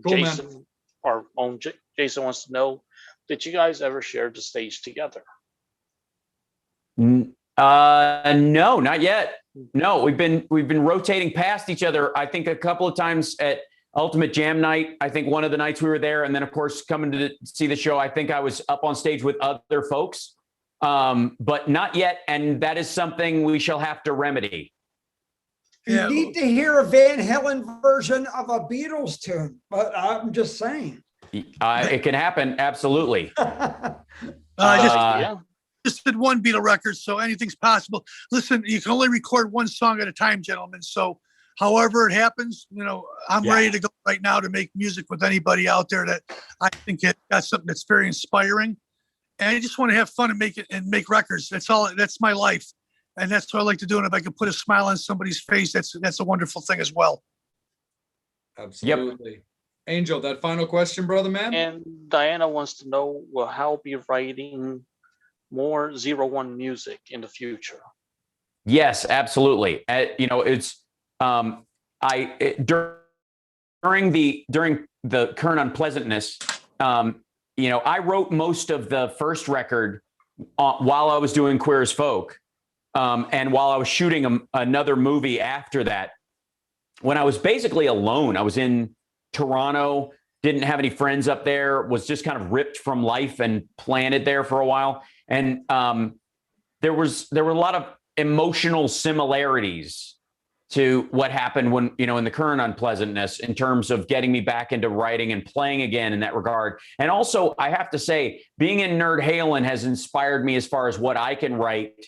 Jason, our own Jason wants to know, did you guys ever share the stage together? No, not yet. No, we've been rotating past each other. I think a couple of times at Ultimate Jam Night. I think one of the nights we were there, and then of course coming to see the show, I think I was up on stage with other folks, but not yet. And that is something we shall have to remedy. You need to hear a Van Halen version of a Beatles tune, but I'm just saying. It can happen. Absolutely. Just did one Beatle record, so anything's possible. Listen, you can only record one song at a time, gentlemen. So however it happens, I'm ready to go right now to make music with anybody out there that I think it got something that's very inspiring. And I just want to have fun and make records. That's my life. And that's what I like to do. And if I can put a smile on somebody's face, that's a wonderful thing as well. Absolutely. Yep. Angel, that final question, brother, man. And Diana wants to know, will Hal be writing more 01 music in the future? Yes, absolutely. It's during the current unpleasantness, I wrote most of the first record while I was doing Queer as Folk, and while I was shooting another movie after that. When I was basically alone, I was in Toronto, didn't have any friends up there, was just kind of ripped from life and planted there for a while. And there were a lot of emotional similarities to what happened when, in the current unpleasantness, in terms of getting me back into writing and playing again in that regard. And also, I have to say, being in Nerd Halen has inspired me as far as what I can write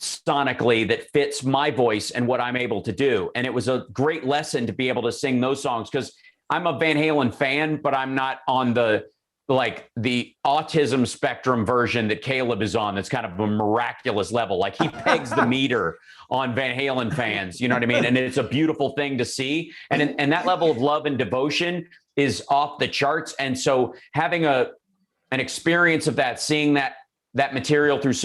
sonically that fits my voice and what I'm able to do. And it was a great lesson to be able to sing those songs, because I'm a Van Halen fan, but I'm not on the autism spectrum version that Caleb is on. That's kind of a miraculous level. Like, he pegs the meter on Van Halen fans, you know what I mean? And it's a beautiful thing to see. And that level of love and devotion is off the charts. And so having an experience of that, seeing that material through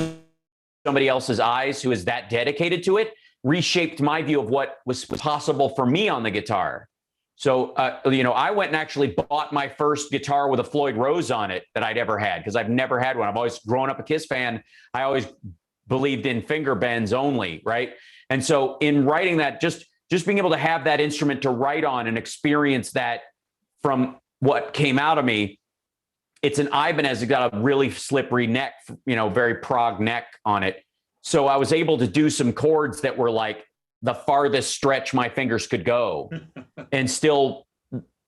somebody else's eyes who is that dedicated to it, reshaped my view of what was possible for me on the guitar. So, I went and actually bought my first guitar with a Floyd Rose on it that I'd ever had, because I've never had one. I've always grown up a Kiss fan. I always believed in finger bends only, right? And so in writing that, just being able to have that instrument to write on and experience that from what came out of me, it's an Ibanez. It's got a really slippery neck, very prog neck on it. So I was able to do some chords that were like the farthest stretch my fingers could go and still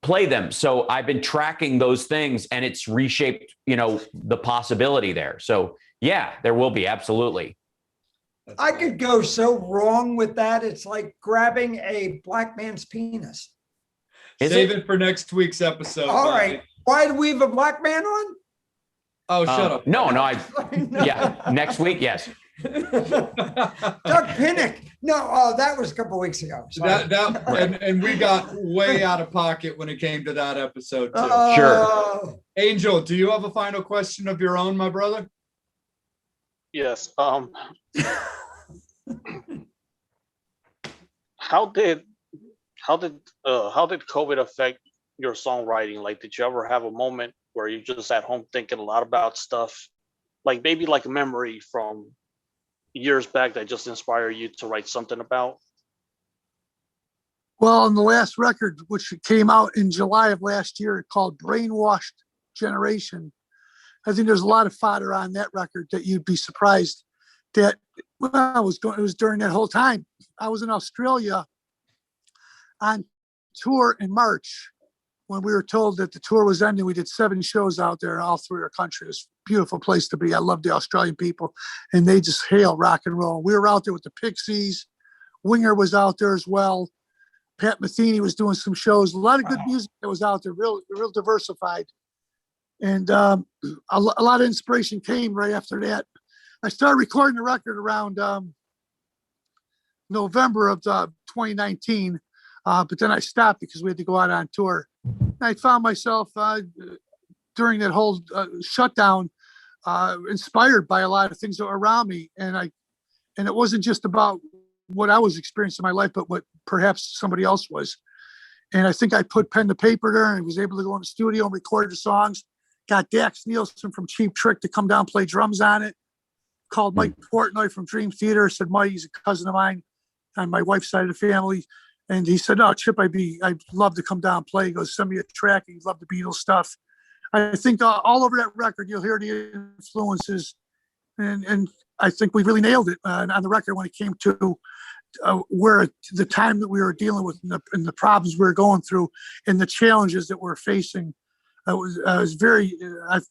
play them. So I've been tracking those things, and it's reshaped, the possibility there. So yeah, there will be. Absolutely. I could go so wrong with that. It's like grabbing a black man's penis. Save it for next week's episode. All right. Why do we have a black man on? Oh, shut up. No, yeah. Next week. Yes. Doug Pinnick. No, that was a couple weeks ago. And we got way out of pocket when it came to that episode too. Sure. Angel, do you have a final question of your own, my brother? Yes. How did COVID affect your songwriting? Like, did you ever have a moment where you're just at home thinking a lot about stuff, like maybe like a memory from years back that just inspired you to write something about? Well, on the last record, which came out in July of last year, called Brainwashed Generation, I think there's a lot of fodder on that record that you'd be surprised that it was during that whole time. I was in Australia on tour in March when we were told that the tour was ending. We did 7 shows out there in all 3 of our countries. Beautiful place to be. I love the Australian people, and they just hail rock and roll. We were out there with the Pixies. Winger was out there as well. Pat Metheny was doing some shows. A lot of good music that was out there, real diversified. And a lot of inspiration came right after that. I started recording the record around November of 2019, but then I stopped because we had to go out on tour. I found myself during that whole shutdown inspired by a lot of things that were around me, and it wasn't just about what I was experiencing in my life, but what perhaps somebody else was. And I think I put pen to paper there and was able to go in the studio and record the songs. Got Dax Nielsen from Cheap Trick to come down and play drums on it. Called Mike Portnoy from Dream Theater, said, Mike, he's a cousin of mine on my wife's side of the family. And he said, "No, Chip, I'd love to come down and play." He goes, "Send me a track." He loved the Beatles stuff. I think all over that record, you'll hear the influences. And I think we really nailed it on the record when it came to where the time that we were dealing with and the problems we were going through and the challenges that we're facing. It was a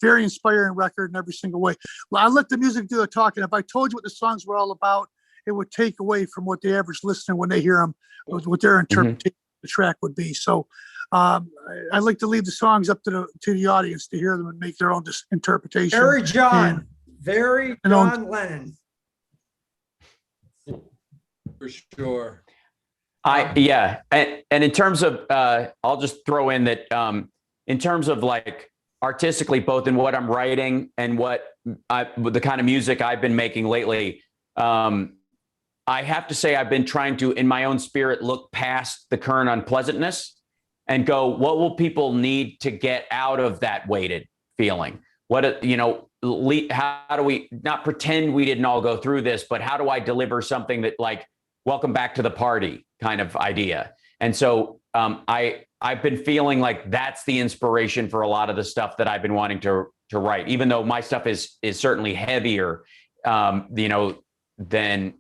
very inspiring record in every single way. Well, I let the music do the talking. If I told you what the songs were all about, it would take away from what the average listener, when they hear them, what their interpretation of the track would be. So I like to leave the songs up to the audience to hear them and make their own interpretation. Very John Lennon. For sure. And in terms of, I'll just throw in that in terms of like artistically, both in what I'm writing and the kind of music I've been making lately, I have to say I've been trying to, in my own spirit, look past the current unpleasantness and go, what will people need to get out of that weighted feeling? How do we not pretend we didn't all go through this, but how do I deliver something that, like, welcome back to the party kind of idea? And so I've been feeling like that's the inspiration for a lot of the stuff that I've been wanting to write, even though my stuff is certainly heavier, than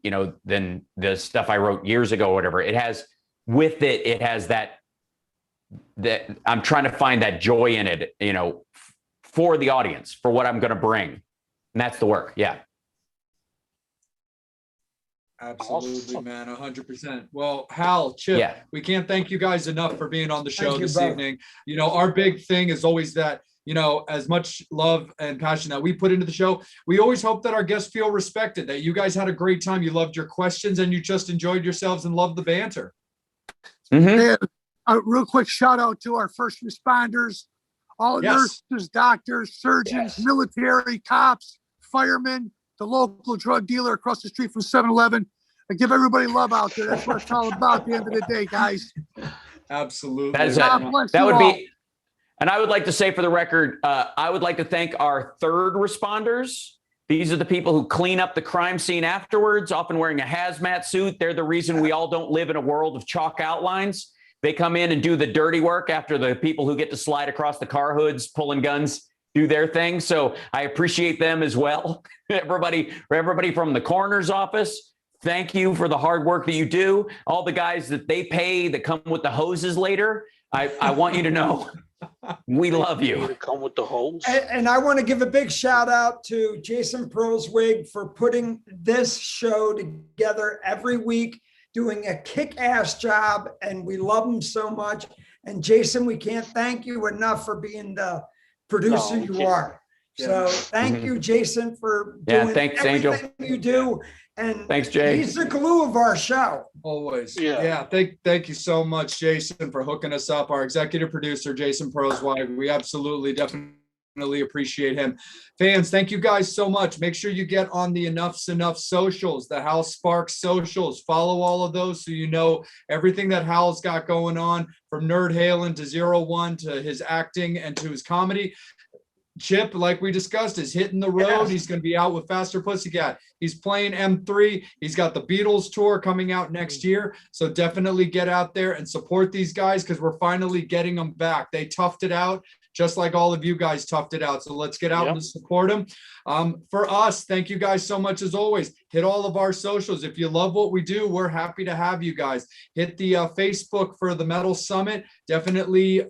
the stuff I wrote years ago or whatever. It has that I'm trying to find that joy in it, for the audience, for what I'm going to bring. And that's the work. Yeah. Absolutely, man. 100%. Well, Hal, Chip, we can't thank you guys enough for being on the show this evening. Our big thing is always that, as much love and passion that we put into the show, we always hope that our guests feel respected, that you guys had a great time. You loved your questions and you just enjoyed yourselves and loved the banter. And a real quick shout out to our first responders, all nurses, doctors, surgeons, military, cops, firemen, the local drug dealer across the street from 7-Eleven. I give everybody love out there. That's what it's all about at the end of the day, guys. Absolutely. That would be, and I would like to say for the record, I would like to thank our third responders. These are the people who clean up the crime scene afterwards, often wearing a hazmat suit. They're the reason we all don't live in a world of chalk outlines. They come in and do the dirty work after the people who get to slide across the car hoods, pulling guns, do their thing. So I appreciate them as well. Everybody from the coroner's office, thank you for the hard work that you do. All the guys that they pay that come with the hoses later, I want you to know we love you. To come with the hose. And I want to give a big shout out to Jason Proswig for putting this show together every week, doing a kick-ass job, and we love him so much. And Jason, we can't thank you enough for being the producer you are. So thank you, Jason, for doing thanks, everything Angel. you do. And thanks, Jay. He's the glue of our show. Always. Thank you so much, Jason, for hooking us up. Our executive producer, Jason Proswig. We absolutely, definitely appreciate him. Fans, thank you guys so much. Make sure you get on the Enuff's Enough socials, the Hal Sparks socials. Follow all of those so you know everything that Hal's got going on, from Nerd Halen to 01 to his acting and to his comedy. Chip, like we discussed, is hitting the road. He's going to be out with Faster Pussycat. He's playing M3. He's got the Beatles tour coming out next year. So definitely get out there and support these guys, because we're finally getting them back. They toughed it out, just like all of you guys toughed it out. So let's get out and support them. For us, thank you guys so much as always. Hit all of our socials. If you love what we do, we're happy to have you guys. Hit the Facebook for the Metal Summit. Definitely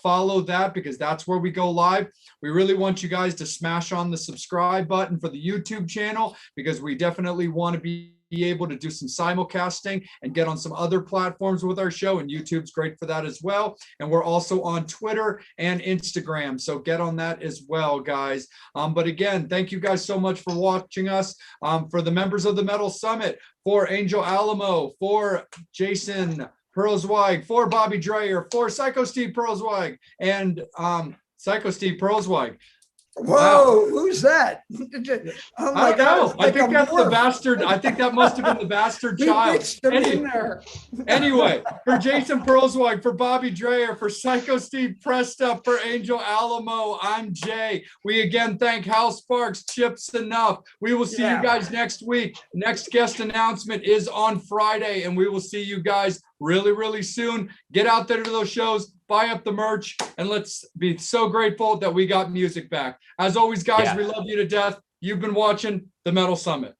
follow that, because that's where we go live. We really want you guys to smash on the subscribe button for the YouTube channel, because we definitely want to be able to do some simulcasting and get on some other platforms with our show, and YouTube's great for that as well. And we're also on Twitter and Instagram, so get on that as well, guys. But again, thank you guys so much for watching us. For the members of the Metal Summit, for Angel Alamo, for Jason Proswig, for Bobby Dreyer, for Psycho Steve Proswig, and Psycho Steve Proswig. Whoa, who's that? Oh my I don't know. God, I think that's the bastard. I think that must have been the bastard child. Anyway, for Jason Proswig, for Bobby Dreyer, for Psycho Steve Presta, for Angel Alamo, I'm Jay. We again thank Hal Sparks, Chips Enough. We will see you guys next week. Next guest announcement is on Friday, and we will see you guys really, really soon. Get out there to those shows. Buy up the merch, and let's be so grateful that we got music back. As always, guys, we love you to death. You've been watching the Metal Summit.